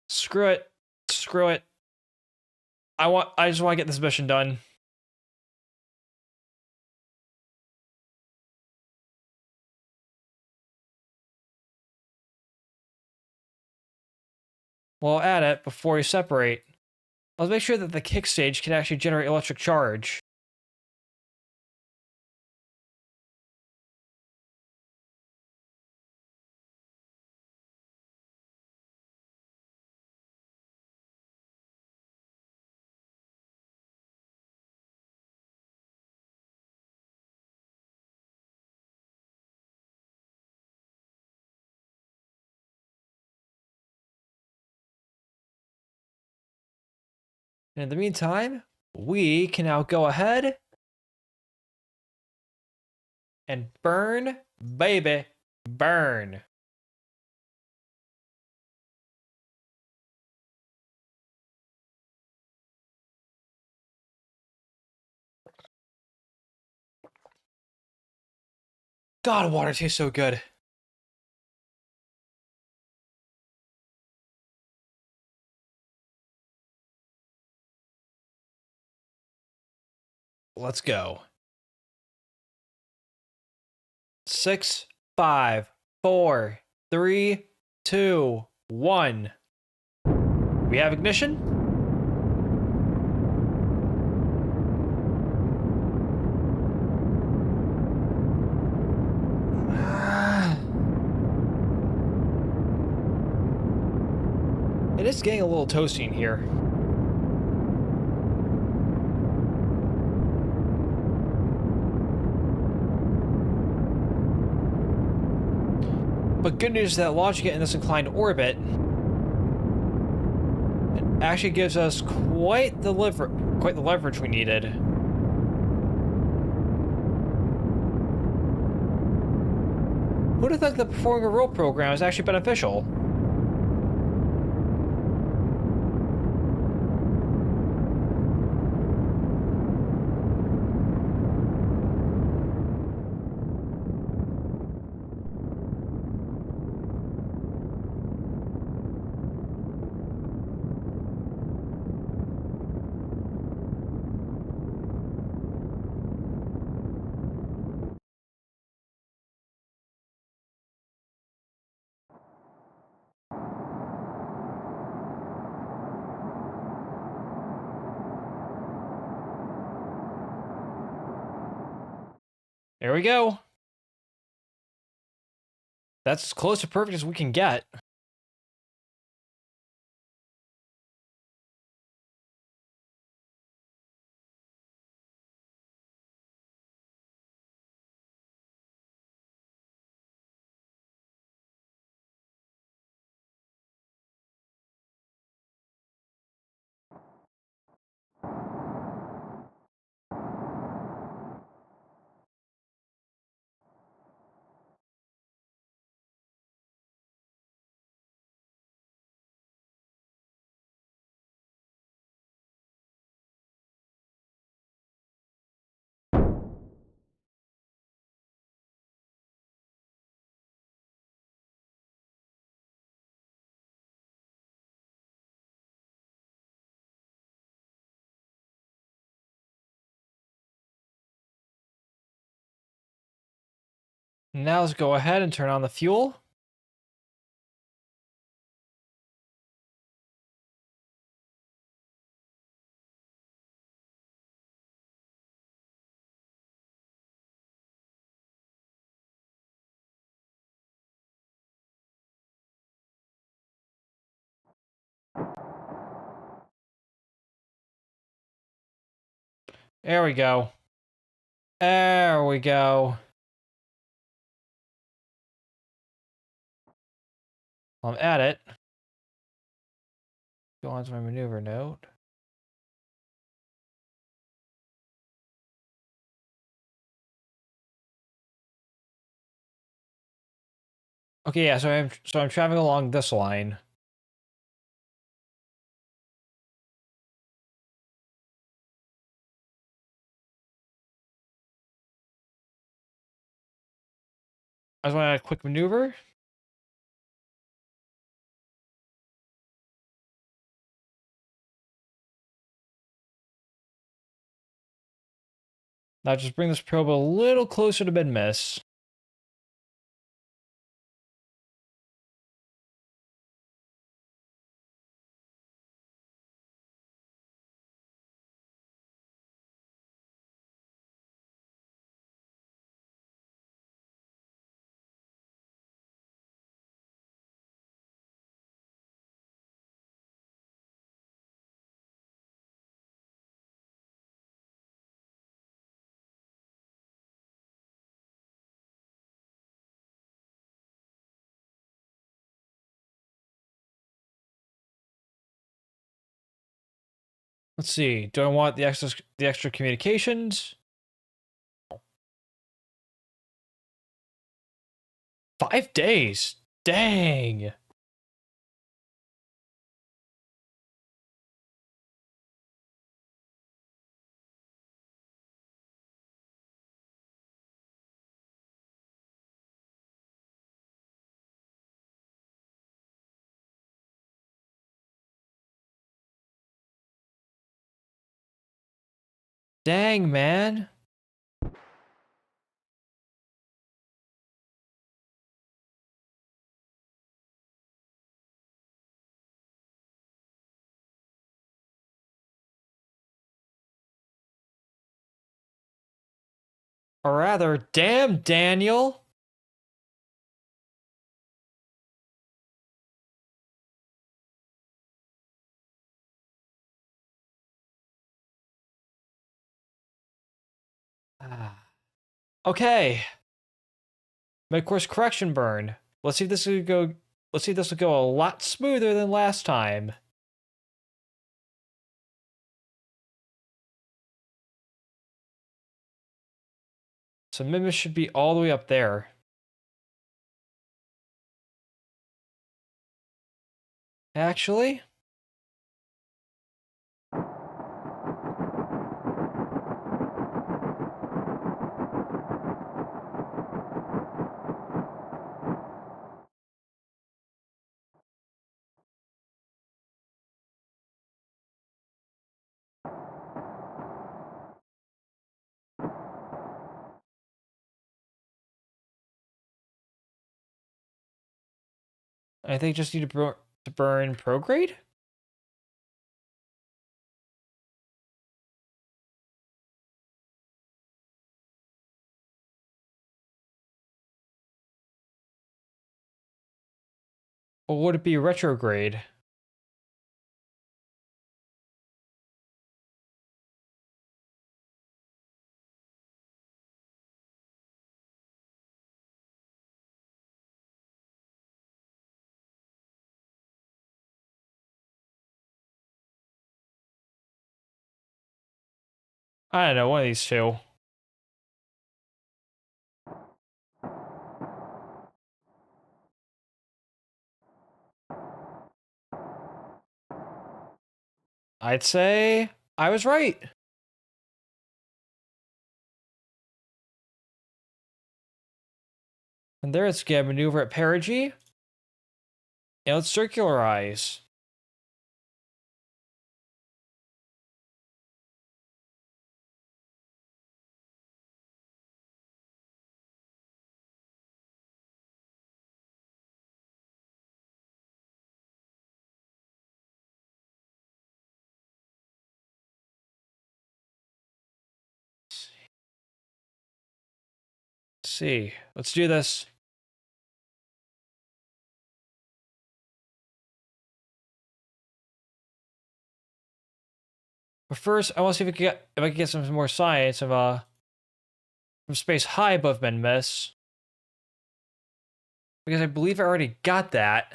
Screw it. Screw it. I just want to get this mission done. Well, add it before we separate. Let's make sure that the kick stage can actually generate electric charge. And in the meantime, we can now go ahead and burn, baby, burn. God, water tastes so good. Let's go. 6, 5, 4, 3, 2, 1. We have ignition. It is getting a little toasty in here. But good news is that launching it in this inclined orbit actually gives us quite the leverage we needed. Who'd have thought that performing a roll program is actually beneficial? There we go. That's as close to perfect as we can get. Now let's go ahead and turn on the fuel. There we go. There we go. I'm at it. Go on to my maneuver note. Okay, yeah, so I'm traveling along this line. I just want a quick maneuver. Now just bring this probe a little closer to mid-miss. Let's see. Do I want the extra communications? 5 days. Dang. Dang, man. Or rather, damn, Daniel. Okay. Mid-course correction burn. Let's see if this will go. Let's see if this will go a lot smoother than last time. So Mimus should be all the way up there. Actually, I think just need to burn prograde. Or would it be retrograde? I don't know, one of these two. I'd say I was right. And there it's get maneuver at perigee. And let's circularize. Let's see. Let's do this. But first, I want to see if I can get some more science of from space high above Menmis. Because I believe I already got that.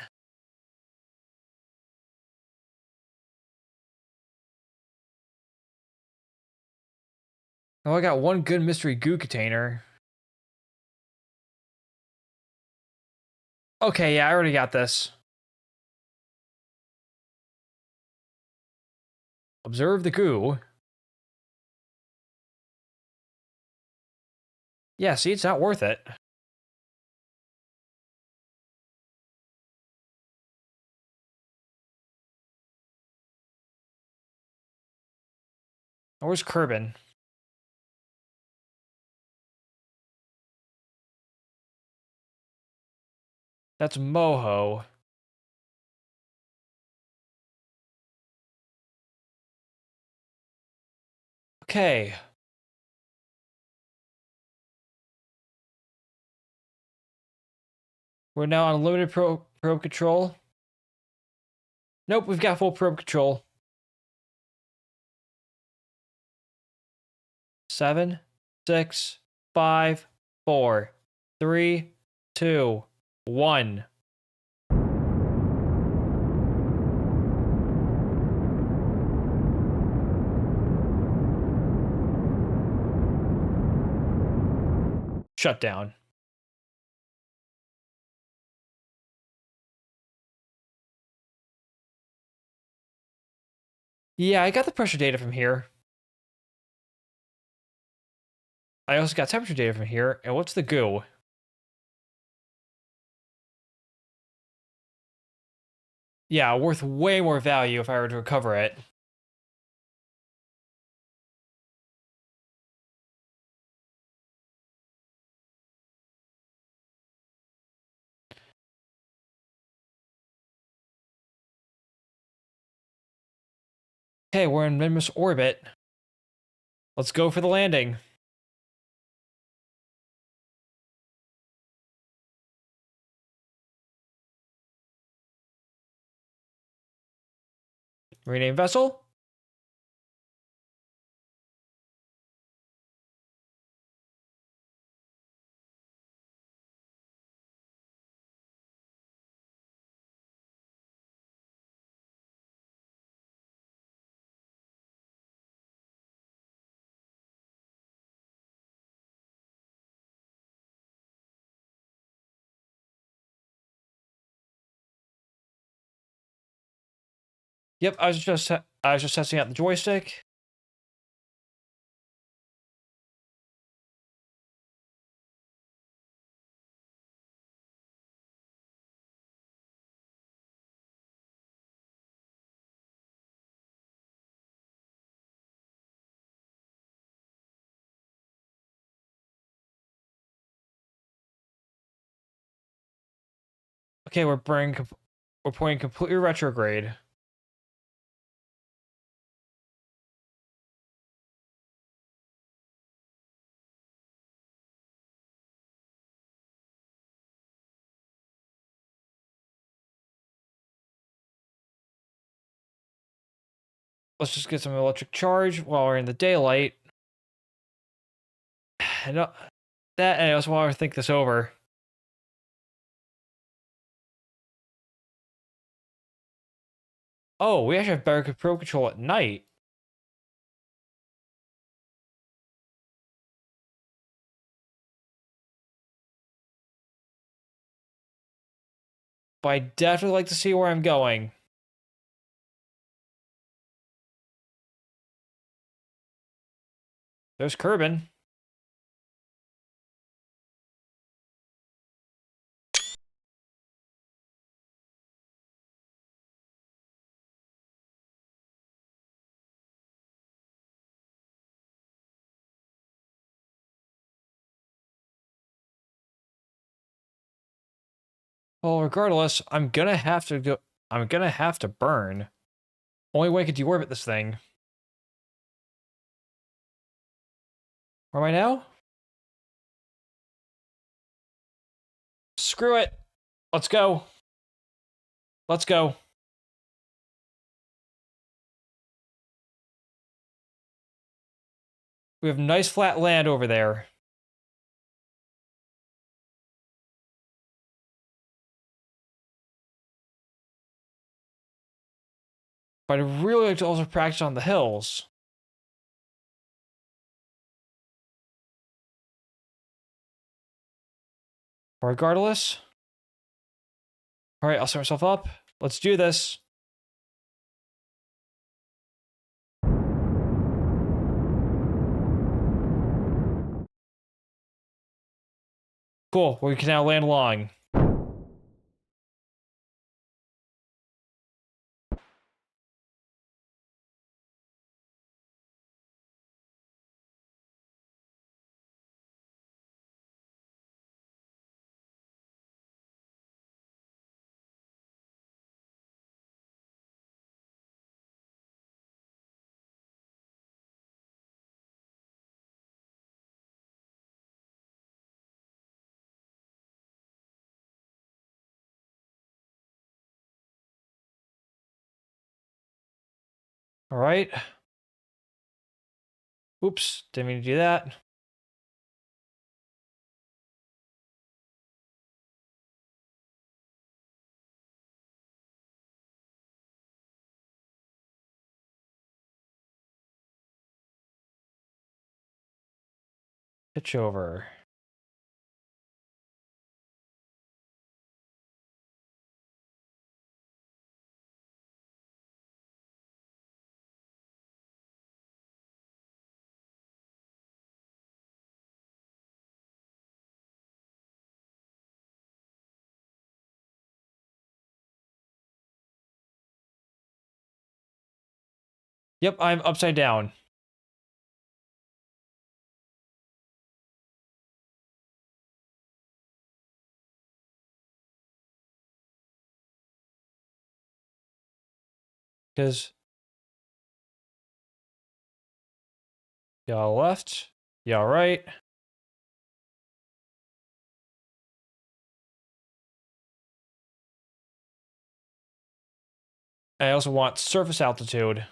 Oh, I got one good mystery goo container. Okay, yeah, I already got this. Observe the goo. Yeah, see, it's not worth it. Where's Kerbin? That's Moho. Okay. We're now on limited probe control. Nope, we've got full probe control. 7, 6, 5, 4, 3, 2, 1. Shut down. Yeah, I got the pressure data from here. I also got temperature data from here. And what's the goo? Yeah, worth way more value if I were to recover it. Okay, we're in Minmus orbit. Let's go for the landing. Rename vessel. Yep, I was just testing out the joystick. Okay, we're pointing completely retrograde. Let's just get some electric charge while we're in the daylight. And that, and I also want to think this over. Oh, we actually have better probe control at night. But I definitely like to see where I'm going. There's Kerbin. Well, regardless, I'm gonna have to go. I'm gonna have to burn. Only way I could deorbit this thing. Where am I now? Screw it. Let's go. Let's go. We have nice flat land over there. But I'd really like to also practice on the hills. Regardless. Alright, I'll set myself up. Let's do this. Cool, we can now land long. Alright. Oops, didn't mean to do that. Pitch over. Yep, I'm upside down. Because y'all left, y'all right. I also want surface altitude.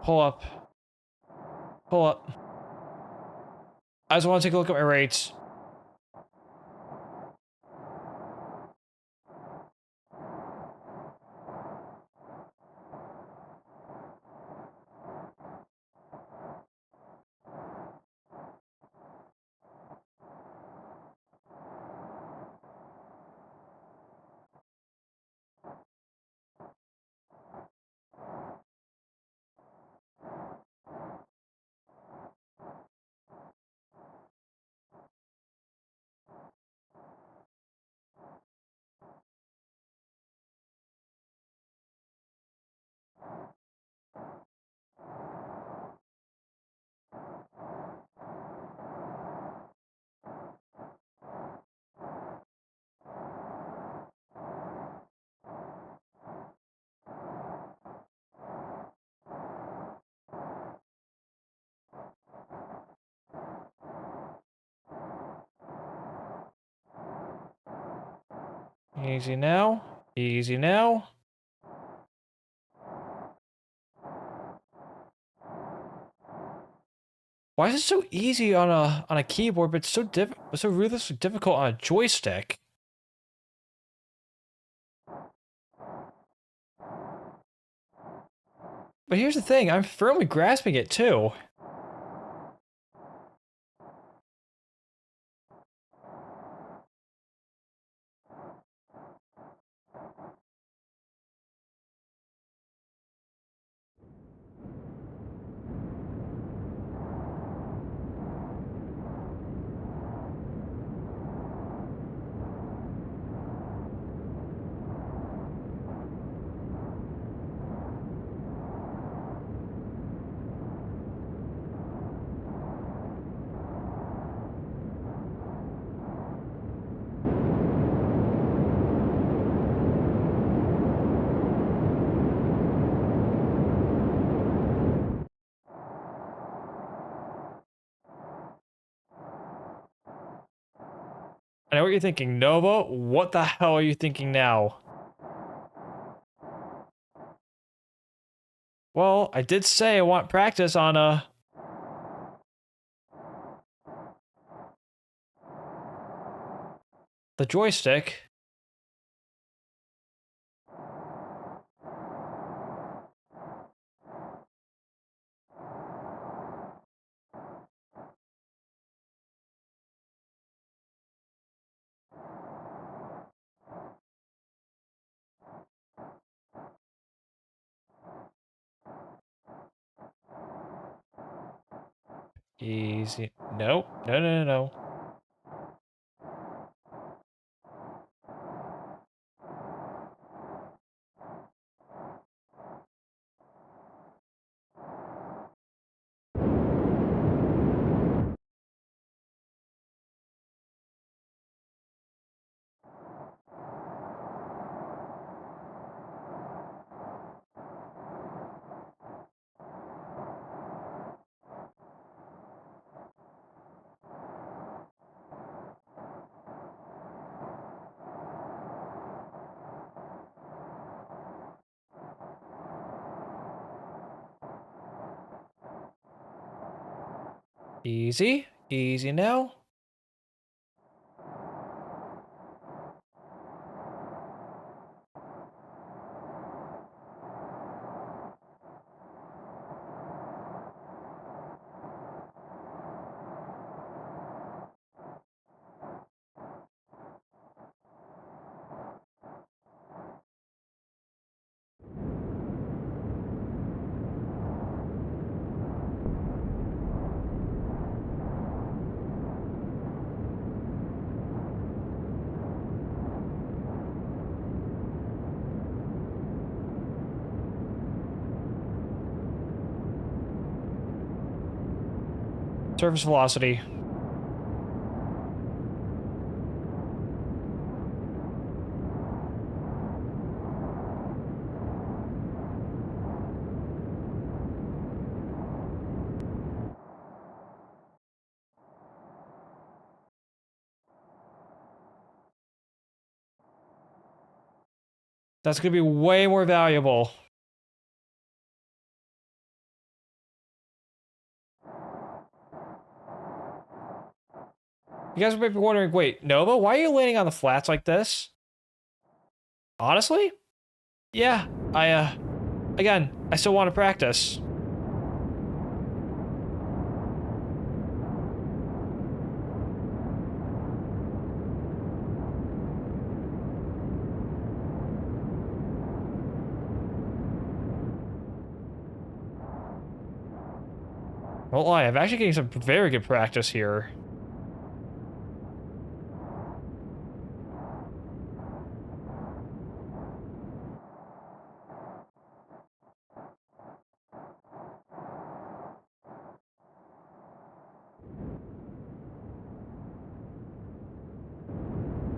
Pull up. Pull up. I just want to take a look at my rates. Easy now. Easy now. Why is it so easy on a keyboard, but so ruthlessly difficult on a joystick? But here's the thing, I'm firmly grasping it too. I know what you're thinking. Nova, what the hell are you thinking now? Well, I did say I want practice on the joystick. Easy. No, no, no, no, no. Easy. Easy now. Surface velocity. That's gonna be way more valuable. You guys might be wondering, wait, Nova, why are you landing on the flats like this? Honestly? Yeah, again, I still want to practice. Won't lie, I'm actually getting some very good practice here.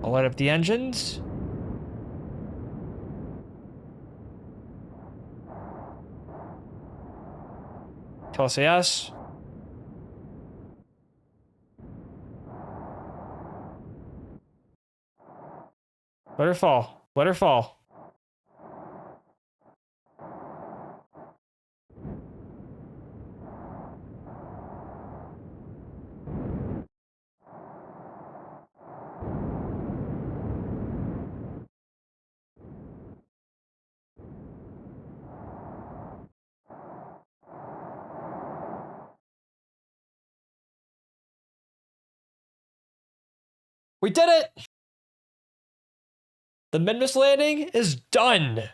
I'll light up the engines. Tell us yes. Let her fall. Let her fall. We did it! The Minmus landing is done!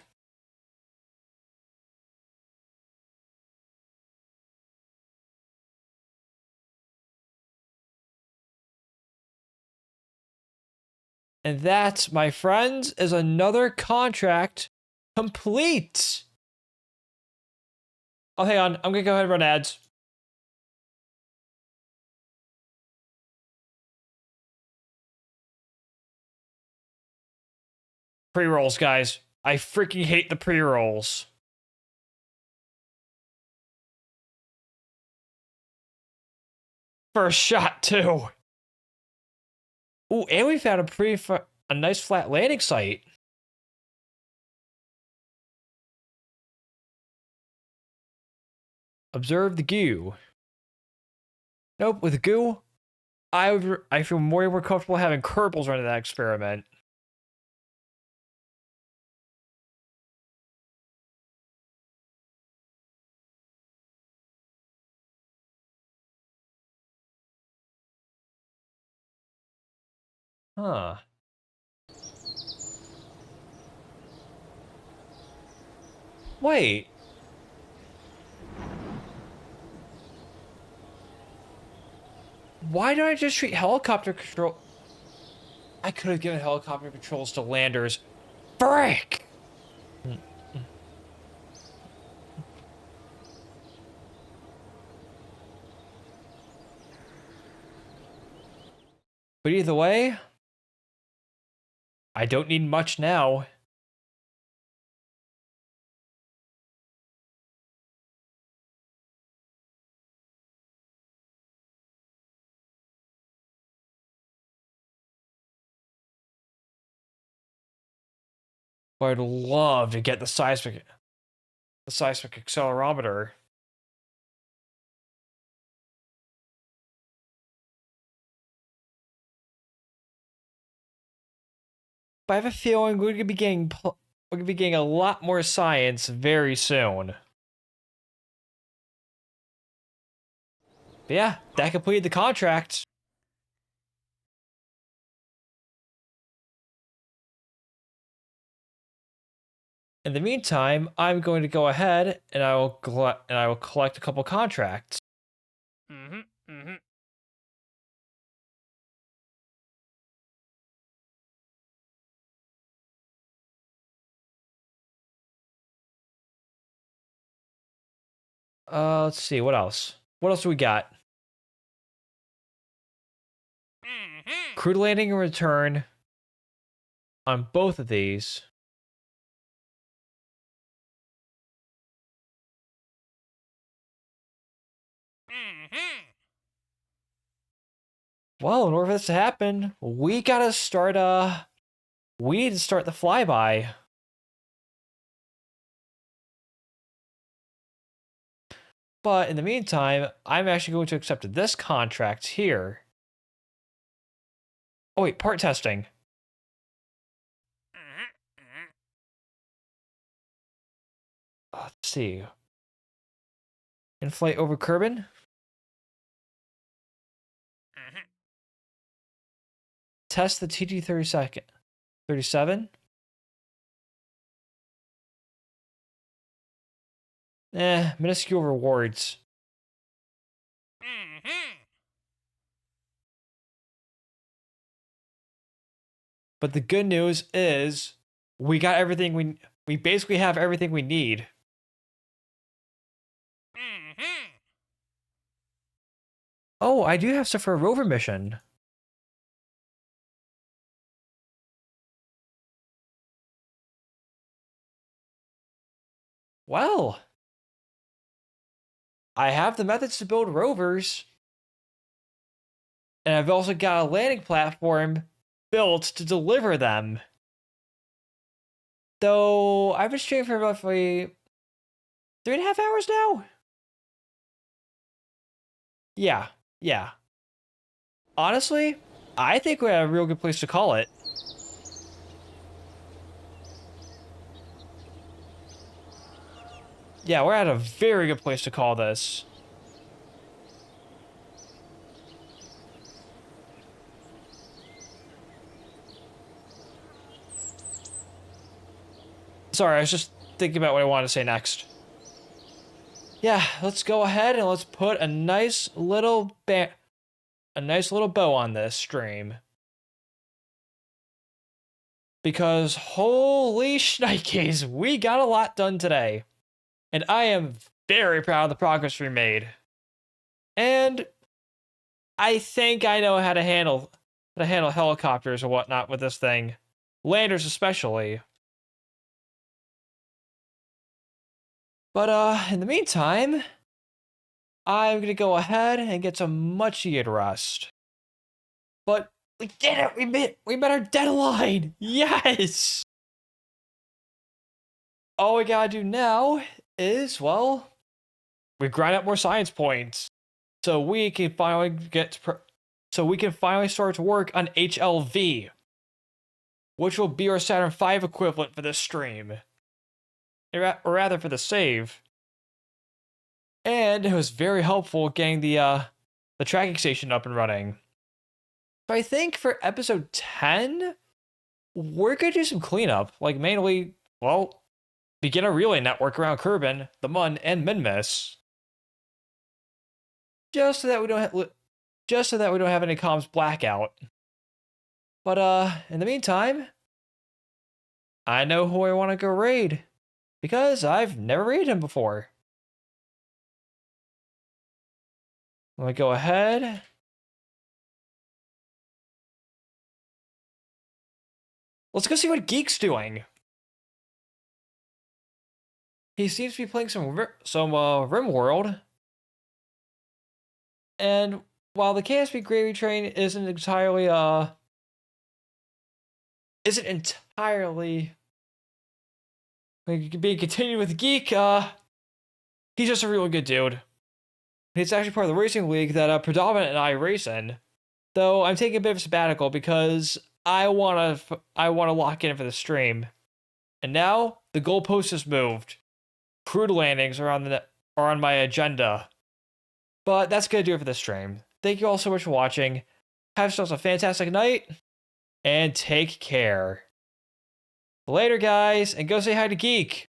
And that, my friends, is another contract complete! Oh, hang on. I'm gonna go ahead and run ads. Pre-rolls, guys. I freaking hate the pre-rolls. First shot, too. Ooh, and we found a nice flat landing site. Observe the goo. Nope, with the goo, I feel more comfortable having Kerbals run that experiment. Huh. Wait. Why don't I just treat helicopter control? I could have given helicopter controls to landers. Frick! But either way, I don't need much now. But I'd love to get the seismic accelerometer. But I have a feeling we're gonna be getting a lot more science very soon. But yeah, that completed the contract. In the meantime, I'm going to go ahead and I will collect a couple contracts. Let's see, what else? What else do we got? Crude landing and return on both of these. Well, in order for this to happen, we gotta start, we need to start the flyby. But in the meantime, I'm actually going to accept this contract here. Oh wait, part testing. Let's see. Inflate over Kerbin. Test the TT 37. Minuscule rewards. But the good news is we got everything we basically have everything we need. Oh, I do have stuff for a rover mission. Well, I have the methods to build rovers. And I've also got a landing platform built to deliver them. Though I've been streaming for roughly 3.5 hours now. Yeah. Honestly, I think we're at a real good place to call it. Yeah, we're at a very good place to call this. Sorry, I was just thinking about what I wanted to say next. Yeah, let's go ahead and let's put a nice little bow on this stream. Because holy shnikes, we got a lot done today. And I am very proud of the progress we made. And I think I know how to handle helicopters or whatnot with this thing. Landers especially. But in the meantime, I'm gonna go ahead and get some much needed rest. But We did it! We met our deadline! Yes! All we gotta do now is, well, we grind up more science points. So we can finally start to work on HLV, which will be our Saturn V equivalent for this stream. Or rather for the save. And it was very helpful getting the tracking station up and running. So I think for episode 10, we're gonna do some cleanup. Like mainly, well, begin a relay network around Kerbin, the Mun, and Minmus. Just so that we don't have any comms blackout. But in the meantime, I know who I want to go raid. Because I've never raided him before. Let me go ahead. Let's go see what Geek's doing. He seems to be playing some RimWorld. And while the KSP Gravy Train isn't entirely being continued with Geek, he's just a really good dude. He's actually part of the racing league that Predominant and I race in. Though I'm taking a bit of a sabbatical because I wanna lock in for the stream. And now the goalpost has moved. Crude landings are on my agenda. But that's gonna do it for this stream. Thank you all so much for watching. Have yourselves a fantastic night, and take care. Later, guys, and go say hi to Geek.